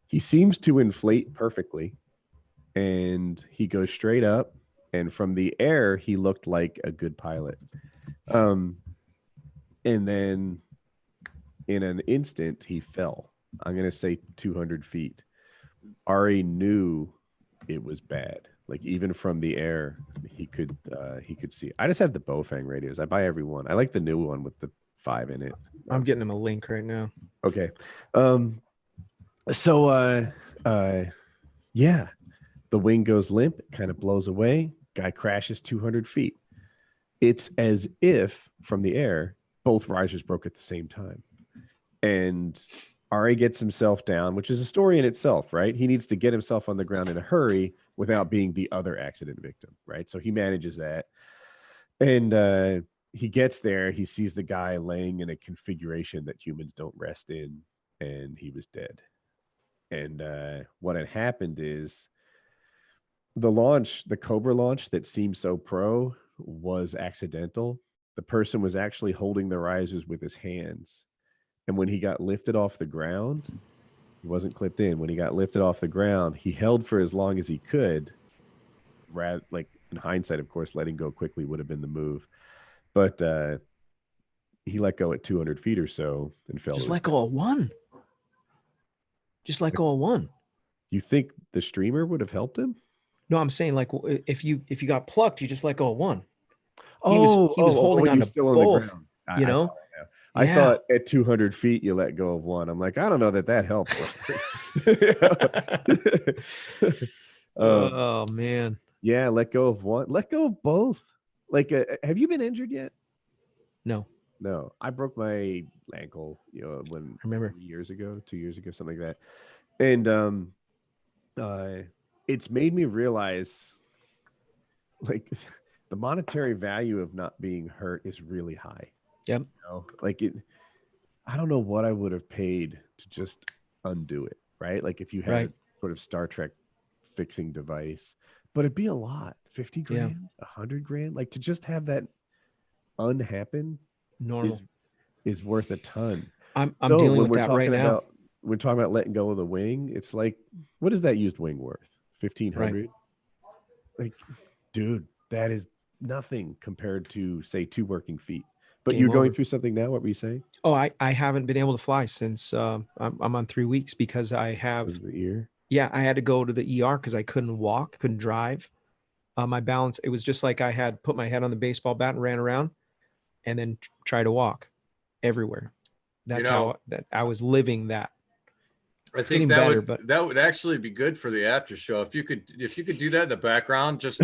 He seems to inflate perfectly. And he goes straight up. And from the air, he looked like a good pilot. And then in an instant, he fell. I'm going to say 200 feet. Ari knew it was bad. Like even from the air, he could see. I just have the Bofang radios. I buy every one. I like the new one with the 5 in it. I'm getting him a link right now. Okay. Yeah, the wing goes limp, it kind of blows away. Guy crashes 200 feet. It's as if from the air, both risers broke at the same time. And Ari gets himself down, which is a story in itself, right? He needs to get himself on the ground in a hurry without being the other accident victim, right? So he manages that. And he gets there. He sees the guy laying in a configuration that humans don't rest in, and he was dead. And what had happened is the Cobra launch that seemed so pro was accidental. The person was actually holding the risers with his hands. And when he got lifted off the ground, he wasn't clipped in. When he got lifted off the ground, he held for as long as he could. Like in hindsight, of course, letting go quickly would have been the move. But he let go at 200 feet or so and fell. Just let go of one. Just let go of one. You think the streamer would have helped him? No, I'm saying like if you got plucked, you just let go of one. He was holding on to both. I thought at 200 feet you let go of one. I'm like, I don't know that helps. Oh man. Yeah, let go of one. Let go of both. Like, have you been injured yet? No, I broke my ankle, when Remember? 2 years ago, something like that. And it's made me realize, like, the monetary value of not being hurt is really high. Yep. Like I don't know what I would have paid to just undo it, right? Like if you had a sort of Star Trek fixing device, but it'd be a lot, 50 grand, 100 grand, like to just have that unhappen normal is worth a ton. I'm dealing with that right now. We're talking about letting go of the wing. It's like, what is that used wing worth? 1,500. Right. Like, dude, that is nothing compared to, say, 2 working feet. But Game you're going over. through something now. What were you saying? Oh, I haven't been able to fly since I'm on 3 weeks because I have the ear. Yeah, I had to go to the ER because I couldn't walk, couldn't drive. My balance, it was just like I had put my head on the baseball bat and ran around and then try to walk everywhere. That's how I was living that. I think that would actually be good for the after show if you could do that in the background. Just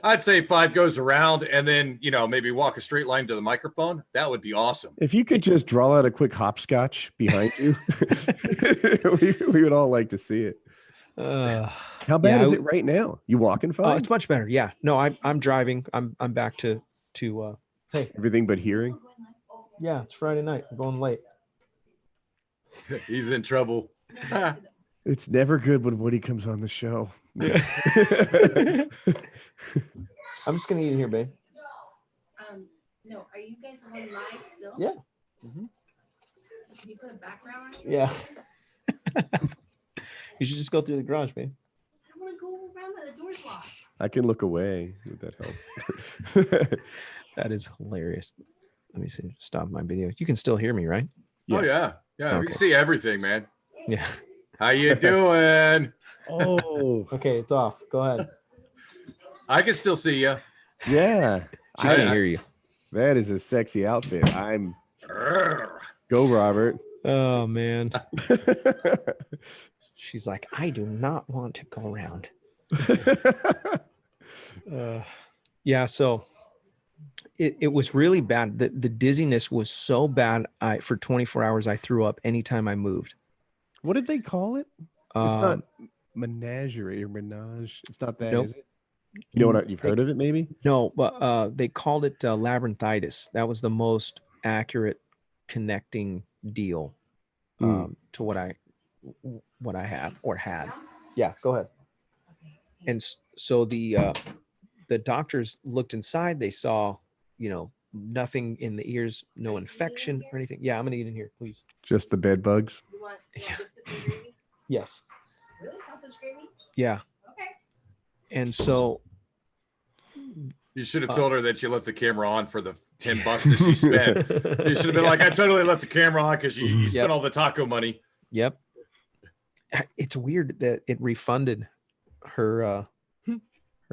I'd say 5 goes around and then maybe walk a straight line to the microphone. That would be awesome. If you could just draw out a quick hopscotch behind you, we would all like to see it. How bad is it right now? You walking fine? It's much better. Yeah. No, I'm driving. I'm back to hey, everything but hearing. Yeah, it's Friday night. We're going late. He's in trouble. It's never good when Woody comes on the show. I'm just gonna eat it here, babe. No, are you guys on live still? Yeah. Mm-hmm. Can you put a background on? Yeah. You should just go through the garage, babe. I don't want to go around the door's locked. I can look away. Would that help? That is hilarious. Let me see. Stop my video. You can still hear me, right? Yes. Oh yeah. Yeah. Okay. We can see everything, man. Yeah. How you doing? Oh. Okay, it's off. Go ahead. I can still see you. Yeah. I can hear you. That is a sexy outfit. Go, Robert. Oh man. She's like, I do not want to go around. Yeah, so it was really bad. The dizziness was so bad. For 24 hours, I threw up anytime I moved. What did they call it? It's not menagerie or menage. It's not that, nope. Is it? You know what? You've heard of it, maybe? No, but they called it labyrinthitis. That was the most accurate connecting deal to what I had. Yeah, go ahead. And so the doctors looked inside. They saw, nothing in the ears, no infection or anything. Yeah, I'm gonna eat in here, please. Just the bed bugs. You want biscuits and gravy? Yes. Really? Sausage gravy? Yeah. Okay. And so you should have told her that you left the camera on for the $10 that she spent. You should have been like, I totally left the camera on because you spent all the taco money. Yep. It's weird that it refunded her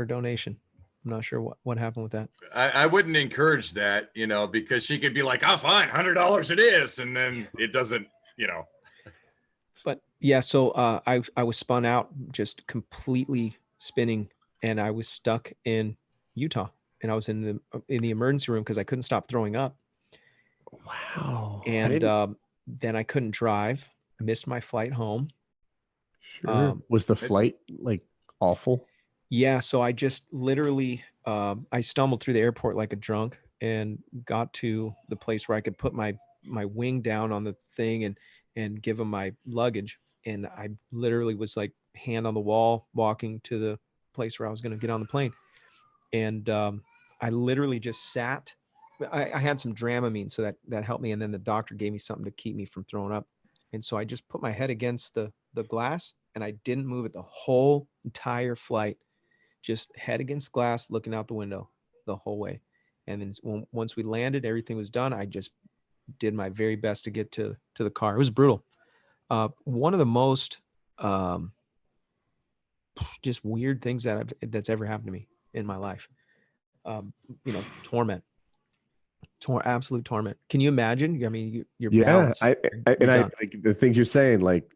donation. I'm not sure what happened with that. I wouldn't encourage that, because she could be like, oh, fine, $100 it is. And then it doesn't, But yeah, so I was spun out, just completely spinning, and I was stuck in Utah, and I was in the emergency room because I couldn't stop throwing up. Wow. And then I couldn't drive. I missed my flight home. Sure. Was the flight like awful? Yeah. So I just literally, I stumbled through the airport like a drunk and got to the place where I could put my wing down on the thing and give them my luggage. And I literally was like hand on the wall, walking to the place where I was going to get on the plane. And I literally just sat. I had some Dramamine, so that helped me. And then the doctor gave me something to keep me from throwing up. And so I just put my head against the glass, and I didn't move it the whole entire flight. Just head against glass, looking out the window the whole way. And then once we landed, everything was done. I just did my very best to get to the car. It was brutal. One of the most just weird things that's ever happened to me in my life. Torment. Absolute torment. Can you imagine? I mean, you're balanced. I like the things you're saying, like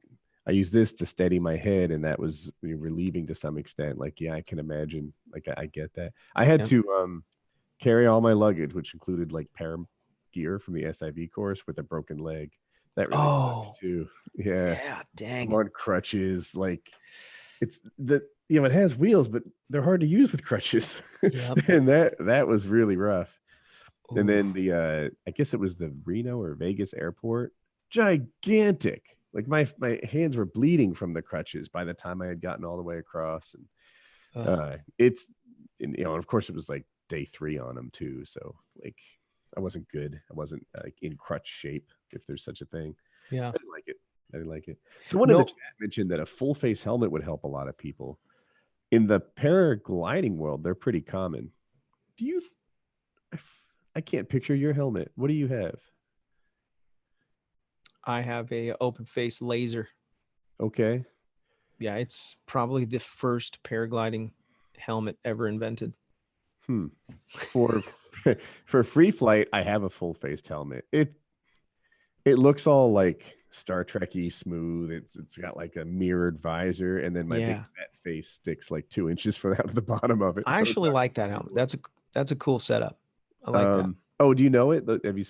I use this to steady my head, and that was relieving to some extent. Like, yeah, I can imagine. Like, I get that. I had to carry all my luggage, which included like skier from the SIV course with a broken leg. That really sucks too. Yeah, dang. I'm on crutches. Like it's the it has wheels, but they're hard to use with crutches. Yep. And that was really rough. Ooh. And then the I guess it was the Reno or Vegas airport, gigantic. Like my hands were bleeding from the crutches by the time I had gotten all the way across. And and of course it was like day 3 on them too. So like I wasn't good. I wasn't like in crutch shape, if there's such a thing. Yeah. I didn't like it. Someone in the chat mentioned that a full face helmet would help a lot of people. In the paragliding world, they're pretty common. I can't picture your helmet. What do you have? I have a open face laser. Okay. Yeah, it's probably the first paragliding helmet ever invented. For free flight, I have a full faced helmet. It looks all like Star Trek-y smooth. It's got like a mirrored visor, and then my big fat face sticks like 2 inches out of the bottom of it. I actually like that helmet. That's a cool setup. I like that. Oh, do you know it? Have you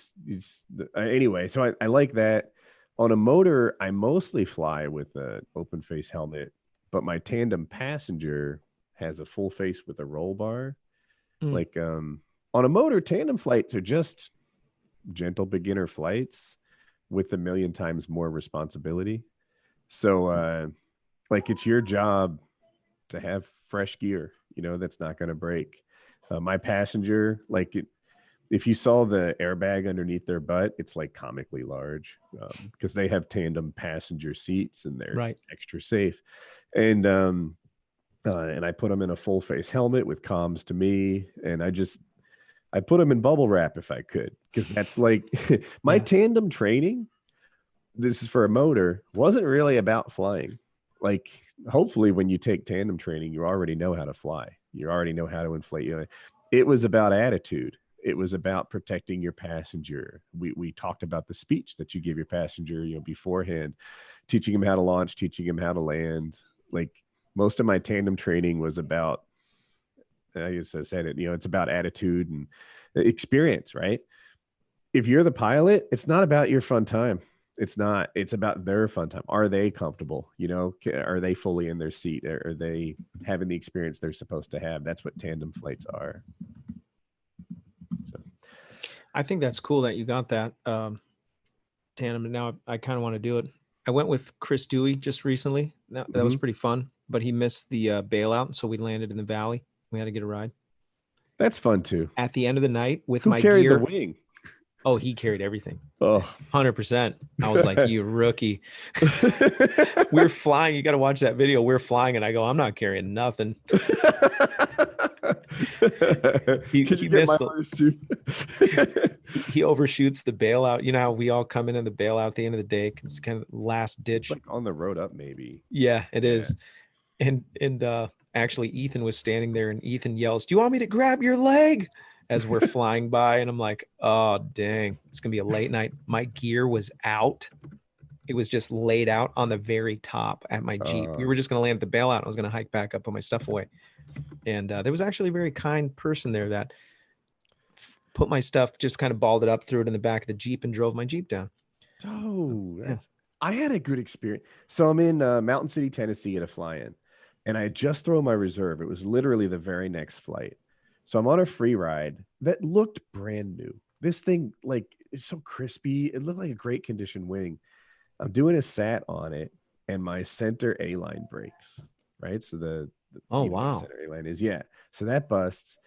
anyway, so I like that. On a motor, I mostly fly with an open face helmet, but my tandem passenger has a full face with a roll bar. Like on a motor, tandem flights are just gentle beginner flights with a million times more responsibility. So like it's your job to have fresh gear, that's not going to break. My passenger, like if you saw the airbag underneath their butt, it's like comically large because they have tandem passenger seats and they're extra safe. And I put them in a full face helmet with comms to me. And I put them in bubble wrap if I could, because that's like my tandem training. This is for a motor, wasn't really about flying. Like hopefully when you take tandem training, you already know how to fly. You already know how to inflate. It was about attitude. It was about protecting your passenger. We talked about the speech that you give your passenger, beforehand, teaching him how to launch, teaching him how to land. Like most of my tandem training was about, I guess I said it, it's about attitude and experience, right? If you're the pilot, it's not about your fun time. It's not, it's about their fun time. Are they comfortable? Are they fully in their seat? Are they having the experience they're supposed to have? That's what tandem flights are. I think that's cool that you got that tandem. And now I kind of want to do it. I went with Chris Dewey just recently. That was pretty fun, but he missed the bailout. So we landed in the valley. We had to get a ride. That's fun too. At the end of the night with Who my carried gear. the wing? Oh, he carried everything. Oh, 100%. I was like, you rookie. We're flying. You got to watch that video. We're flying. And I go, I'm not carrying nothing. he missed he overshoots the bailout. You know how we all come in the bailout at the end of the day. It's kind of last ditch. Like on the road up, maybe. Yeah, it is. And actually Ethan was standing there and Ethan yells, "Do you want me to grab your leg?" As we're flying by. And I'm like, oh, dang, it's going to be a late night. My gear was out. It was just laid out on the very top at my Jeep. We were just going to land at the bailout. I was going to hike back up, put my stuff away. And there was actually a very kind person there that put my stuff, just kind of balled it up, threw it in the back of the Jeep and drove my Jeep down. Oh, I had a good experience. So I'm in Mountain City, Tennessee at a fly-in, and I had just thrown my reserve. It was literally the very next flight. So I'm on a free ride that looked brand new. This thing, like, it's so crispy. It looked like a great condition wing. I'm doing a sat on it, and my center A-line breaks, right? So the wow. center A-line is, so that busts.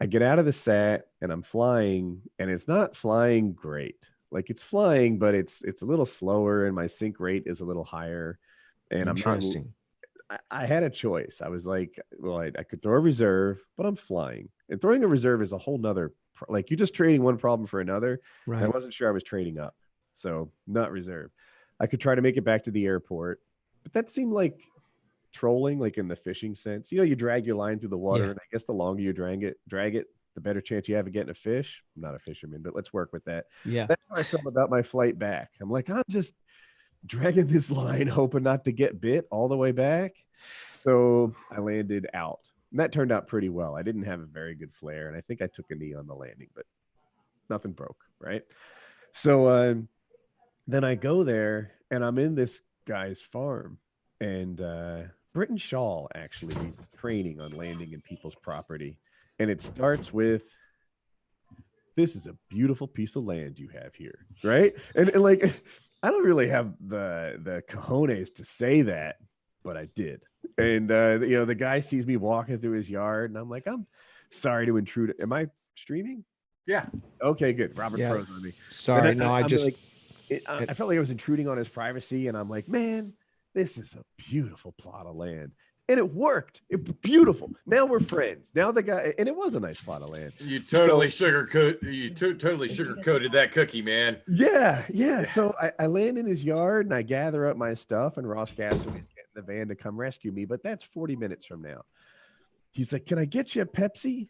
I get out of the sat, and I'm flying, and it's not flying great. Like, it's flying, but it's a little slower, and my sync rate is a little higher. And Interesting. I had a choice. I was like, well, I could throw a reserve, but I'm flying. And throwing a reserve is a whole nother, like you're just trading one problem for another. Right. I wasn't sure I was trading up. So not reserve. I could try to make it back to the airport, but that seemed like trolling, like in the fishing sense. You drag your line through the water, and I guess the longer you drag it, the better chance you have of getting a fish. I'm not a fisherman, but let's work with that. Yeah. That's how I felt about my flight back. I'm like, I'm just dragging this line, hoping not to get bit all the way back. So I landed out. And that turned out pretty well. I didn't have a very good flare, and I think I took a knee on the landing, but nothing broke, right? So then I go there and I'm in this guy's farm, and Britton Shaw actually training on landing in people's property. And it starts with, this is a beautiful piece of land you have here, right? And like, I don't really have the cojones to say that, but I did. And you know, the guy sees me walking through his yard, and I'm like, I'm sorry to intrude. Am I streaming? Yeah. Okay, good. Robert Yeah. froze on me. Sorry, And no, I just like, I felt like I was intruding on his privacy, and I'm like, man, this is a beautiful plot of land. And it worked. It was beautiful. Now we're friends. Now the guy, and it was a nice plot of land. You totally totally sugarcoated that cookie, man. Yeah. So I land in his yard and I gather up my stuff, and Ross Gasser is getting the van to come rescue me, but that's 40 minutes from now. He's like, can I get you a Pepsi?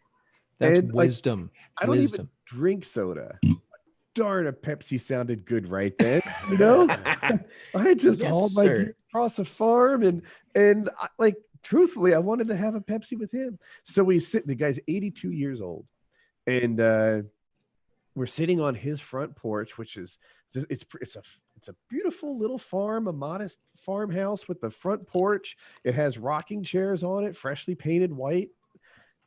that's And, like, wisdom. I don't even drink soda. Darn, a Pepsi sounded good right then. You know, I just Yes, hauled my sir. gear across a farm, and I, like, truthfully, I wanted to have a Pepsi with him. So we sit. The guy's 82 years old, and we're sitting on his front porch, which is it's a beautiful little farm, a modest farmhouse with the front porch. It has rocking chairs on it, freshly painted white,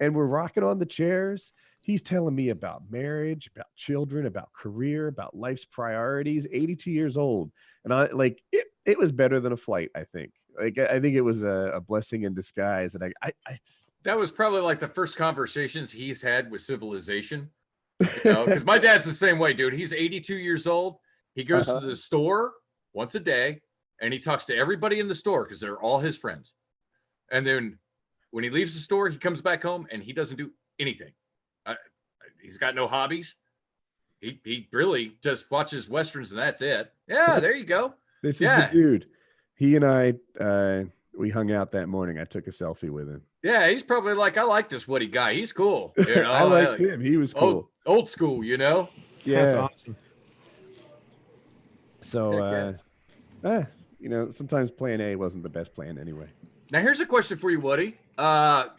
and we're rocking on the chairs. He's telling me about marriage, about children, about career, about life's priorities. 82 years old, and I like it. It was better than a flight, I think. Like, I think it was a blessing in disguise, and I That was probably like the first conversations he's had with civilization. You know, because my dad's the same way, dude. He's 82 years old. He goes to the store once a day, and he talks to everybody in the store because they're all his friends. And then when he leaves the store, he comes back home and he doesn't do anything. He's got no hobbies. He really just watches Westerns and that's it. Yeah, there you go. This is the dude. He and I, we hung out that morning. I took a selfie with him. Yeah, he's probably like, I like this Woody guy. He's cool. You know, I liked him. He was cool. Old school, you know? Yeah. That's awesome. So, you know, sometimes plan A wasn't the best plan anyway. Now, here's a question for you, Woody.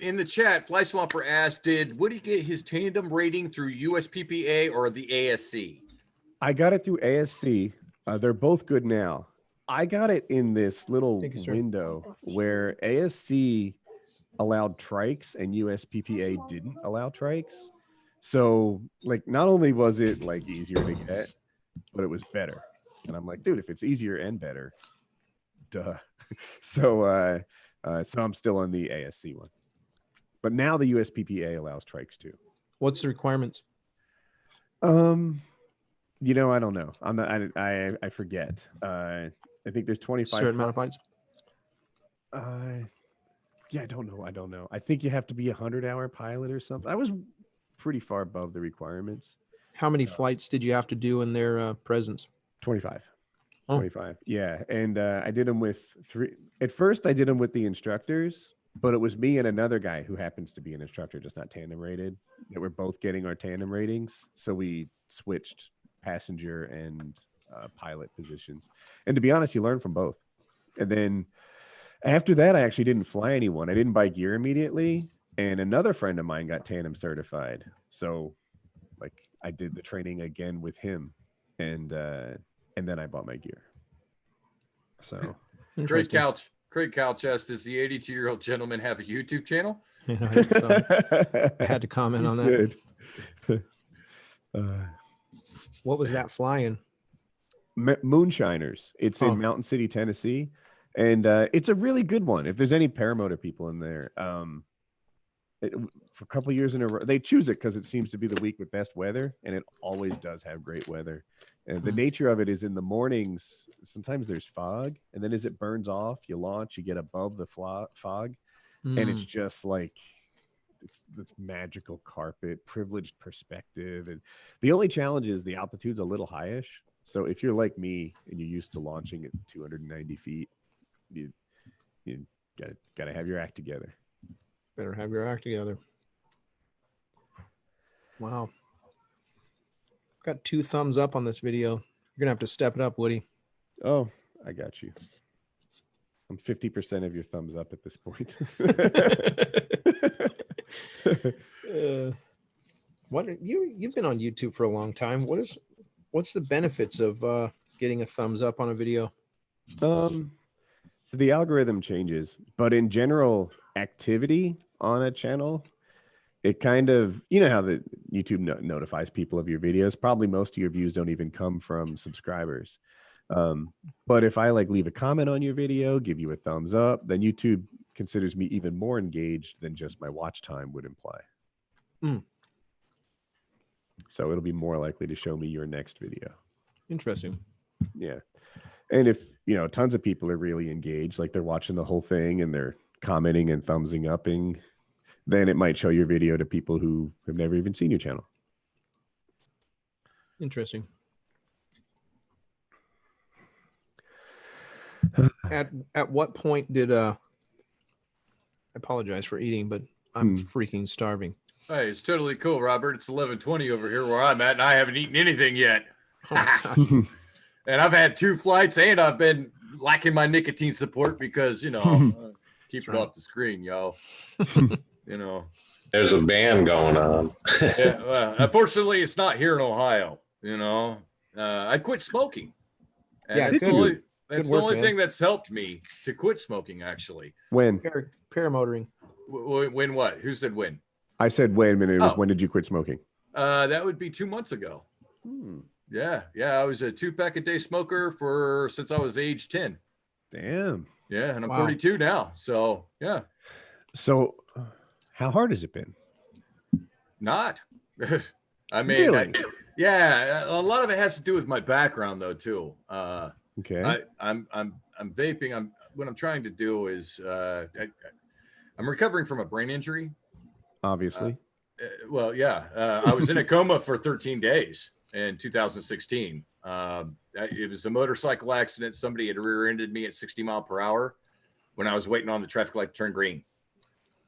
In the chat, Fly Swamper asked, did Woody get his tandem rating through USPPA or the ASC? I got it through ASC. They're both good now. I got it in this little window where ASC allowed trikes and USPPA didn't allow trikes. So, like, not only was it like easier to get, but it was better. And I'm like, dude, if it's easier and better, duh. So I'm still on the ASC one. But now the USPPA allows trikes too. What's the requirements? You know, I don't know. I'm not. I forget. I think there's 25. Certain amount of flights. Yeah, I don't know. I think you have to be 100-hour pilot or something. I was pretty far above the requirements. How many flights did you have to do in their presence? 25. Oh. 25. Yeah, and I did them with 3. At first, I did them with the instructors, but it was me and another guy who happens to be an instructor, just not tandem rated, that we're both getting our tandem ratings. So we switched passenger and pilot positions. And to be honest, you learn from both. And then after that, I actually didn't fly anyone. I didn't buy gear immediately. And another friend of mine got tandem certified. So, like, I did the training again with him, and then I bought my gear. So, Craig Couch asked, does the 82-year-old gentleman have a YouTube channel? Yeah, I think so. I had to comment on that. What was that flying? Moonshiners. It's in Mountain City, Tennessee, and it's a really good one. If there's any paramotor people in there, for a couple of years in a row, they choose it because it seems to be the week with best weather, and it always does have great weather. And the nature of it is in the mornings, sometimes there's fog, and then as it burns off, you launch, you get above the fog, and it's just like it's this magical carpet, privileged perspective. And the only challenge is the altitude's a little highish. So if you're like me and you're used to launching at 290 feet, you gotta have your act together. Better have your act together. Wow. Got 2 thumbs up on this video. You're gonna have to step it up, Woody. Oh, I got you. I'm 50% of your thumbs up at this point. You've been on YouTube for a long time. What's the benefits of getting a thumbs up on a video? So the algorithm changes, but in general, activity on a channel, it kind of, you know how the YouTube notifies people of your videos. Probably most of your views don't even come from subscribers. But if I like leave a comment on your video, give you a thumbs up, then YouTube considers me even more engaged than just my watch time would imply. So it'll be more likely to show me your next video. Interesting. Yeah. And if, you know, tons of people are really engaged, like they're watching the whole thing and they're commenting and thumbsing upping, then it might show your video to people who have never even seen your channel. Interesting. At what point did I apologize for eating, but I'm freaking starving. Hey, it's totally cool, Robert. It's 11:20 over here where I'm at, and I haven't eaten anything yet. And I've had 2 flights, and I've been lacking my nicotine support because, you know, keep it off the screen, y'all. You know, there's a ban going on. Yeah, well, unfortunately, it's not here in Ohio. You know, I quit smoking. And Yeah, it's good. the only, that's Good the work, only man. thing that's helped me to quit smoking, actually. When? Paramotoring. When what? Who said when? I said, wait a minute. It was, Oh. when did you quit smoking? That would be 2 months ago. Yeah. I was a 2-pack a day smoker since I was age 10. Damn. Yeah, and I'm Wow. 42 now. So yeah, So how hard has it been? not. I mean, Really? yeah, a lot of it has to do with my background though too. Okay. I'm vaping. What I'm trying to do is I'm recovering from a brain injury. Obviously. Well, yeah, I was in a coma for 13 days in 2016. It was a motorcycle accident. Somebody had rear-ended me at 60 miles per hour when I was waiting on the traffic light to turn green.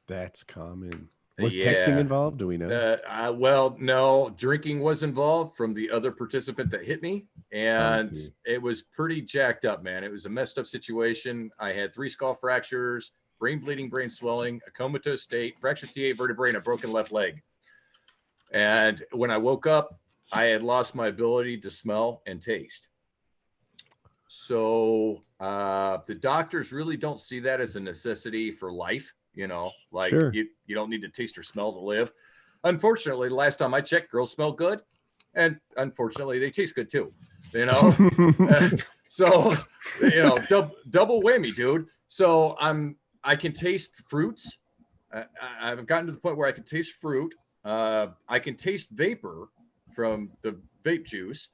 That's common. Was Yeah. texting involved? Do we know? Well, no, drinking was involved from the other participant that hit me, and see. it was pretty jacked up, man. It was a messed up situation. I had 3 skull fractures, brain bleeding, brain swelling, a comatose state, fractured T8 vertebrae, and a broken left leg. And when I woke up, I had lost my ability to smell and taste. So the doctors really don't see that as a necessity for life. You know, like Sure. you don't need to taste or smell to live. Unfortunately, the last time I checked, girls smell good. And unfortunately, they taste good too, you know? So, you know, double whammy, dude. So I can taste fruits. I've gotten to the point where I can taste fruit. I can taste vapor from the vape juice.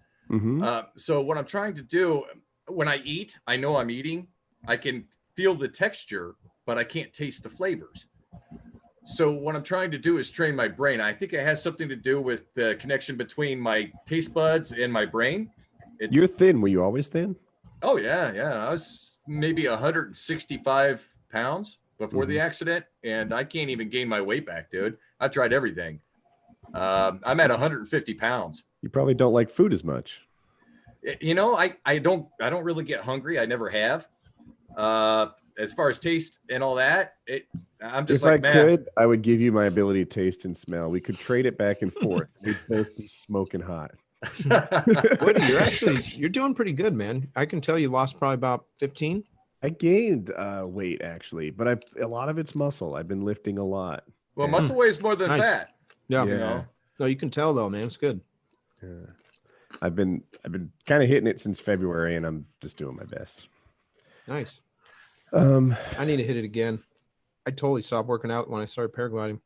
So what I'm trying to do when I eat, I know I'm eating. I can feel the texture, but I can't taste the flavors. So what I'm trying to do is train my brain. I think it has something to do with the connection between my taste buds and my brain. You're thin. Were you always thin? Oh yeah. I was maybe 165 pounds before the accident, and I can't even gain my weight back, dude. I tried everything. I'm at 150 pounds. You probably don't like food as much. You know, I don't really get hungry. I never have. As far as taste and all that, I'm just If like, I man. could, I would give you my ability to taste and smell. We could trade it back and forth. We'd both be smoking hot. Woody, you're doing pretty good, man. I can tell you lost probably about 15. I gained weight actually, but a lot of it's muscle. I've been lifting a lot. Well, muscle weighs more than Nice. fat. Yeah. You know? No, you can tell though, man. It's good. Yeah. I've been kind of hitting it since February, and I'm just doing my best. Nice. I need to hit it again. I totally stopped working out when I started paragliding.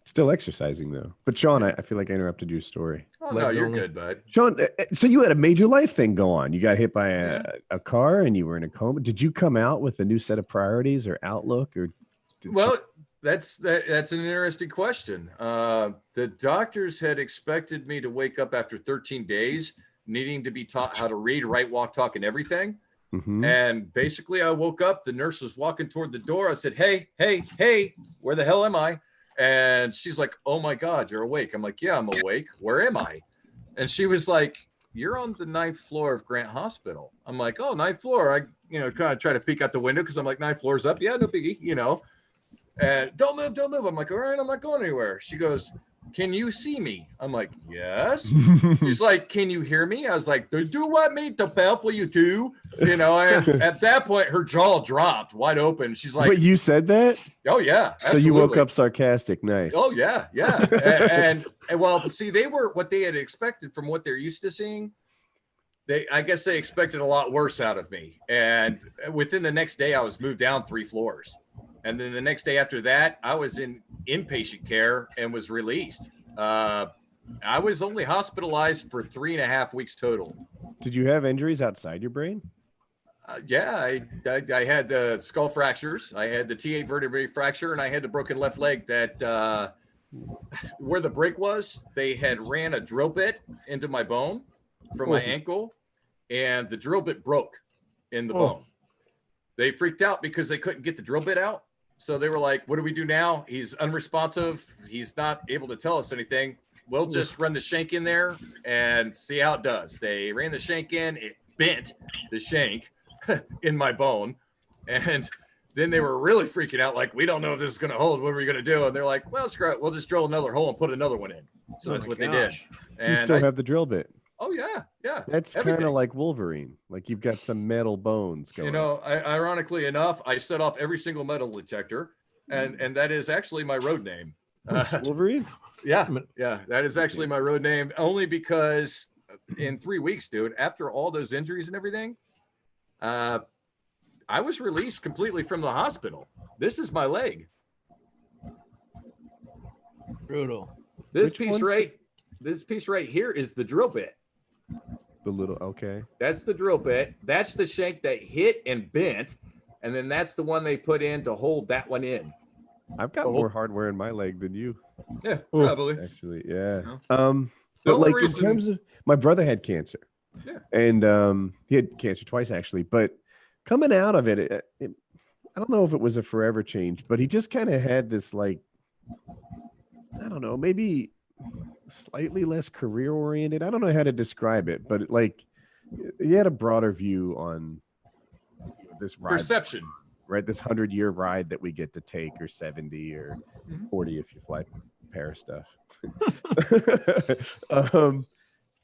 Still exercising though. But Sean, I feel like I interrupted your story. Oh no, Legs you're only. good, bud. Sean, so you had a major life thing go on. You got hit by a car and you were in a coma. Did you come out with a new set of priorities or outlook, or? Well, that's an interesting question. The doctors had expected me to wake up after 13 days, needing to be taught how to read, write, walk, talk, and everything. And basically, I woke up. The nurse was walking toward the door. I said, "Hey, where the hell am I?" And she's like, "Oh my God, you're awake." I'm like, "Yeah, I'm awake. Where am I?" And she was like, "You're on the 9th floor of Grant Hospital." I'm like, "Oh, 9th floor." I, kind of try to peek out the window because I'm like, 9th floor's up. Yeah, no biggie, And don't move. I'm like, "All right, I'm not going anywhere." She goes, can you see me? I'm like, yes. He's like, can you hear me? I was like, do you want me to pay for you too? You know, and at that point, her jaw dropped wide open. She's like, but you said that? Oh yeah. Absolutely. So you woke up sarcastic. Nice. Oh yeah. Yeah. and well, see, they were what they had expected from what they're used to seeing. I guess they expected a lot worse out of me. And within the next day, I was moved down 3 floors. And then the next day after that, I was in inpatient care and was released. I was only hospitalized for 3.5 weeks total. Did you have injuries outside your brain? Yeah, I had skull fractures. I had the T8 vertebrae fracture, and I had the broken left leg that where the break was, they had ran a drill bit into my bone from my ankle, and the drill bit broke in the bone. They freaked out because they couldn't get the drill bit out. So they were like, what do we do now? He's unresponsive. He's not able to tell us anything. We'll just run the shank in there and see how it does. They ran the shank in. It bent the shank in my bone. And then they were really freaking out. Like, we don't know if this is going to hold. What are we going to do? And they're like, well, screw it. We'll just drill another hole and put another one in. So that's what they did. Do you still have the drill bit? Oh, yeah. Yeah. That's kind of like Wolverine. Like you've got some metal bones going. You know, ironically enough, I set off every single metal detector. And that is actually my road name. Wolverine? Yeah. Yeah. That is actually my road name, only because in 3 weeks, dude, after all those injuries and everything, I was released completely from the hospital. This is my leg. Brutal. This piece right here is the drill bit. The little, okay. That's the drill bit. That's the shank that hit and bent. And then that's the one they put in to hold that one in. I've got more hardware in my leg than you. Yeah, probably. Actually, yeah. No. But like in terms of, my brother had cancer. Yeah. And he had cancer twice actually. But coming out of it, I don't know if it was a forever change, but he just kind of had this like, I don't know, maybe slightly less career oriented. I don't know how to describe it, but like he had a broader view on this ride. Perception. Right, this 100-year ride that we get to take, or 70 or 40 if you fly Paris stuff.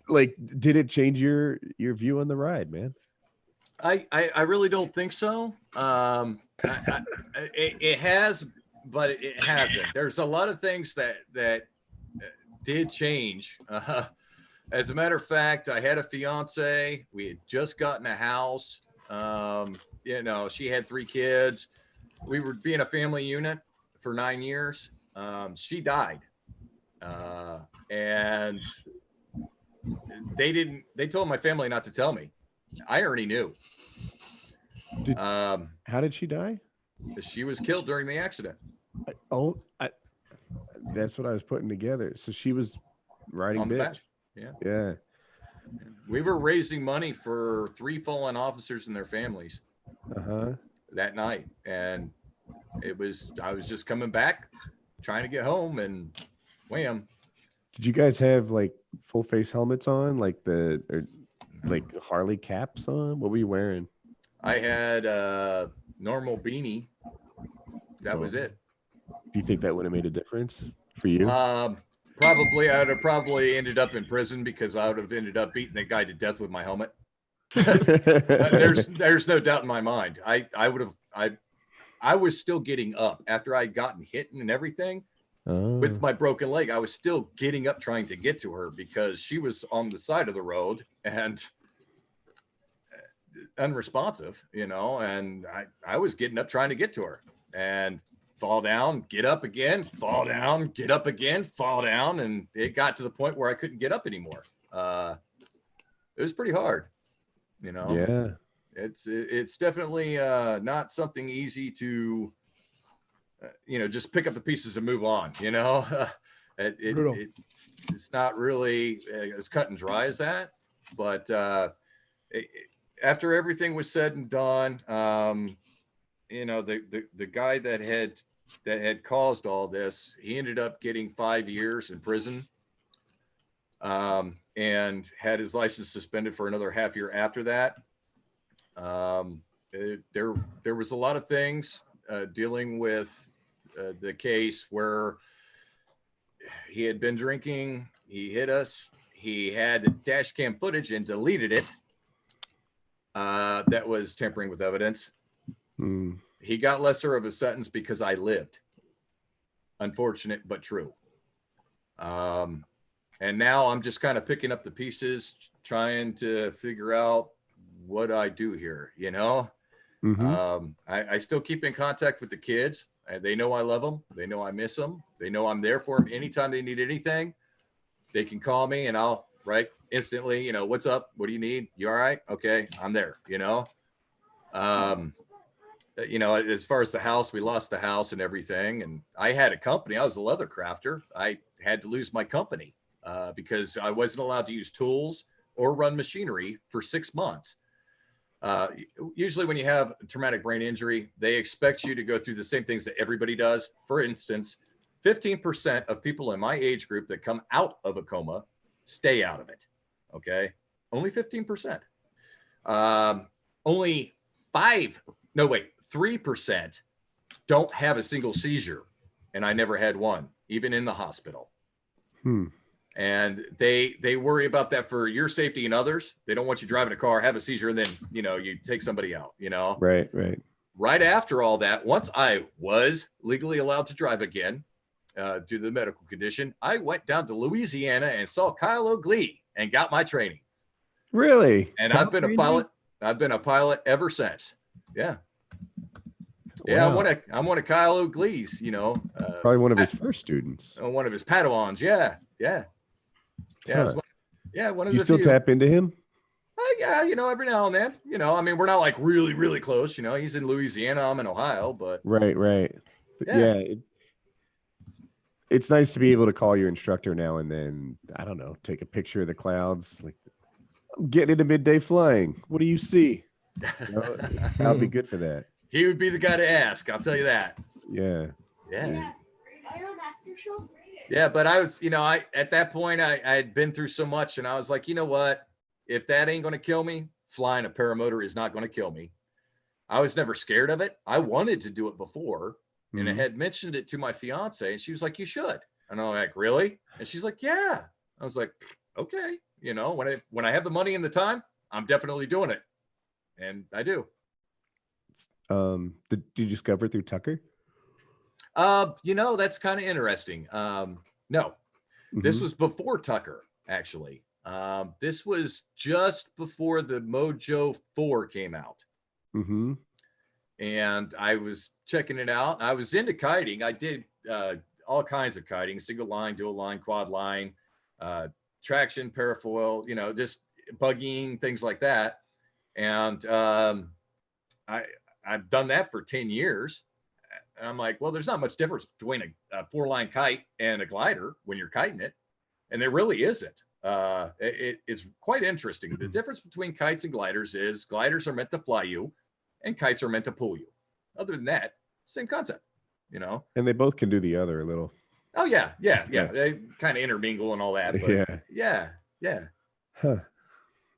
Like, did it change your view on the ride, man? I really don't think so. It has, but it hasn't. There's a lot of things that did change. As a matter of fact, I had a fiance. We had just gotten a house. You know, she had 3 kids. We were being a family unit for 9 years. She died. And they told my family not to tell me. I already knew. How did she die? She was killed during the accident. That's what I was putting together. So she was riding on the bitch. back. Yeah. Yeah. We were raising money for 3 fallen officers and their families that night. And I was just coming back, trying to get home, and wham. Did you guys have like full face helmets on, like like Harley caps on? What were you wearing? I had a normal beanie. That was it. Do you think that would have made a difference for you? Probably. I would have probably ended up in prison because I would have ended up beating the guy to death with my helmet. There's no doubt in my mind. I was still getting up after I'd gotten hit and everything with my broken leg. I was still getting up trying to get to her because she was on the side of the road and unresponsive, you know, and I was getting up trying to get to her and fall down, get up again, fall down, get up again, fall down. And it got to the point where I couldn't get up anymore. It was pretty hard, you know. Yeah. It's definitely not something easy to, you know, just pick up the pieces and move on, you know. It's not really as cut and dry as that. But after everything was said and done, you know, the guy that had caused all this, he ended up getting 5 years in prison, and had his license suspended for another half year after that. There was a lot of things dealing with the case where he had been drinking. He hit us. He had dash cam footage and deleted it. That was tampering with evidence. He got lesser of a sentence because I lived. Unfortunate, but true. And now I'm just kind of picking up the pieces, trying to figure out what I do here, you know? I still keep in contact with the kids. They know I love them. They know I miss them. They know I'm there for them anytime they need anything. They can call me and I'll write instantly, you know, what's up? What do you need? You all right? Okay, I'm there, you know? You know, as far as the house, we lost the house and everything. And I had a company. I was a leather crafter. I had to lose my company because I wasn't allowed to use tools or run machinery for 6 months. Usually when you have a traumatic brain injury, they expect you to go through the same things that everybody does. For instance, 15% of people in my age group that come out of a coma stay out of it. Okay. Only 15%. Only 3% don't have a single seizure. And I never had one, even in the hospital. And they worry about that for your safety and others. They don't want you driving a car, have a seizure, and then, you know, you take somebody out, you know? Right. Right after all that, once I was legally allowed to drive again, due to the medical condition, I went down to Louisiana and saw Kyle O'Glee and got my training. Really? And I've been a pilot. I've been a pilot ever since. Yeah. Yeah, Wow. I'm one of Kyle O'Glee's, you know. Probably one of his first students. One of his Padawans. Yeah. Huh. One of You the still few. tap into him? Yeah, you know, every now and then. You know, I mean, we're not like really, really close. You know, he's in Louisiana, I'm in Ohio, but Right. But Yeah. It's nice to be able to call your instructor now and then. I don't know, take a picture of the clouds. Like, I'm getting into midday flying. What do you see? You know, that would be good for that. he would be the guy to ask. I'll tell you that. Yeah. Yeah, but I was, you know, at that point I had been through so much, and I was like, you know what? If that ain't going to kill me, flying a paramotor is not going to kill me. I was never scared of it. I wanted to do it before, and I had mentioned it to my fiance, and she was like, you should. And I'm like, really? And she's like, yeah. I was like, okay. You know, when I have the money and the time, I'm definitely doing it. And I do. Did you discover it through Tucker? You know, that's kind of interesting. No, this was before Tucker, actually. This was just before the Mojo 4 came out. And I was checking it out. I was into kiting. I did all kinds of kiting, single line, dual line, quad line, traction, parafoil, you know, just buggying, things like that. And I've done that for 10 years. And I'm like, well, there's not much difference between a 4-line kite and a glider when you're kiting it. And there really isn't. It's quite interesting. The difference between kites and gliders is gliders are meant to fly you and kites are meant to pull you. Other than that, same concept, you know? And they both can do the other a little. Oh yeah. They kind of intermingle and all that. But yeah. Huh.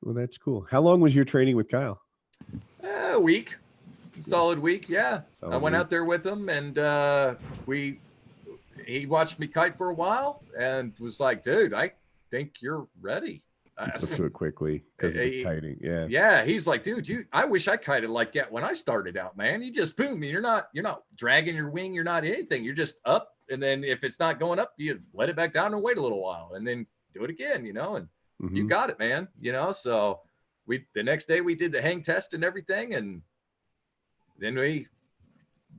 Well, that's cool. How long was your training with Kyle? A week. Solid week. Yeah. I went out there with him, and he watched me kite for a while and was like, dude, I think you're ready. So quickly because of the kiting. Yeah. He's like, dude, I wish I kited like that when I started out, man. You just boom. You're not dragging your wing. You're not anything. You're just up. And then if it's not going up, you let it back down and wait a little while and then do it again, you know, and you got it, man. You know, so the next day we did the hang test and everything. And then we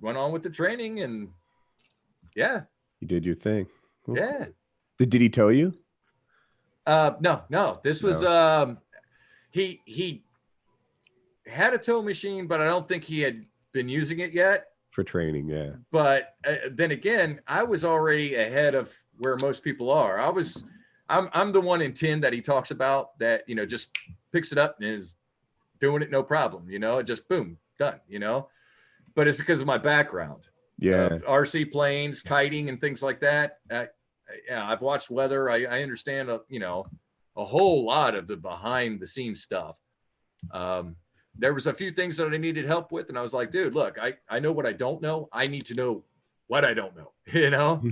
went on with the training, and yeah. You did your thing. Cool. Yeah. Did he tow you? No. This was he had a tow machine, but I don't think he had been using it yet. For training, yeah. But then again, I was already ahead of where most people are. I'm the one in 10 that he talks about that, you know, just picks it up and is doing it no problem, you know, just boom, done, you know. But it's because of my background. Yeah. RC planes, kiting, and things like that. I've watched weather. I understand, a whole lot of the behind the scenes stuff. There was a few things that I needed help with, and I was like, dude, look, I know what I don't know. I need to know what I don't know, you know?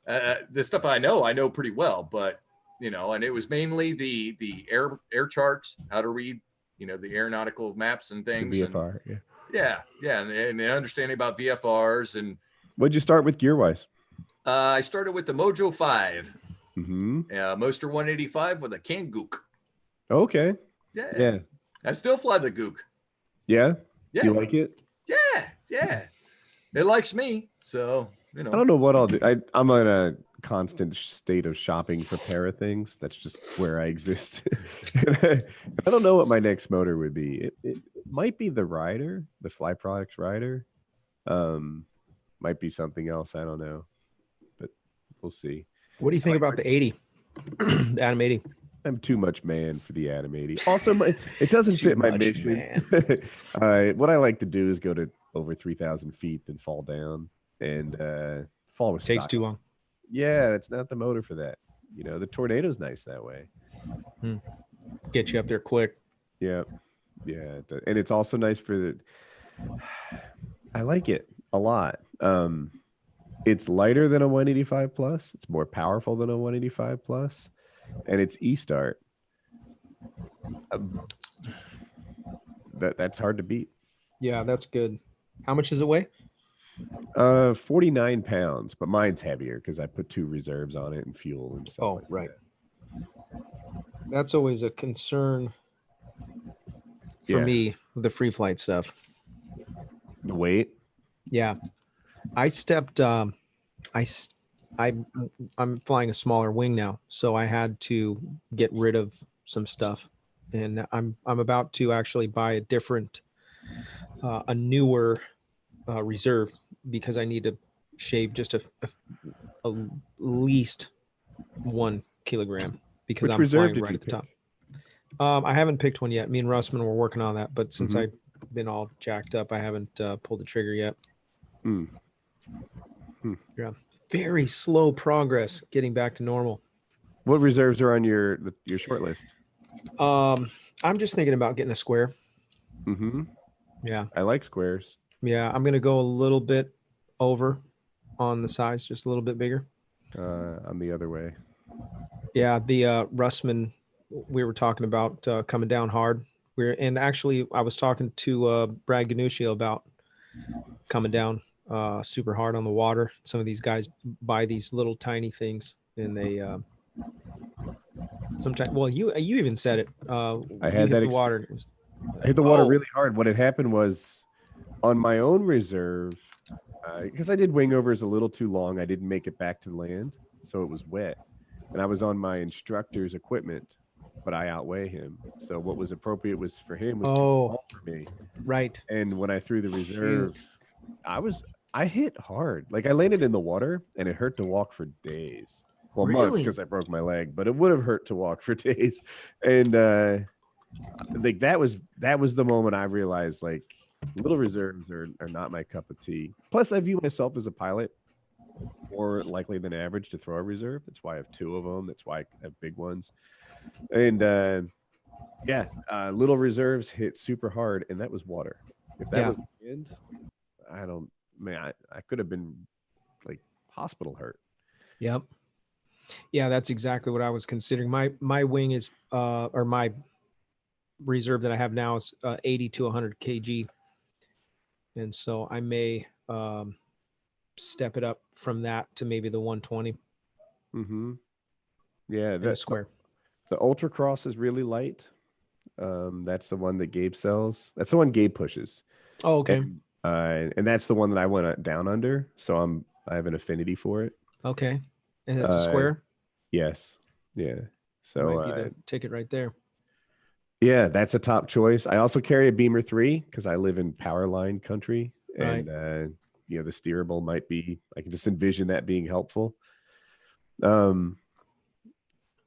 The stuff I know pretty well, but you know, and it was mainly the air charts, how to read, you know, the aeronautical maps and things. The VFR, and, yeah, and understanding about VFRs. And what'd you start with gear wise? I started with the Mojo 5, Mm-hmm. Moster 185 with a can gook. Okay. Yeah. I still fly the gook. Yeah. Yeah. You like it? Yeah. It likes me. So, you know. I don't know what I'll do. I'm in a constant state of shopping for para things. That's just where I exist. I don't know what my next motor would be. It might be the Rider, the Fly Products Rider. Might be something else. I don't know, but we'll see. What do you think about the 80? The Atom 80? I'm too much man for the Atom 80. Also, it doesn't fit my mission. What I like to do is go to over 3,000 feet, then fall down and fall with takes stock. too long. Yeah, it's not the motor for that. You know, the Tornado's nice that way. Get you up there quick. Yeah, and it's also nice for the. I like it a lot. It's lighter than a 185 plus. It's more powerful than a 185 plus, and it's e-start. That's hard to beat. Yeah, that's good. How much does it weigh? 49 pounds, but mine's heavier because I put 2 reserves on it and fuel and stuff. Oh, right. That's always a concern for me with the free flight stuff. The weight. Yeah, I stepped. I'm flying a smaller wing now, so I had to get rid of some stuff, and I'm about to actually buy a different, a newer reserve because I need to shave just at least 1 kilogram because I'm flying right at the top. I haven't picked one yet. Me and Russman were working on that, but since I've been all jacked up, I haven't pulled the trigger yet. Yeah, very slow progress getting back to normal. What reserves are on your short list? I'm just thinking about getting a square. Yeah, I like squares. Yeah, I'm gonna go a little bit over on the size, just a little bit bigger. I'm the other way. Yeah, the Russman we were talking about coming down hard. And actually I was talking to Brad Ganuscio about coming down super hard on the water. Some of these guys buy these little tiny things and they sometimes, well, you even said it. I had that the water. I hit the water really hard. What had happened was on my own reserve, because I did wingovers a little too long, I didn't make it back to land, so it was wet, and I was on my instructor's equipment, but I outweigh him. So what was appropriate was for him was too small for me. Right. And when I threw the reserve, I hit hard. Like I landed in the water, and it hurt to walk for days. Well, months because I broke my leg, but it would have hurt to walk for days. And like that was the moment I realized like little reserves are not my cup of tea. Plus, I view myself as a pilot more likely than average to throw a reserve. That's why I have 2 of them. That's why I have big ones. And little reserves hit super hard, and that was water. If that was the end, I could have been like hospital hurt. Yep. Yeah, that's exactly what I was considering. My wing is or my reserve that I have now is 80 to 100 kg. And so I may step it up from that to maybe the 120. Yeah, that's square. The Ultra Cross is really light. That's the one that Gabe sells. That's the one Gabe pushes. Oh, okay. And that's the one that I went down under. So I have an affinity for it. Okay. And that's a square? Yes. Yeah. So might be the ticket right there. Yeah, that's a top choice. I also carry a Beemer 3 because I live in power line country. And the steerable might be, I can just envision that being helpful. Yeah,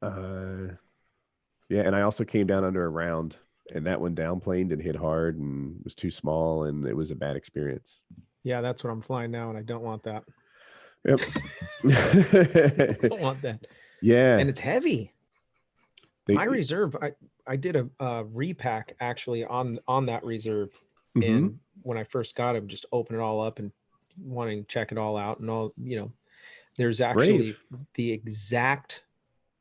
and I also came down under a round, and that one downplaned and hit hard and was too small, and it was a bad experience. Yeah, that's what I'm flying now, and I don't want that. Yep. Don't want that. Yeah. And it's heavy. My reserve, I did a repack actually on that reserve. And when I first got it, just open it all up and wanting to check it all out and all, There's actually the exact,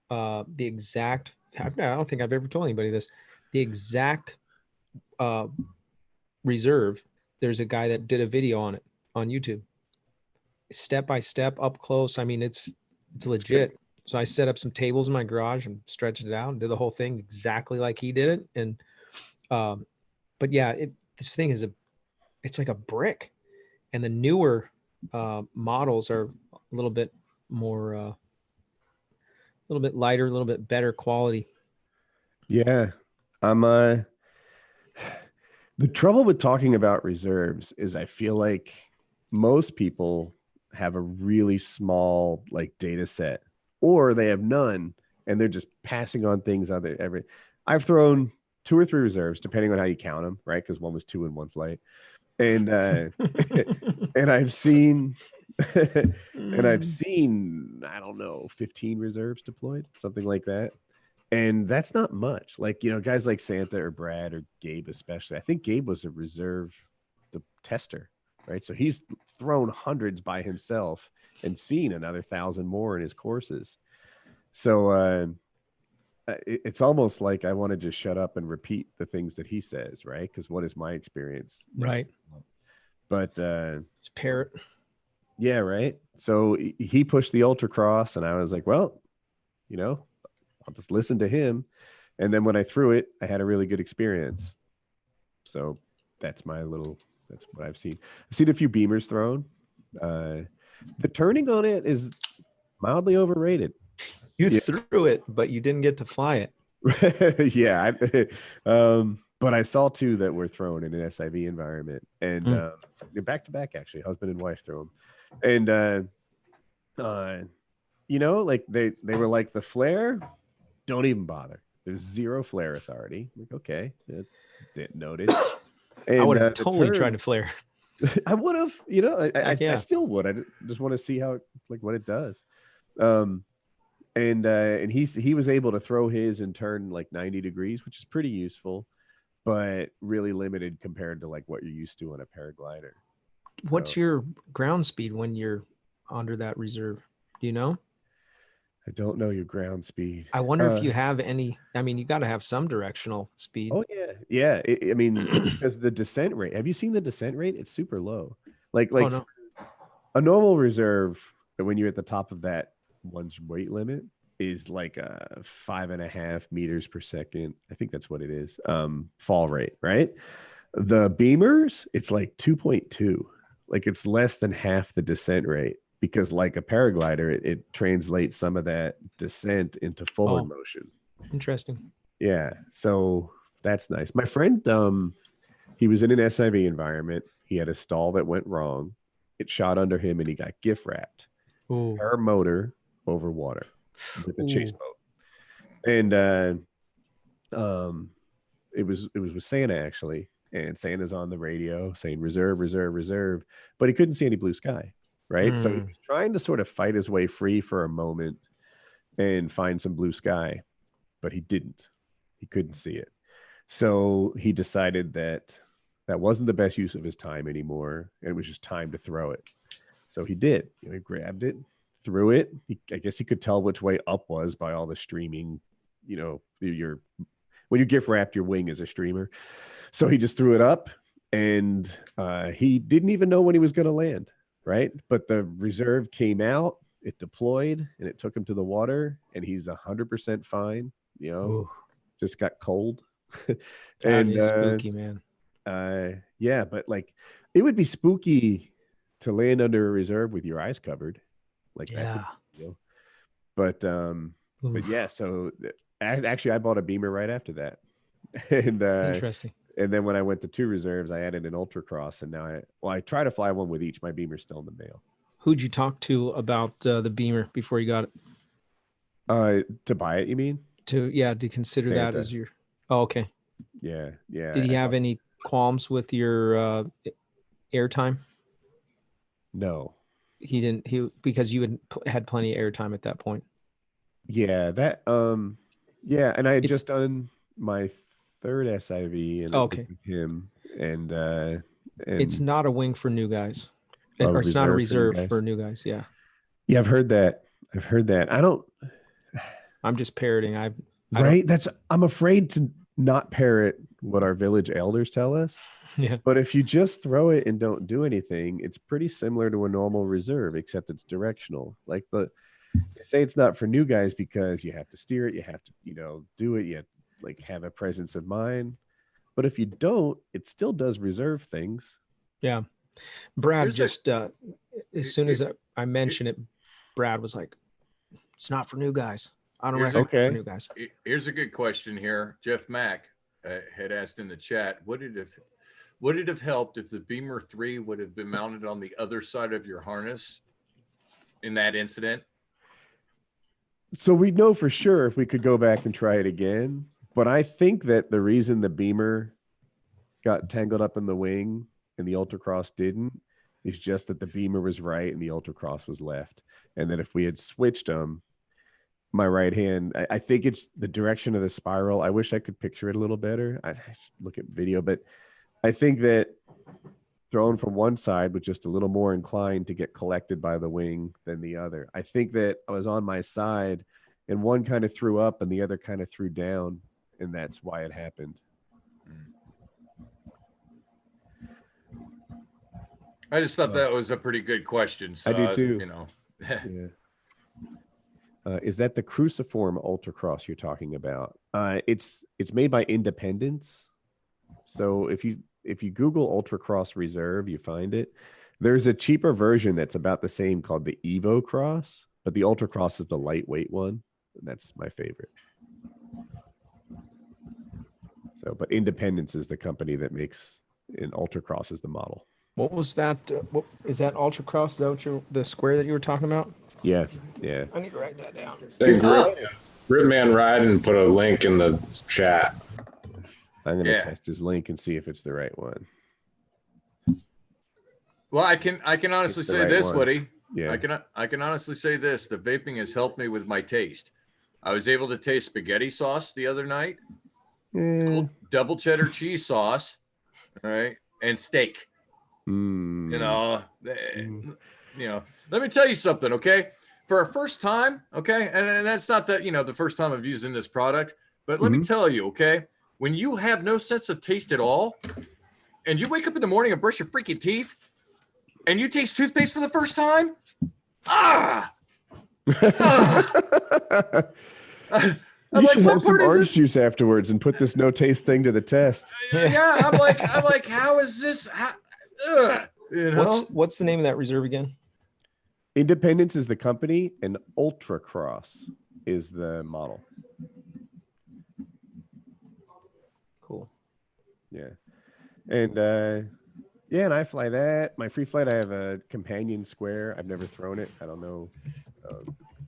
I don't think I've ever told anybody this, the exact reserve. There's a guy that did a video on it on YouTube, step by step, up close. I mean, it's legit. So I set up some tables in my garage and stretched it out and did the whole thing exactly like he did it. And, but yeah, this thing is it's like a brick, and the newer models are a little bit more, a little bit lighter, a little bit better quality. Yeah. The trouble with talking about reserves is I feel like most people have a really small like data set, or they have none and they're just passing on things on every. I've thrown 2 or 3 reserves depending on how you count them, right? Because one was 2 in one flight. And and I've seen I don't know, 15 reserves deployed, something like that. And that's not much. Like, you know, guys like Santee or Brad or Gabe, especially. I think Gabe was a reserve tester, right? So he's thrown hundreds by himself and seen another 1,000 more in his courses. So it's almost like I want to just shut up and repeat the things that he says, right? Because what is my experience? Right. But it's parrot. Yeah, right. So he pushed the ultra cross, and I was like, well, you know, I'll just listen to him. And then when I threw it, I had a really good experience. So that's what I've seen. I've seen a few Beemers thrown. The turning on it is mildly overrated. You threw it, but you didn't get to fly it. Yeah. But I saw 2 that were thrown in an SIV environment, and back to back, actually, husband and wife threw them. And, you know, like they were like, the flare, don't even bother. There's 0 flare authority. Like, okay, didn't notice. And, I would have totally tried to flare. I would have, you know, I still would. I just want to see how, like, what it does. And he was able to throw his and turn like 90 degrees, which is pretty useful, but really limited compared to like what you're used to on a paraglider. What's your ground speed when you're under that reserve? Do you know? I don't know your ground speed. I wonder if you have any. I mean, you got to have some directional speed. Oh yeah. I mean, because the descent rate. Have you seen the descent rate? It's super low. Like oh, no. A normal reserve, when you're at the top of that one's weight limit, is like 5.5 meters per second. I think that's what it is. Fall rate, right? The Beemers, it's like 2.2. Like it's less than half the descent rate, because like a paraglider, it translates some of that descent into forward motion. Interesting. Yeah. So that's nice. My friend, he was in an SIV environment. He had a stall that went wrong. It shot under him and he got gift wrapped. Paramotor over water with a chase boat. And it was with Santa, actually. And Santa's on the radio saying reserve, reserve, reserve, but he couldn't see any blue sky, right? So he was trying to sort of fight his way free for a moment and find some blue sky, but he didn't. He couldn't see it. So he decided that wasn't the best use of his time anymore, and it was just time to throw it. So he did. You know, he grabbed it, threw it. I guess he could tell which way up was by all the streaming. You know, when you gift wrapped, your wing is a streamer. So he just threw it up, and he didn't even know when he was going to land, right? But the reserve came out, it deployed, and it took him to the water, and he's 100% fine. You know, just got cold. And is spooky, man. Yeah, but like it would be spooky to land under a reserve with your eyes covered. Like that's a big deal. But yeah, so actually I bought a Beemer right after that. And interesting. And then when I went to 2 reserves, I added an ultra cross, and now I try to fly one with each. My Beemer's still in the mail. Who'd you talk to about the Beemer before you got it? To buy it, you mean? To consider Santee. that as your. Oh, okay. Yeah. Did he have any qualms with your airtime? No, he didn't. Because you had plenty of airtime at that point. Yeah, that yeah, and I had just done my 3rd SIV and with him, and it's not a wing for new guys, or it's not a reserve for new guys. Yeah. Yeah, I've heard that. I don't. I'm just parroting. Right. I'm afraid to not parrot what our village elders tell us. Yeah. But if you just throw it and don't do anything, it's pretty similar to a normal reserve, except it's directional. Like they say it's not for new guys because you have to steer it, you have to, do it, you have to, like, have a presence of mind. But if you don't, it still does reserve things. Yeah. Brad as soon as I mentioned it, Brad was like, "It's not for new guys. I don't recommend it for new guys." Here's a good question here. Jeff Mack had asked in the chat, would it have helped if the Beemer 3 would have been mounted on the other side of your harness in that incident? So we'd know for sure if we could go back and try it again. But I think that the reason the Beemer got tangled up in the wing and the Ultracross didn't is just that the Beemer was right and the Ultracross was left. And that if we had switched them, my right hand, I think it's the direction of the spiral. I wish I could picture it a little better. I look at video, but I think that thrown from one side was just a little more inclined to get collected by the wing than the other. I think that I was on my side and one kind of threw up and the other kind of threw down, and that's why it happened. I just thought that was a pretty good question. So I do too. Yeah. Is that the cruciform Ultracross you're talking about? It's made by Independence. So if you Google Ultracross Reserve, you find it. There's a cheaper version that's about the same called the Evo Cross, but the Ultracross is the lightweight one. And that's my favorite. So, but Independence is the company that makes, and Ultracross is the model. What was that? What is that Ultracross? Is that the square that you were talking about? Yeah. I need to write that down. Gridman Ride and put a link in the chat. I'm going to test his link and see if it's the right one. Well, I can honestly say this, Woody. Yeah. I can honestly say this. The vaping has helped me with my taste. I was able to taste spaghetti sauce the other night, double cheddar cheese sauce, all right, and steak. Let me tell you something, okay? For a first time, okay, and that's not that, the first time of using this product, but let me tell you, okay, when you have no sense of taste at all, and you wake up in the morning and brush your freaking teeth, and you taste toothpaste for the first time, You should have some orange juice afterwards and put this no taste thing to the test. Yeah, I'm like, how is this? What's the name of that reserve again? Independence is the company, and Ultracross is the model. Cool. Yeah, and and I fly that. My free flight, I have a companion square. I've never thrown it. I don't know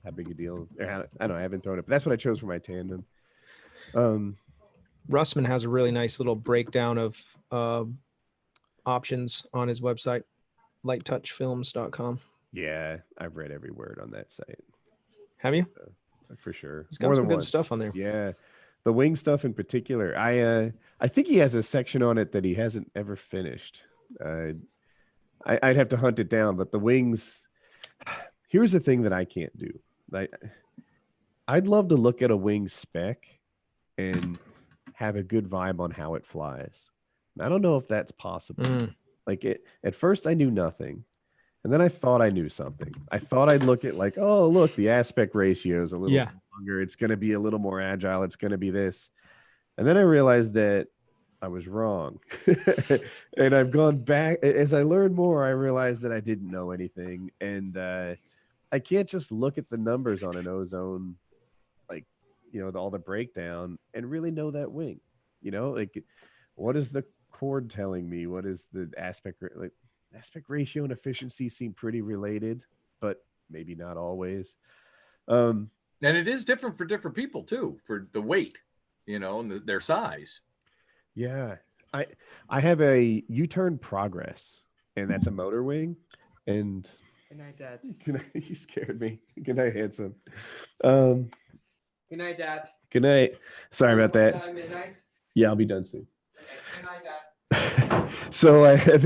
how big a deal. I don't know. I haven't thrown it, but that's what I chose for my tandem. Russman has a really nice little breakdown of options on his website, lighttouchfilms.com. Yeah, I've read every word on that site. Have you? For sure. He's got some good stuff on there. Yeah, the wing stuff in particular. I think he has a section on it that he hasn't ever finished. I'd have to hunt it down, but the wings. Here's the thing that I can't do. I'd love to look at a wing spec and have a good vibe on how it flies. I don't know if that's possible. At first I knew nothing. And then I thought I knew something. I thought I'd look at the aspect ratio is a little longer. It's going to be a little more agile. It's going to be this. And then I realized that I was wrong. And I've gone back. As I learned more, I realized that I didn't know anything. And I can't just look at the numbers on an Ozone, all the breakdown and really know that wing. What is the cord telling me? What is the aspect ratio and efficiency seem pretty related, but maybe not always. And it is different for different people too, for the weight, and their size. Yeah. I have a U-turn Progress, and that's a motor wing. And Good night, Dad. You scared me. Good night, handsome. Good night, Dad. Good night. Sorry about that. Midnight? Yeah, I'll be done soon. Okay. Good night, Dad. So I have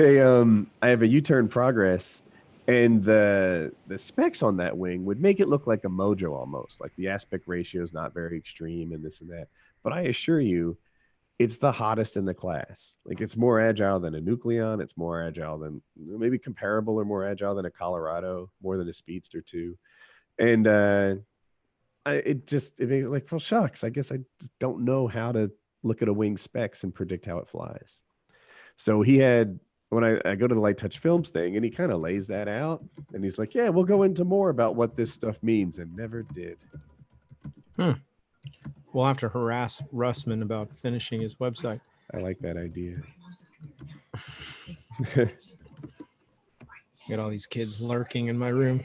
a U-turn Progress, And the specs on that wing would make it look like a Mojo almost. Like the aspect ratio is not very extreme and this and that. But I assure you, it's the hottest in the class. Like it's more agile than a Nucleon. It's more agile than maybe comparable or more agile than a Colorado, more than a Speedster too. And it made it like, well, shucks, I guess I just don't know how to look at a wing specs and predict how it flies. So he had, when I go to the light touch films thing, and he kind of lays that out, and he's like, yeah, we'll go into more about what this stuff means, and never did. We'll have to harass Russman about finishing his website. I like that idea. Got all these kids lurking in my room.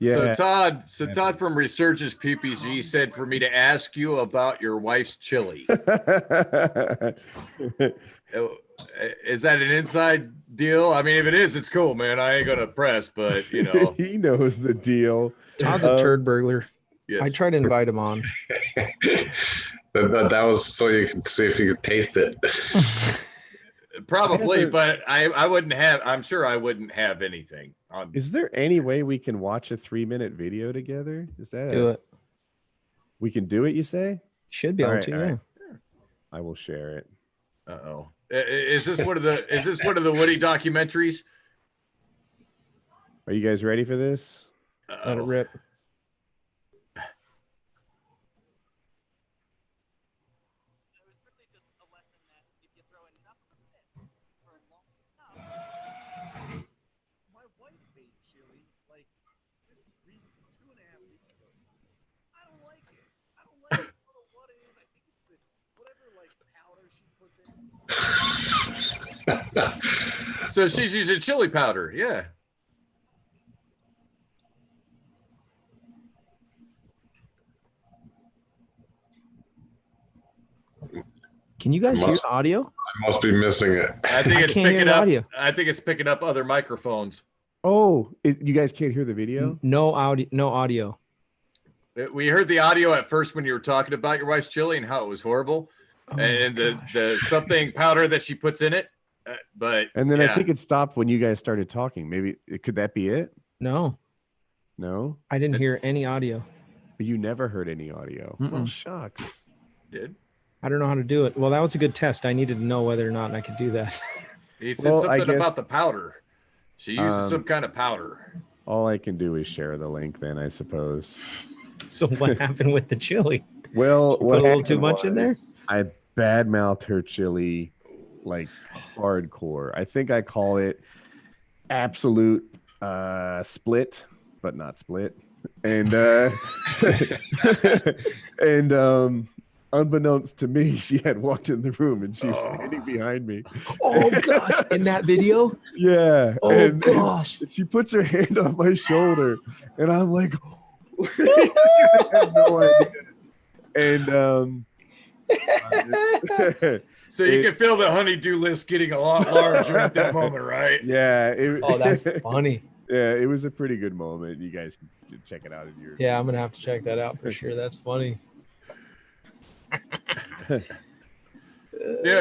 Yeah. So Todd from Researches PPG said for me to ask you about your wife's chili. Is that an inside deal? I mean, if it is, it's cool, man. I ain't gonna press, but you know, he knows the deal. Todd's a turd burglar. Yes. I tried to invite him on. That was so you could see if you could taste it. Probably, but I wouldn't have. I'm sure I wouldn't have anything. Is there any way we can watch a 3-minute video together? Is that Do it? We can do it, you say? Should be able to. Yeah. I will share it. Uh-oh. Is this one of the Woody documentaries? Are you guys ready for this? Let it rip. So she's using chili powder. Yeah. Can you guys hear the audio? I must be missing it. I think it's picking up audio. I think it's picking up other microphones. Oh, you guys can't hear the video? No audio. No audio. We heard the audio at first when you were talking about your wife's chili and how it was horrible, and the something powder that she puts in it. But and then I think it stopped when you guys started talking. Maybe could that be it? No, I didn't hear any audio. You never heard any audio. Well, shucks. Did I don't know how to do it. Well, that was a good test. I needed to know whether or not I could do that. He said something about the powder. She uses some kind of powder. All I can do is share the link then, I suppose. So what happened with the chili? Well, Put a little too much in there? I badmouthed her chili like hardcore. I think I call it absolute split, but not split. And and unbeknownst to me, she had walked in the room and she was standing behind me. Oh gosh, in that video? Yeah. Oh gosh. And she puts her hand on my shoulder and I'm like, I have no idea. And so you can feel the honeydew list getting a lot larger at that moment, right? Yeah. That's funny. Yeah, it was a pretty good moment. You guys can check it out in your. Yeah, I'm gonna have to check that out for sure. That's funny. Yeah,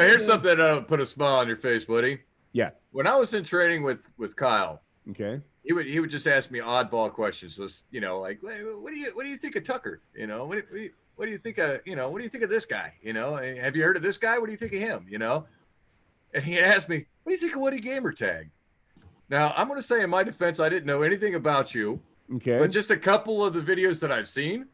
here's something that'll put a smile on your face, Woody. Yeah. When I was in training with Kyle, okay, he would just ask me oddball questions. Just, like, what do you think of Tucker? What do you think of what do you think of this guy? Have you heard of this guy? What do you think of him? And he asked me, what do you think of Woody Gamertag? Now, I'm going to say in my defense, I didn't know anything about you. Okay. But just a couple of the videos that I've seen,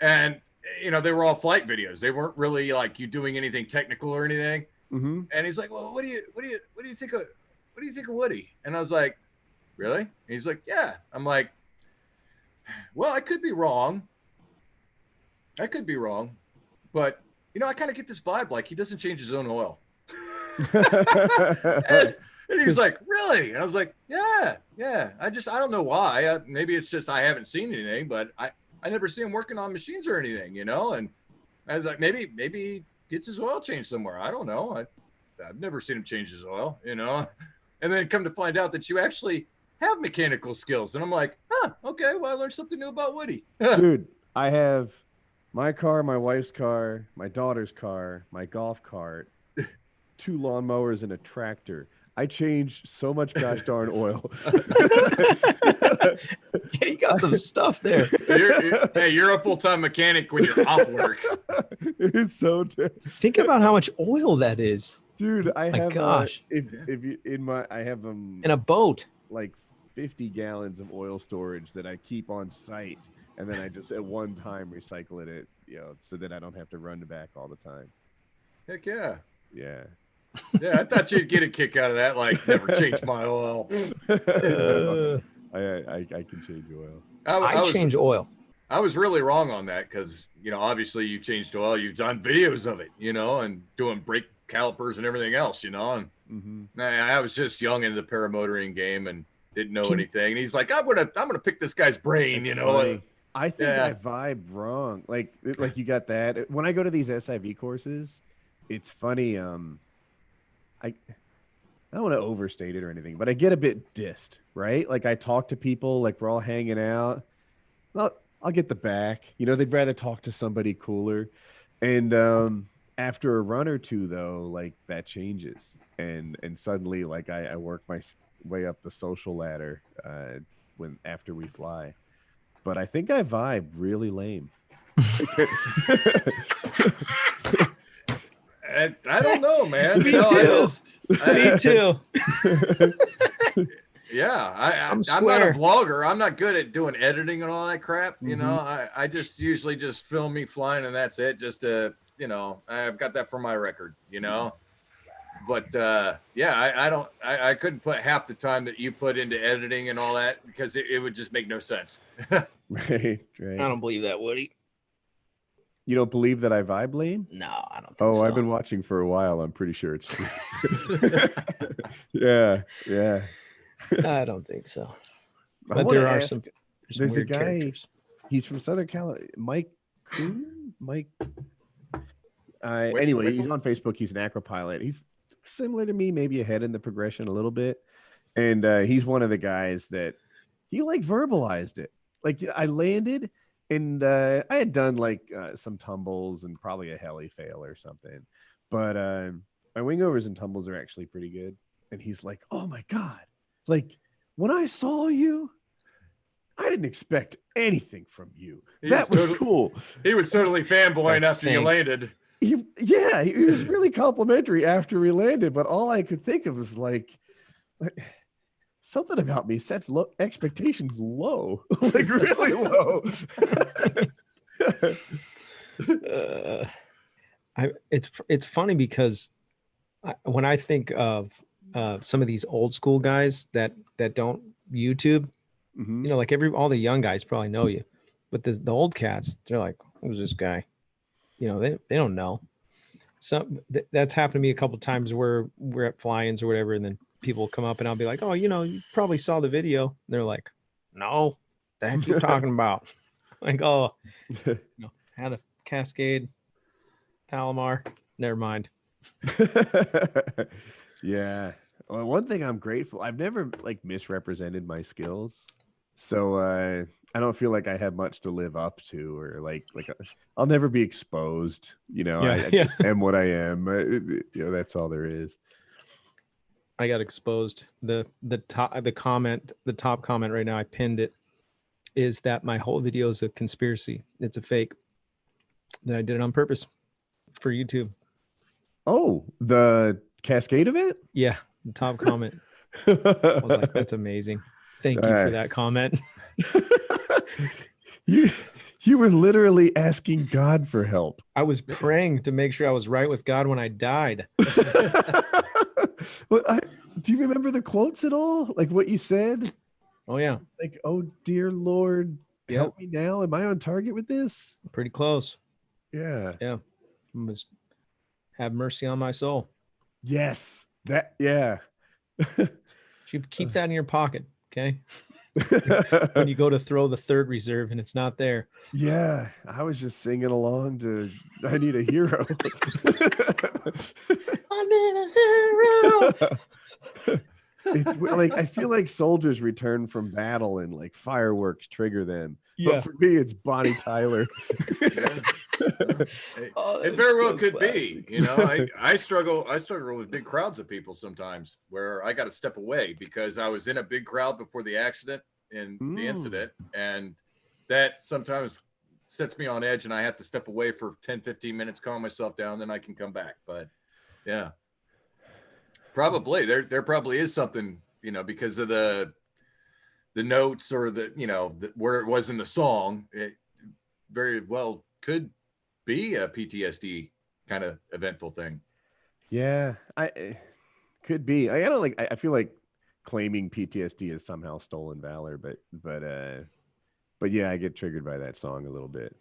and they were all flight videos. They weren't really like you doing anything technical or anything. Mm-hmm. And he's like, "Well, what do you think of Woody?" And I was like, "Really?" And he's like, "Yeah." I'm like, "Well, I could be wrong. But I kind of get this vibe like he doesn't change his own oil." And he's like, "Really?" And I was like, yeah. I don't know why. Maybe it's just I haven't seen anything, but I never see him working on machines or anything, And I was like, maybe he gets his oil changed somewhere. I don't know. I've never seen him change his oil, And then come to find out that you actually have mechanical skills. And I'm like, okay, well, I learned something new about Woody. Dude, I have my car, my wife's car, my daughter's car, my golf cart, 2 lawnmowers and a tractor. I change so much gosh darn oil. Yeah, you got some stuff there. You're a full-time mechanic when you're off work. It's so Think about how much oil that is. dude. I My have gosh. if you in my I have In a boat. like 50 gallons of oil storage that I keep on site, and then I just at one time recycle it, so that I don't have to run back all the time. Heck yeah. Yeah. Yeah, I thought you'd get a kick out of that. Like, never change my oil. I can change oil. I change oil. I was really wrong on that because, obviously you changed oil. You've done videos of it, and doing brake calipers and everything else, and I was just young in the paramotoring game and didn't know anything. And he's like, I'm gonna pick this guy's brain, I think I vibe wrong. Like you got that. When I go to these SIV courses, it's funny. I don't want to overstate it or anything, but I get a bit dissed, right? Like I talk to people, like we're all hanging out. Well, I'll get the back. They'd rather talk to somebody cooler. And after a run or two, though, like that changes, and suddenly, like I work my way up the social ladder after we fly. But I think I vibe really lame. I don't know, man. Me too. Me too. Yeah, I'm not a vlogger. I'm not good at doing editing and all that crap. I just usually just film me flying and that's it. Just to, I've got that for my record. But yeah, I couldn't put half the time that you put into editing and all that because it would just make no sense. Right. I don't believe that, Woody. You don't believe that I vibe lame? No, I don't think so. I've been watching for a while. I'm pretty sure it's true. Yeah. I don't think so. But there are some. There's a guy. Characters. He's from Southern California. Mike. Anyway, he's on Facebook. He's an Acro pilot. He's similar to me, maybe ahead in the progression a little bit. And he's one of the guys that he like verbalized it. Like I landed. And I had done like some tumbles and probably a heli fail or something. But my wingovers and tumbles are actually pretty good. And he's like, oh my God. Like when I saw you, I didn't expect anything from you. That was cool. He was totally fanboying after you landed. He was really complimentary after we landed. But all I could think of was like something about me sets expectations low, like really low. It's funny because when I think of some of these old school guys that don't YouTube, like all the young guys probably know you, but the old cats, they're like, who's this guy? They don't know. That's happened to me a couple of times where we're at fly-ins or whatever, and then people come up and I'll be like, oh, you probably saw the video. And they're like, no, the heck you talking about? Like, oh, had a Cascade, Palomar. Never mind. Yeah. Well, one thing I'm grateful, I've never like misrepresented my skills. So I don't feel like I have much to live up to, or like I'll never be exposed. I just am what I am. That's all there is. I got exposed. The top comment right now, I pinned it, is that my whole video is a conspiracy. It's a fake. That I did it on purpose for YouTube. Oh, the Cascade event? Yeah, the top comment. I was like, that's amazing. Thank you for that comment. You were literally asking God for help. I was praying to make sure I was right with God when I died. Well, do you remember the quotes at all? Like what you said? Oh yeah. Like, oh dear Lord, help me now. Am I on target with this? Pretty close. Yeah. Yeah. Must have mercy on my soul. Yes. Yeah. You keep that in your pocket, okay? When you go to throw the third reserve and it's not there. Yeah. I was just singing along to I Need a Hero. I need a hero. like I feel like soldiers return from battle and like fireworks trigger them. Yeah. But for me, it's Bonnie Tyler. Oh, It that's very well so could classic. be. You know, I struggle with big crowds of people sometimes where I got to step away because I was in a big crowd before the accident and the incident, and that sometimes sets me on edge and I have to step away for 10-15 minutes, calm myself down, then I can come back. But yeah, probably there probably is something, you know, because of the notes or where it was in the song. It very well could be a PTSD kind of eventful thing. Yeah, could be. I don't like. I feel like claiming PTSD is somehow stolen valor, but yeah, I get triggered by that song a little bit.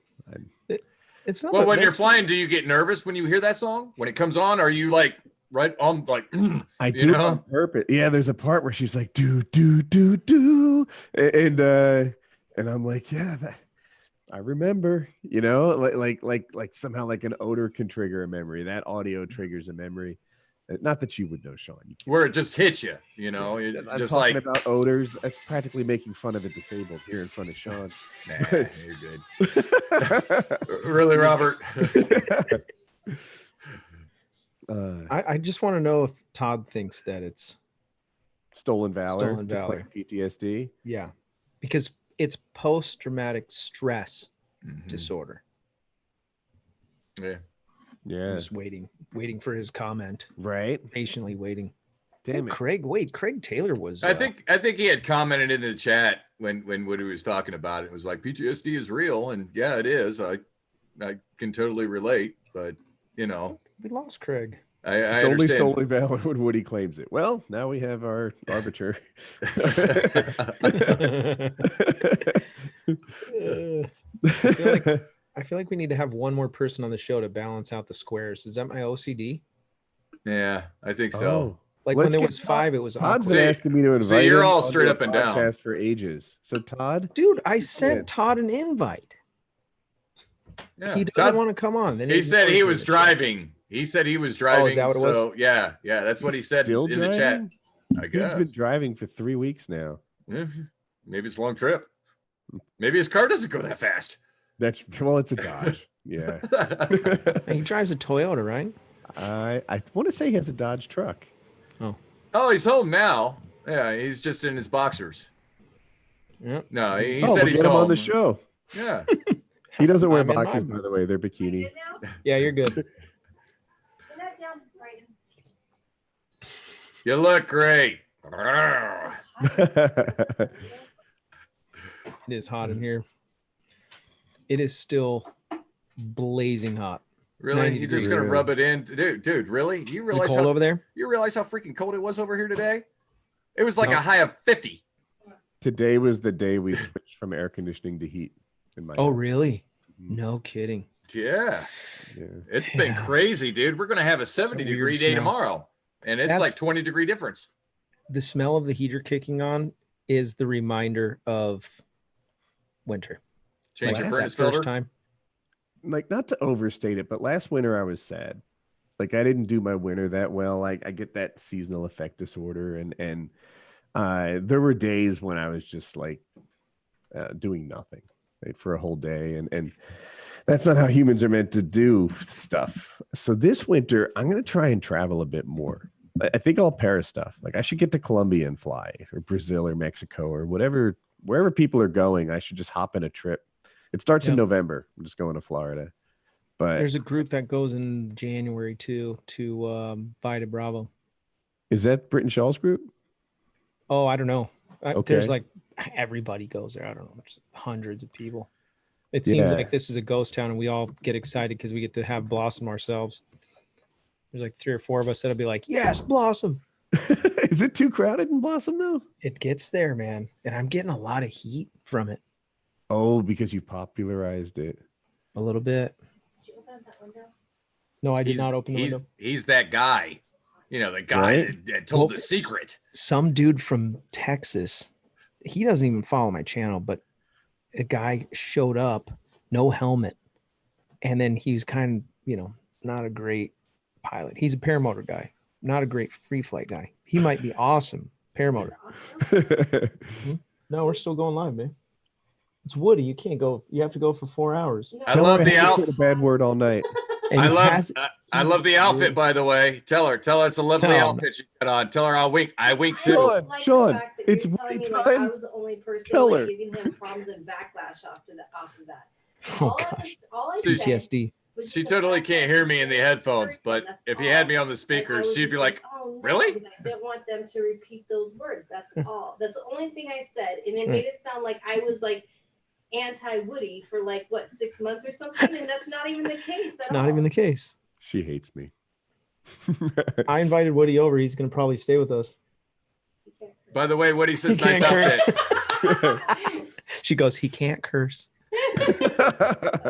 It's not. Well, when you're flying, do you get nervous when you hear that song? When it comes on, are you like right on like? I do it on purpose. Yeah, there's a part where she's like do do do do, and I'm like, yeah, I remember. You know, like somehow like an odor can trigger a memory. That audio triggers a memory. Not that you would know, Sean. Where it just hits you, you know. I'm just talking like about odors. That's practically making fun of the disabled here in front of Sean. Nah, you're good. Really, Robert? I just want to know if Todd thinks that it's stolen valor. Stolen valor. To claim PTSD. Yeah, because it's post-traumatic stress disorder. Yeah. Yeah. Just waiting for his comment. Right. Patiently waiting. Damn it. Craig Taylor was. I think he had commented in the chat when Woody was talking about it. It was like PTSD is real, and yeah, it is. I can totally relate, but you know, we lost Craig. I it's understand. only stolen valor when Woody claims it. Well, now we have our arbiter. I feel like we need to have one more person on the show to balance out the squares. Is that my OCD? Yeah, I think so. Oh. Like Let's when there get was 5, it was Todd's awkward. been asking me to invite. So you're him all on straight the up and down. podcast for ages. So Todd, dude, I sent Todd an invite. Yeah. He doesn't want to come on. Then he said he was driving. He said he was driving. Oh, is that what it was? So yeah, that's what he said still in driving? the chat. I Dude's guess been driving for 3 weeks now. Maybe it's a long trip. Maybe his car doesn't go that fast. It's a Dodge. Yeah. He drives a Toyota, right? I want to say he has a Dodge truck. Oh, he's home now. Yeah, he's just in his boxers. Yep. No, he we'll said he's get him home on the show. Yeah. He doesn't wear I'm in boxers, mine. by the way. They're bikini. Good now? Yeah, you're good. Put that down, Brayden. You look great. It is hot in here. It is still blazing hot. Really? 90 You're just degrees. gonna rub it in, dude? Really? You Is it realize cold how over there? you realize how freaking cold it was over here today? It was like No. a high of 50. Today was the day we switched from air conditioning to heat in my Oh, house. really? No kidding. Yeah, Yeah. it's been crazy, dude. We're gonna have a 70-degree weird day smell. tomorrow, and it's That's- like 20-degree difference. The smell of the heater kicking on is the reminder of winter. Change Like your that furnace first filter. time. Like, not to overstate it, but last winter I was sad. Like, I didn't do my winter that well. I get that seasonal affect disorder, and there were days when I was just like doing nothing, right, for a whole day, and that's not how humans are meant to do stuff. So this winter I'm going to try and travel a bit more. I think I'll para stuff. Like, I should get to Colombia and fly, or Brazil or Mexico or whatever, wherever people are going. I should just hop in a trip. It starts in Yep. November. I'm just going to Florida. But There's a group that goes in January too to Vita Bravo. is that Britton Shaw's group? Oh, I don't know. Okay. There's like everybody goes there. I don't know. There's hundreds of people. It seems Yeah. like this is a ghost town, and we all get excited because we get to have Blossom ourselves. There's like 3 or 4 of us that'll be like, "Yes, Blossom." Is it too crowded in Blossom though? It gets there, man, and I'm getting a lot of heat from it. Oh, because you popularized it. A little bit. Did you open up that window? No, I did not open the he's, window. He's that guy, you know, the guy Right? that told Well, the secret. Some dude from Texas, he doesn't even follow my channel, but a guy showed up, no helmet, and then he's kind of, not a great pilot. He's a paramotor guy, not a great free flight guy. He might be awesome Paramotor. No, we're still going live, man. It's Woody. You can't go. You have to go for 4 hours. No. I love the out. outfit. A bad word all night. And I he love has- I love the outfit, by the way. Tell her it's a lovely No. outfit she got on. Tell her I'll wink. I wink I too. don't like the Sean, fact that it's you're telling Woody me, like, I time. was the only person Tell like, her. giving him problems and backlash off of that. Oh All I gosh, was- all I said PTSD. was just She the totally fact can't that hear me in the it's headphones, person, but that's if you had me all. on the And I speakers, was she'd just be like, oh, no, "Really?" because I didn't want them to repeat those words. That's all. That's the only thing I said, and it Right. made it sound like I was like anti-Woody for like what 6 months or something, and that's not even the case. It's not even the case. She hates me. I invited Woody over. He's gonna probably stay with us. By the way, Woody He says nice can't curse. outfit. She goes, he can't curse.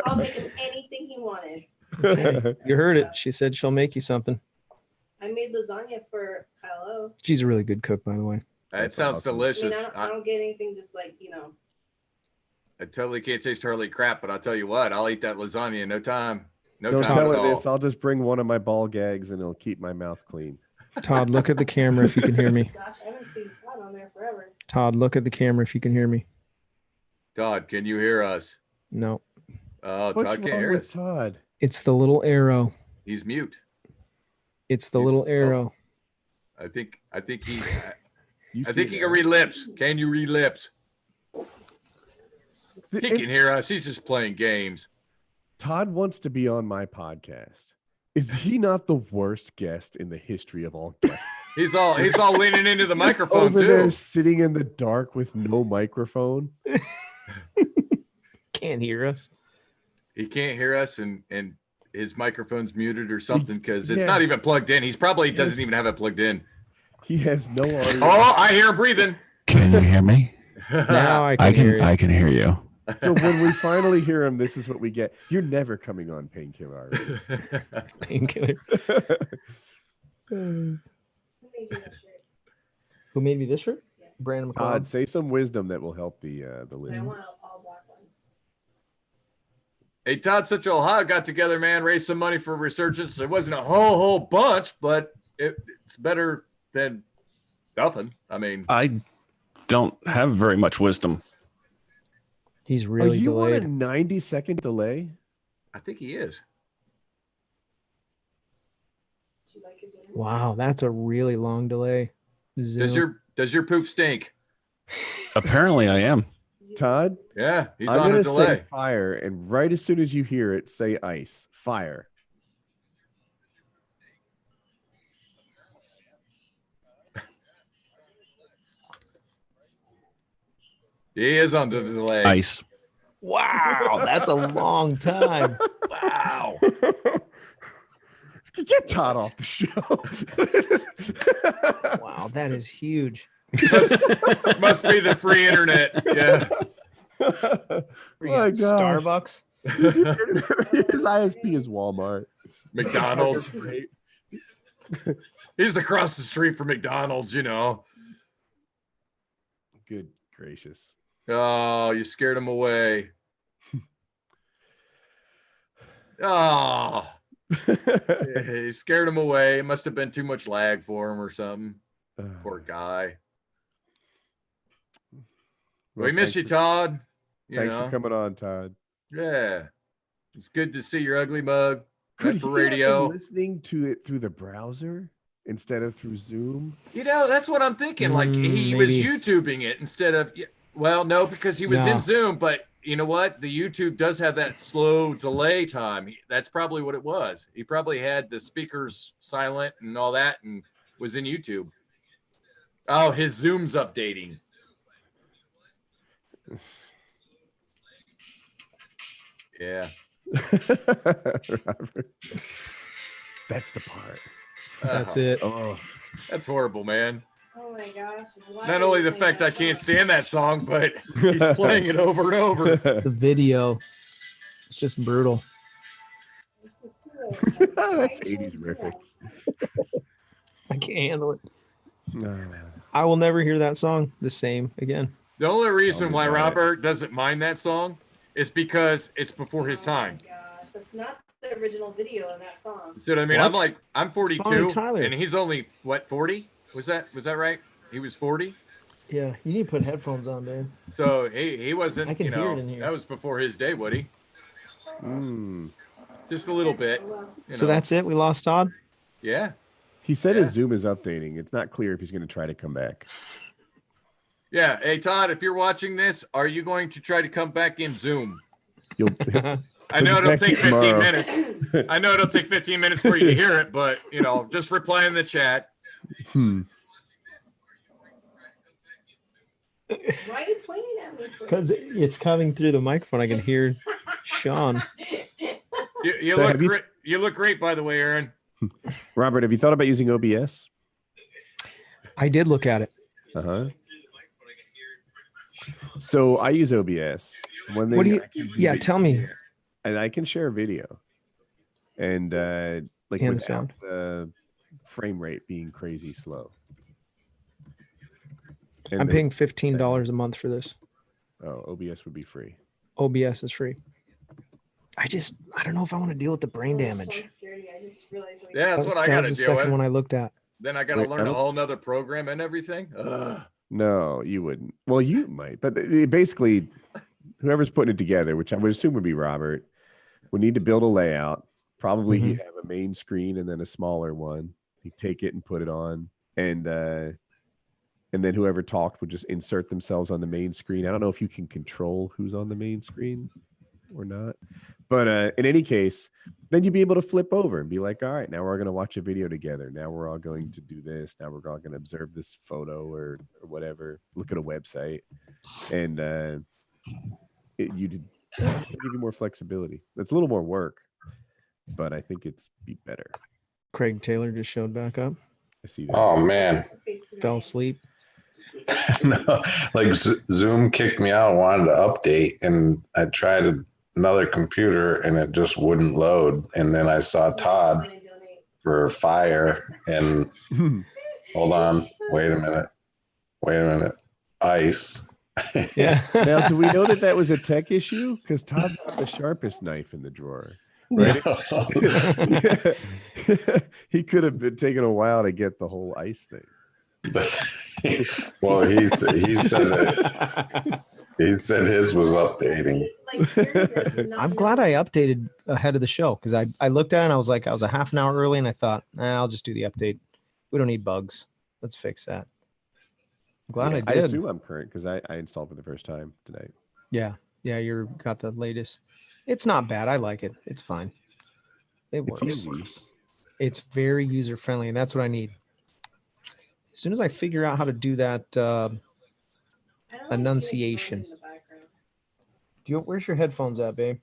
I'll make him anything he wanted. Hey, you heard it. She said she'll make you something. I made lasagna for Kylo. She's a really good cook, by the way. That That's sounds awesome. I mean, delicious. I don't get anything just like, I totally can't taste hardly crap, but I'll tell you what, I'll eat that lasagna in no time. No Don't time tell at her all. this. I'll just bring one of my ball gags and it'll keep my mouth clean. Todd, look at the camera if you can hear me. gosh, I haven't seen Todd on there forever. Todd, look at the camera if you can hear me. Todd, can you hear us? No, Oh, What's Todd can't wrong hear with us. Todd? it's the little arrow. He's mute. It's the He's- little arrow. I think he You I see think he that? can read lips. Can you read lips? He It- can hear us. He's just playing games. Todd wants to be on my podcast. Is he not the worst guest in the history of all guests? He's all leaning into the Just microphone over there too. sitting in the dark with no microphone. Can't hear us. He can't hear us, and his microphone's muted or something because it's Yeah. not even plugged in. He's probably doesn't Yes. even have it plugged in. He has no audio. Oh, I hear him breathing. Can you hear me? Now I can hear you. I can hear you. So when we finally hear him, this is what we get. You're never coming on Painkiller. Painkiller. Who made you that shirt? Who made me this shirt? Yeah. Brandon Todd, McCloud. say some wisdom that will help the I listener. want an all black one. Hey, Todd Central Ohio got together, man, raised some money for Resurgence. It wasn't a whole bunch, but it's better than nothing. I mean, I don't have very much wisdom. He's Are really you delayed. on a 90-second delay? I think he is. Did you like your dinner? Wow, that's a really long delay. Zoom. Does your poop stink? Apparently, I am. Todd, Yeah, he's I'm on going a to say delay. fire, and right as soon as you hear it, say ice. Fire. He is on the delay. Ice. Wow, that's a long time. Wow. Get Todd off the show. Wow, that is huge. Must be the free internet. Yeah. My gosh. Starbucks. His ISP is Walmart. McDonald's. Great. He's across the street from McDonald's, you know. Good gracious. Oh, you scared him away. Oh, he scared him away. It must have been too much lag for him or something. Poor guy. We miss you, Todd. You Thanks know, for coming on, Todd. yeah. It's good to see your ugly mug. Could Meant for he have been radio. listening to it through the browser instead of through Zoom? You know, that's what I'm thinking. Like he was Maybe. YouTubing it instead of, well, no, because he was No. in Zoom, but you know what? The YouTube does have that slow delay time. That's probably what it was. He probably had the speakers silent and all that and was in YouTube. Oh, his Zoom's updating. Yeah. Robert. That's the part. That's Oh, it. Oh, That's horrible, man. Oh my gosh. why Not are only you the playing fact that I can't song? stand that song, but he's playing it over and over. The video. It's just brutal. That's 80s riffing. I can't handle it. Ah. I will never hear that song the same again. The only reason me why about it. Robert doesn't mind that song is because it's before his time. Oh my gosh, that's not the original video in that song. See what I mean? What? I'm like, I'm Bonnie 42 Tyler. and he's only what, 40? Was that right? He was 40. Yeah, you need to put headphones on, man. So he wasn't. I can you hear know, it in here. that was before his day, Woody. Mm. Just a little bit. So that's it. We lost Todd. Yeah. He said his Zoom is updating. It's not clear if he's going to try to come back. Yeah. Hey, Todd, if you're watching this, are you going to try to come back in Zoom? I know it'll take 15 minutes. I know it'll take 15 minutes for you to hear it, but just reply in the chat. Why are you pointing at me? Because it's coming through the microphone. I can hear Sean. You look great. You look great, by the way, Aaron. Robert, have you thought about using OBS? I did look at it. So I use OBS. What do you? Yeah, tell me. And I can share video, and like And without sound. the frame rate being crazy slow. I'm paying $15 a month for this. Oh, OBS would be free. OBS is free. I don't know if I want to deal with the brain damage. Yeah, that's what I got to deal with. That was the second one I looked at. Then I got to learn a whole nother program and everything. Ugh. No, you wouldn't. Well, you might, but basically, whoever's putting it together, which I would assume would be Robert, would need to build a layout. Probably he'd have a main screen and then a smaller one. He'd take it and put it on, and then whoever talked would just insert themselves on the main screen. I don't know if you can control who's on the main screen or not, but in any case, then you'd be able to flip over and be like, all right, now we're going to watch a video together. Now we're all going to do this. Now we're all going to observe this photo or whatever, look at a website, and it'd give you more flexibility. It's a little more work, but I think it's be better. Craig Taylor just showed back up. I see that. Oh man. Fell asleep. No, like Zoom kicked me out, wanted to update, and I tried another computer and it just wouldn't load. And then I saw Todd for fire and hold on, wait a minute, ice. Yeah. Now, do we know that was a tech issue? Because Todd's not the sharpest knife in the drawer. Right? He could have been taking a while to get the whole ice thing. Well, he said his was updating. I'm glad I updated ahead of the show because I looked at it and I was a half an hour early and I thought, I'll just do the update. We don't need bugs. Let's fix that. I'm glad I did. I assume I'm current because I installed for the first time tonight. Yeah. Yeah, you got the latest. It's not bad. I like it. It's fine. It works. It's easy. It's very user friendly, and that's what I need. As soon as I figure out how to do that enunciation. Where's your headphones at, babe?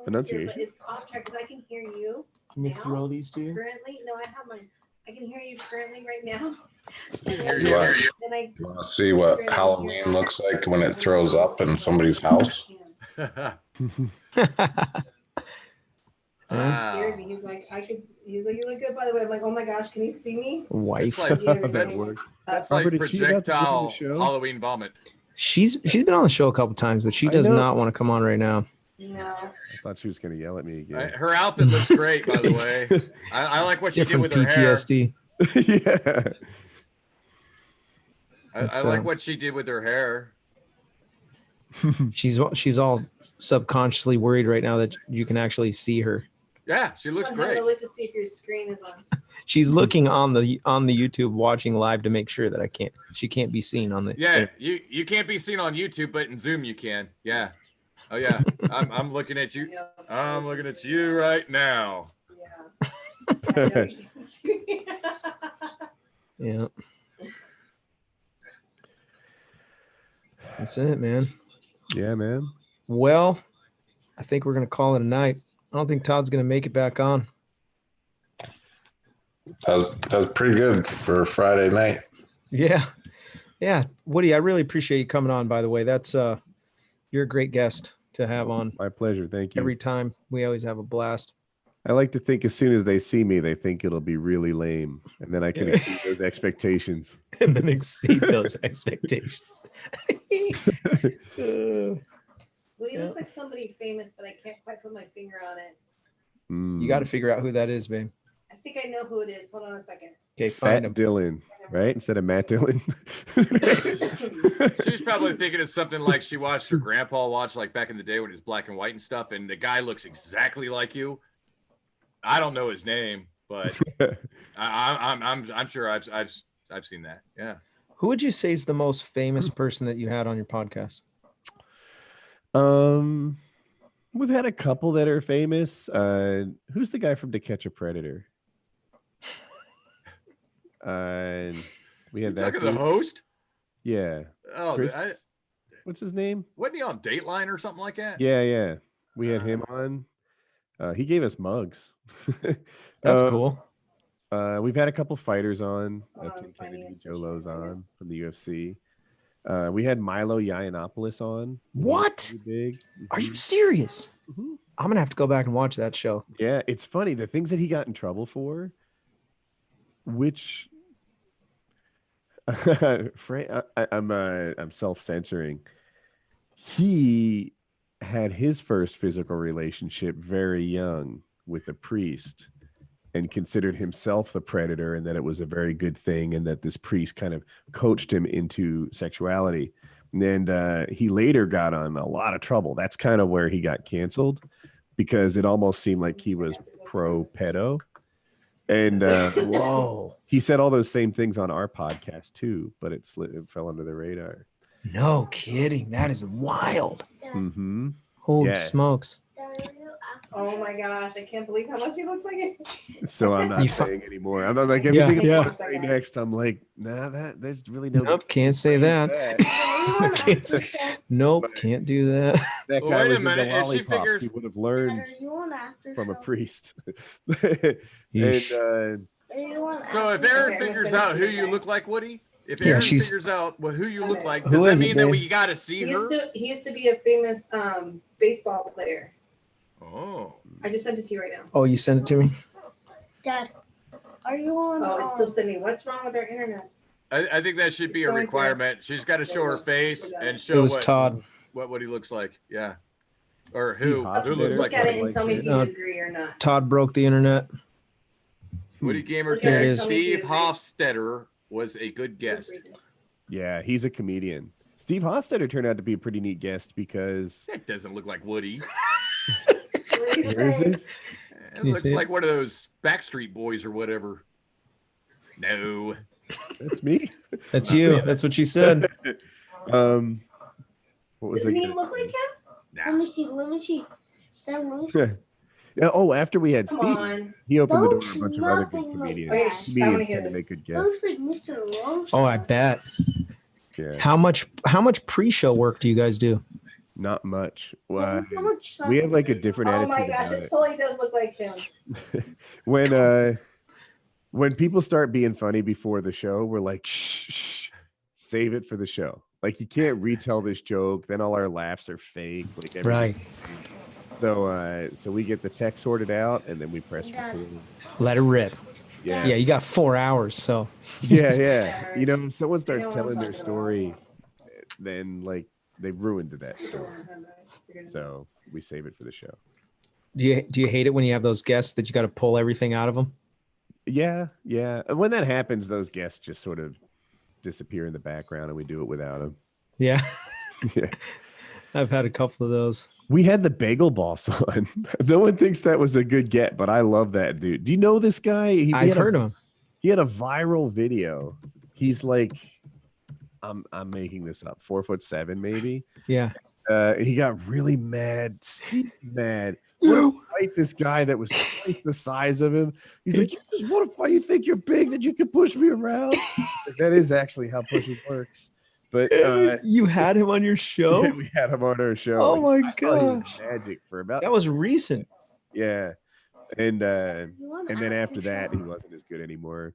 Enunciation. It's off track because I can hear you. Can we throw these to you? Currently, no, I have mine. I can hear you currently right now. You want to see what Halloween looks like when it throws up in somebody's house? Scared me. He's like, you look good, by the way. I'm like, oh my gosh, can you see me? Wife. That's like projectile Halloween vomit. She's been on the show a couple times, but she does not want to come on right now. No. I thought she was going to yell at me again. Her outfit looks great, by the way. I like what she did with her PTSD. hair. Yeah. I like what she did with her hair. She's all subconsciously worried right now that you can actually see her. Yeah, she looks great. I look to see if your screen is on. She's looking on the YouTube, watching live to make sure that she can't be seen on the. Yeah, you can't be seen on YouTube, but in Zoom you can. Yeah. Oh yeah, I'm looking at you. I'm looking at you right now. Yeah. Yeah. That's it, man. Yeah, man. Well, I think we're gonna call it a night. I don't think Todd's gonna make it back on. That was pretty good for Friday night. Yeah. Yeah. Woody, I really appreciate you coming on, by the way. That's you're a great guest to have on. My pleasure. Thank you. Every time. We always have a blast. I like to think as soon as they see me, they think it'll be really lame. And then I can exceed those expectations. And then exceed those expectations. Well, he looks like somebody famous, but I can't quite put my finger on it. You got to figure out who that is, babe. I think I know who it is. Hold on a second. Okay, Fat find him. Dylan, right? Instead of Matt Dillon. She's probably thinking of something like she watched her grandpa watch like back in the day when it was black and white and stuff, and the guy looks exactly like you. I don't know his name, but I'm sure I've seen that. Yeah. Who would you say is the most famous person that you had on your podcast? We've had a couple that are famous. Who's the guy from To Catch a Predator? We had that. Talking to the host? Yeah. Oh, Chris, what's his name? Wasn't he on Dateline or something like that? Yeah. We had him on. He gave us mugs. That's cool. We've had a couple fighters on. Tim Kennedy, Joe Lowe's on from the UFC. We had Milo Yiannopoulos on. What? Big. Are you serious? Mm-hmm. I'm gonna have to go back and watch that show. Yeah, it's funny the things that he got in trouble for, which I'm self-censoring. He had his first physical relationship very young with a priest and considered himself the predator, and that it was a very good thing, and that this priest kind of coached him into sexuality. And he later got on a lot of trouble. That's kind of where he got canceled, because it almost seemed like he was pro-pedo. And whoa, he said all those same things on our podcast too, but it fell under the radar. No kidding. That is wild. Mm-hmm. Holy smokes. Oh my gosh, I can't believe how much he looks like it. So I'm not saying anymore. I'm not like everything I say next. I'm like, nah, there's really no. Nope, can't say that. Nope, can't do that. That guy was into lollipops. He would have learned from a priest. And, so if Aaron figures out who you look like, Woody, if Aaron figures out who you look like, does that mean that we got to see her? He used to be a famous baseball player. Oh. I just sent it to you right now. Oh, you sent it to me? Dad, are you on? Oh, it's still sending. What's wrong with our internet? I think that should be a requirement. She's got to show her face and show Todd. What he looks like. Yeah. Or Steve who looks like Look at it and tell me if you agree or not. Todd broke the internet. Woody Gamertag. Steve Hofstetter was a good guest. Yeah, he's a comedian. Steve Hofstetter turned out to be a pretty neat guest because that doesn't look like Woody. Where is it? It looks like one of those Backstreet Boys or whatever. No. That's me. That's you. That's what she said. What was Does he look like him? Nah. Let me see. Yeah. Oh, after we had Steve, he opened the door to a bunch of other good comedians. Comedians tend to make good guests. Looks like Mr. Rose. Oh, I bet. Yeah. How much pre-show work do you guys do? Not much. Well, we have like a different attitude. Oh my gosh, it totally does look like him. When people start being funny before the show, we're like, shh, save it for the show. Like, you can't retell this joke, then all our laughs are fake. Like, right. So we get the text sorted out, and then we press record. Let it rip. Yeah. Yeah, you got 4 hours, so. Yeah. You know, if someone starts telling their story, then like they've ruined that story. So we save it for the show. Do you hate it when you have those guests that you got to pull everything out of them? Yeah. And when that happens, those guests just sort of disappear in the background, and we do it without them. Yeah. Yeah. I've had a couple of those. We had the Bagel Boss on. No one thinks that was a good get, but I love that dude. Do you know this guy? I've heard of him. He had a viral video. He's like, I'm making this up, 4'7" maybe. Yeah. He got really mad, mad. You fight this guy that was twice the size of him. He's like, what if you think you're big that you can push me around? That is actually how pushing works. But you had him on your show? Yeah, we had him on our show. Oh my gosh. Magic for about that was recent. Yeah. And then after that, he wasn't as good anymore.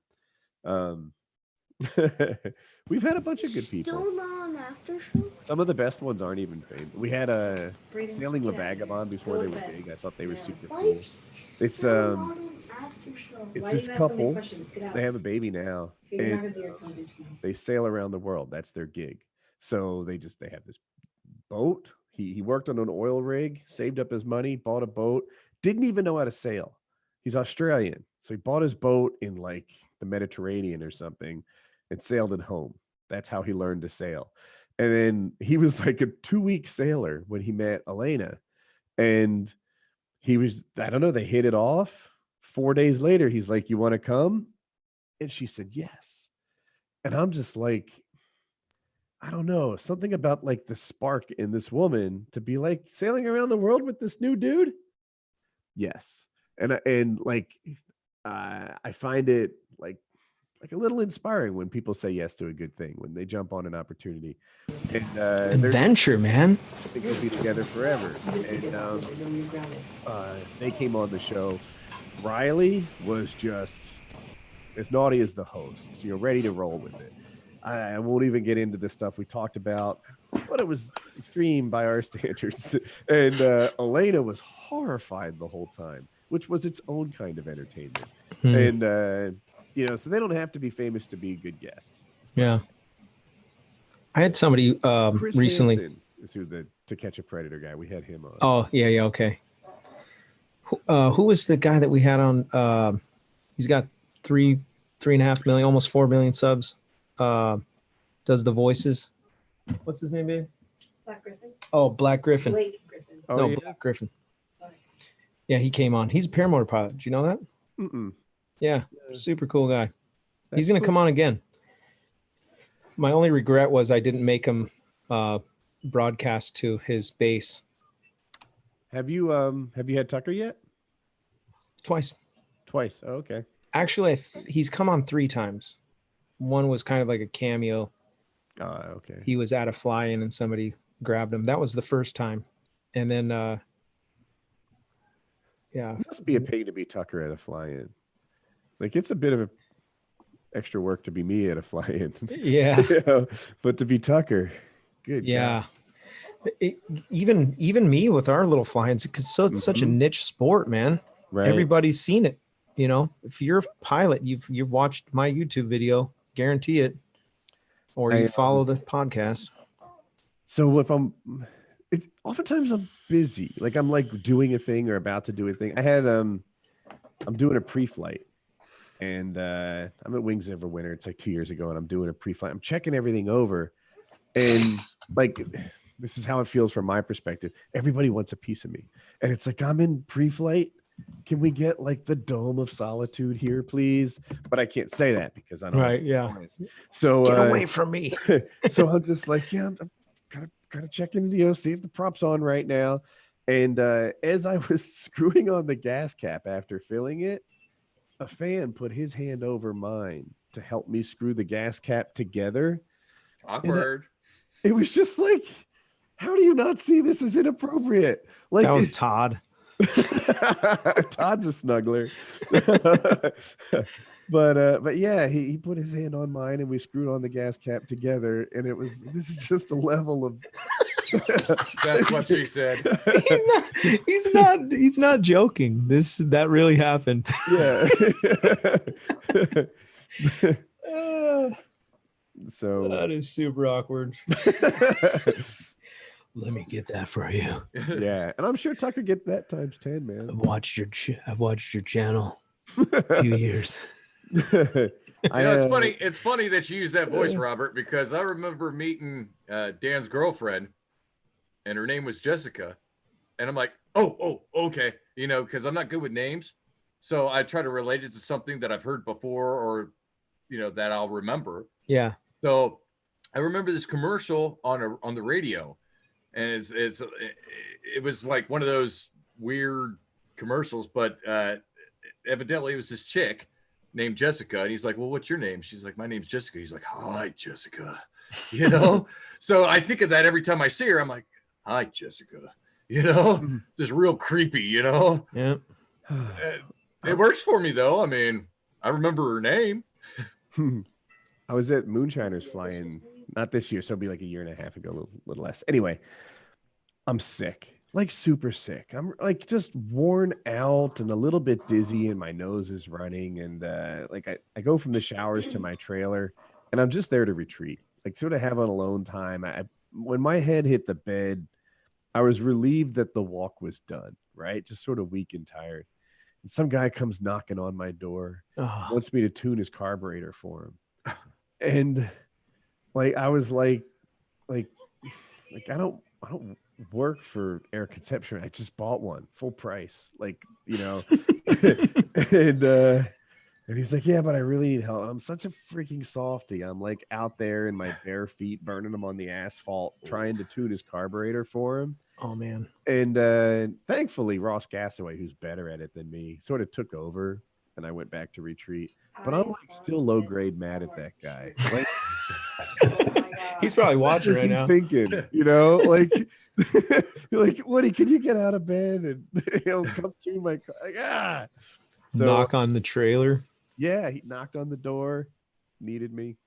We've had a bunch of good people. Still not on after show? Some of the best ones aren't even famous. We had a Sailing La Vagabond before they were big. I thought they were super cool. It's this couple. They have a baby now, and they sail around the world. That's their gig. So they have this boat. He worked on an oil rig, saved up his money, bought a boat, didn't even know how to sail. He's Australian, So he bought his boat in like the Mediterranean or something and sailed it home. That's how he learned to sail. And then he was like a 2-week sailor when he met Elena. And he was, I don't know, they hit it off. 4 days later, he's like, "You want to come?" And she said, "Yes." And I'm just like, I don't know, something about like the spark in this woman to be like sailing around the world with this new dude. Yes. And like, I find it like a little inspiring when people say yes to a good thing, when they jump on an opportunity. And adventure, man. I think they'll be together forever. And they came on the show. Riley was just as naughty as the host, so you're ready to roll with it. I won't even get into the stuff we talked about, but it was extreme by our standards. And Elena was horrified the whole time, which was its own kind of entertainment. And so they don't have to be famous to be a good guest. Yeah. I had somebody Chris recently. Hansen is who the To Catch a Predator guy. We had him on. Oh, yeah, okay. Who was the guy that we had on? He's got 3.5 million, almost 4 million subs. Does the voices? What's his name, babe? Black Griffin. Oh, Black Griffin. Blake Griffin. No, yeah? Black Griffin. Yeah, he came on. He's a paramotor pilot. Do you know that? Mm-mm. Yeah, super cool guy. He's That's going to cool. come on again. My only regret was I didn't make him broadcast to his base. Have you had Tucker yet? Twice. Twice. Oh, okay. Actually, he's come on 3 times. One was kind of like a cameo. Okay. He was at a fly-in and somebody grabbed him. That was the first time. And then, yeah. It must be a pain to be Tucker at a fly-in. Like, it's a bit of extra work to be me at a fly-in. Yeah. But to be Tucker, good. Yeah. Even me with our little fly-ins, because it's such a niche sport, man. Right. Everybody's seen it. You know, if you're a pilot, you've watched my YouTube video, guarantee it, or you follow the podcast. So if oftentimes I'm busy, like I'm like doing a thing or about to do a thing. I'm doing a pre-flight, and I'm at Wings Over Winter. It's like 2 years ago, and I'm doing a pre-flight. I'm checking everything over, and like this is how it feels from my perspective. Everybody wants a piece of me, and it's like I'm in pre-flight. Can we get like the Dome of Solitude here, please? But I can't say that because I don't. Right. Yeah. So get away from me. So I'm just like, yeah, I'm gotta check in, see if the prop's on right now. And as I was screwing on the gas cap after filling it, a fan put his hand over mine to help me screw the gas cap together. Awkward. It was just like, how do you not see this is inappropriate? Like that was Todd. Todd's a snuggler. But yeah, he put his hand on mine and we screwed on the gas cap together, and this is just a level of That's what she said. He's not joking. That really happened. Yeah. So that is super awkward. Let me get that for you. Yeah, and I'm sure Tucker gets that times 10, man. I've watched your channel a few years. It's funny. It's funny that you use that voice, Robert, because I remember meeting Dan's girlfriend, and her name was Jessica, and I'm like, oh, okay, because I'm not good with names, so I try to relate it to something that I've heard before, or that I'll remember. Yeah. So I remember this commercial on the radio. And it was like one of those weird commercials, but evidently it was this chick named Jessica. And he's like, "Well, what's your name?" She's like, "My name's Jessica." He's like, "Hi, Jessica." So I think of that every time I see her. I'm like, "Hi, Jessica." Just real creepy, Yeah. It works for me though. I mean, I remember her name. I was at Moonshiners flying, not this year, so it'll be like a year and a half ago, a little less. Anyway, I'm sick, like super sick. I'm like just worn out and a little bit dizzy, and my nose is running. And I go from the showers to my trailer, and I'm just there to retreat, like sort of have an alone time. When my head hit the bed, I was relieved that the walk was done, right? Just sort of weak and tired. Some guy comes knocking on my door, wants me to tune his carburetor for him. And like, I was like, I don't work for air conception. I just bought one full price. Like, you know, and he's like, yeah, but I really need help. And I'm such a freaking softy. I'm like out there in my bare feet, burning him on the asphalt, trying to tune his carburetor for him. Oh man. And thankfully Ross Gassaway, who's better at it than me, sort of took over and I went back to retreat. But I'm like still low grade mad at that guy. Like, he's probably watching right now. Thinking, you know, like, like, Woody, can you get out of bed and he'll come to my car? Like, So, knock on the trailer. Yeah, he knocked on the door, needed me.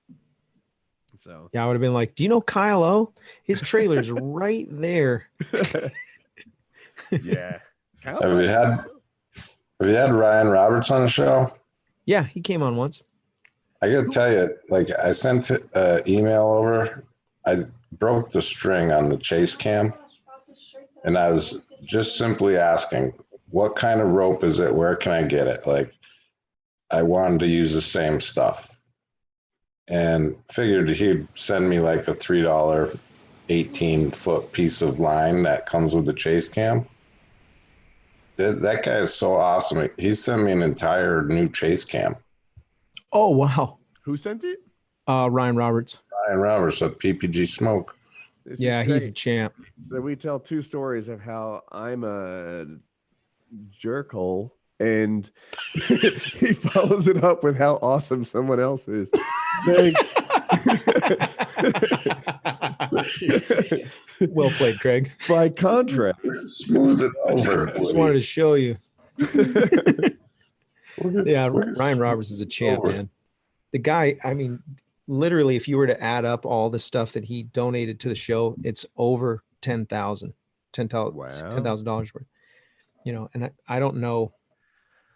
So yeah, I would have been like, do you know Kyle O? His trailer's right there. Yeah. Have you had Ryan Roberts on the show? Yeah, he came on once. I gotta tell you, like, I sent an email over. I broke the string on the chase cam, and I was just simply asking, what kind of rope is it? Where can I get it? Like, I wanted to use the same stuff, and figured he'd send me like a $3 18-foot piece of line that comes with the chase cam. That guy is so awesome. He sent me an entire new chase cam. Oh wow. Who sent it? Ryan Roberts. Ryan Roberts at PPG Smoke. Yeah, he's a champ. So we tell two stories of how I'm a jerkhole, and he follows it up with how awesome someone else is. Thanks. Well played, Craig. By contrast, smooth it over. Just wanted to show you. Yeah, Ryan Roberts is a champ, man. The guy, I mean, literally, if you were to add up all the stuff that he donated to the show, it's over $10,000 worth. You know, and I don't know,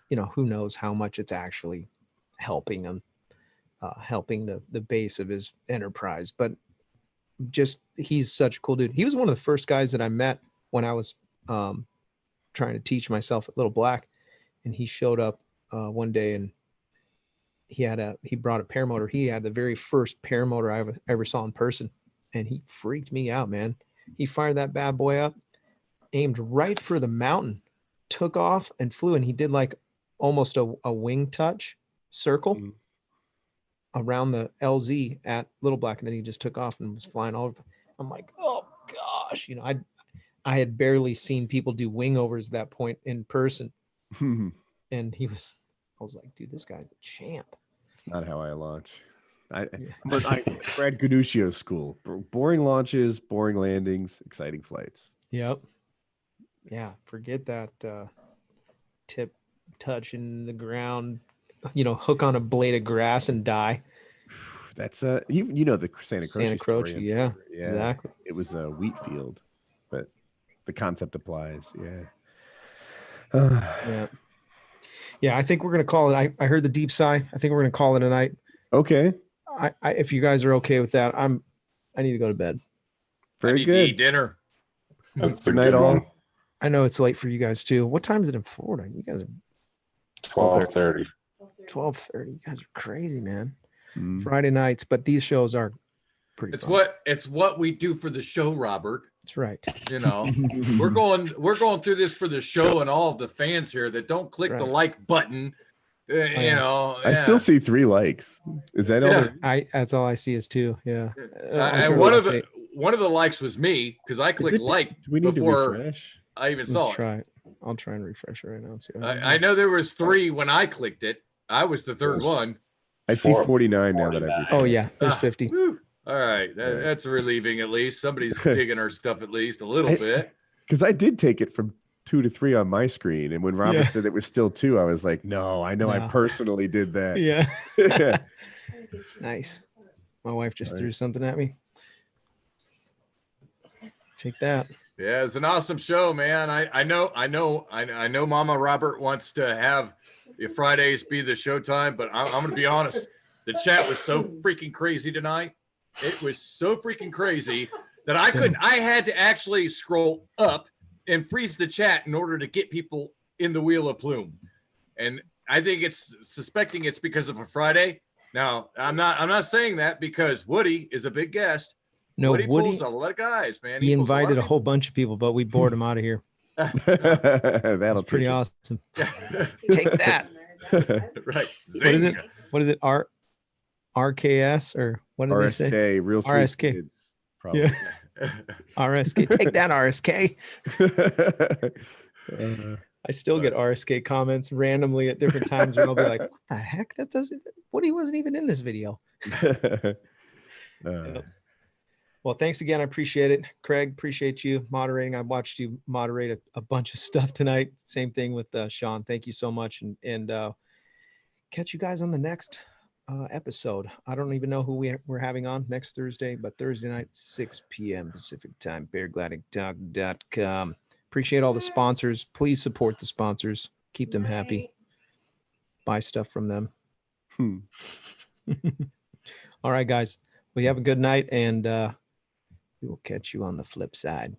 you know, who knows how much it's actually helping him, helping the base of his enterprise. But just, he's such a cool dude. He was one of the first guys that I met when I was trying to teach myself at Little Black, and he showed up one day, and he brought a paramotor. He had the very first paramotor I ever saw in person, and he freaked me out, man. He fired that bad boy up, aimed right for the mountain, took off and flew, and he did like almost a wing touch circle around the LZ at Little Black, and then he just took off and was flying all over. I'm like, oh gosh, you know, I had barely seen people do wingovers at that point in person. And I was like, dude, this guy's a champ. It's not how I launch. But Brad Gaduccio school. Boring launches, boring landings, exciting flights. Yep. Yeah. Forget that tip touching the ground, you know, hook on a blade of grass and die. That's you know the Santa Croce. Yeah, exactly. It was a wheat field, but the concept applies. Yeah. Yeah, I think we're gonna call it. I heard the deep sigh. I think we're gonna call it a night. Okay. If you guys are okay with that, I need to go to bed. Very good. To eat dinner. That's a good one. I know it's late for you guys too. What time is it in Florida? You guys are 12:30. 12:30. You guys are crazy, man. Friday nights, but these shows are pretty. It's what we do for the show, Robert. That's right. You know, we're going through this for the show and all of the fans here that don't click the like button. You know, I still see 3 likes. Is that all? That's all I see is 2. Yeah. And one of the likes was me because I clicked before I even saw it. I'll try and refresh it right now. See I know there was 3 when I clicked it. I was the third one. I see 49 now that I've. Oh yeah, there's 50. All right, that's relieving. At least somebody's digging our stuff at least a little bit. Because I did take it from 2 to 3 on my screen, and when Robert said it was still 2, I was like, no, I know I personally did that. Yeah. Nice. My wife just threw something at me. Take that. Yeah, it's an awesome show, man. I know Mama Robert wants to have Fridays be the showtime, but I'm going to be honest. The chat was so freaking crazy tonight. It was so freaking crazy that I had to actually scroll up and freeze the chat in order to get people in the Wheel of Plume. And I think it's suspecting it's because of a Friday. Now, I'm not saying that because Woody is a big guest. No, Woody Woody pulls a lot of guys, man. he pulls invited a lot whole bunch of people, but we bored him out of here. That'll That's pretty teach him. awesome. of Take that. Right. What is it? Zing. What is it? RKS or what did they say? RSK, real sweet RSK. kids. Probably. Yeah. RSK. Take that, RSK. I still get RSK comments randomly at different times where I'll be like, what the heck? That doesn't, Woody wasn't even in this video. Yep. Well, thanks again. I appreciate it. Craig, appreciate you moderating. I watched you moderate a bunch of stuff tonight. Same thing with Sean. Thank you so much. And catch you guys on the next episode. I don't even know who we're having on next Thursday, but Thursday night, 6 p.m. Pacific time, paraglidingtalk.com. Appreciate all the sponsors. Please support the sponsors. Keep them happy. Buy stuff from them. All right, guys. We have a good night, and we will catch you on the flip side.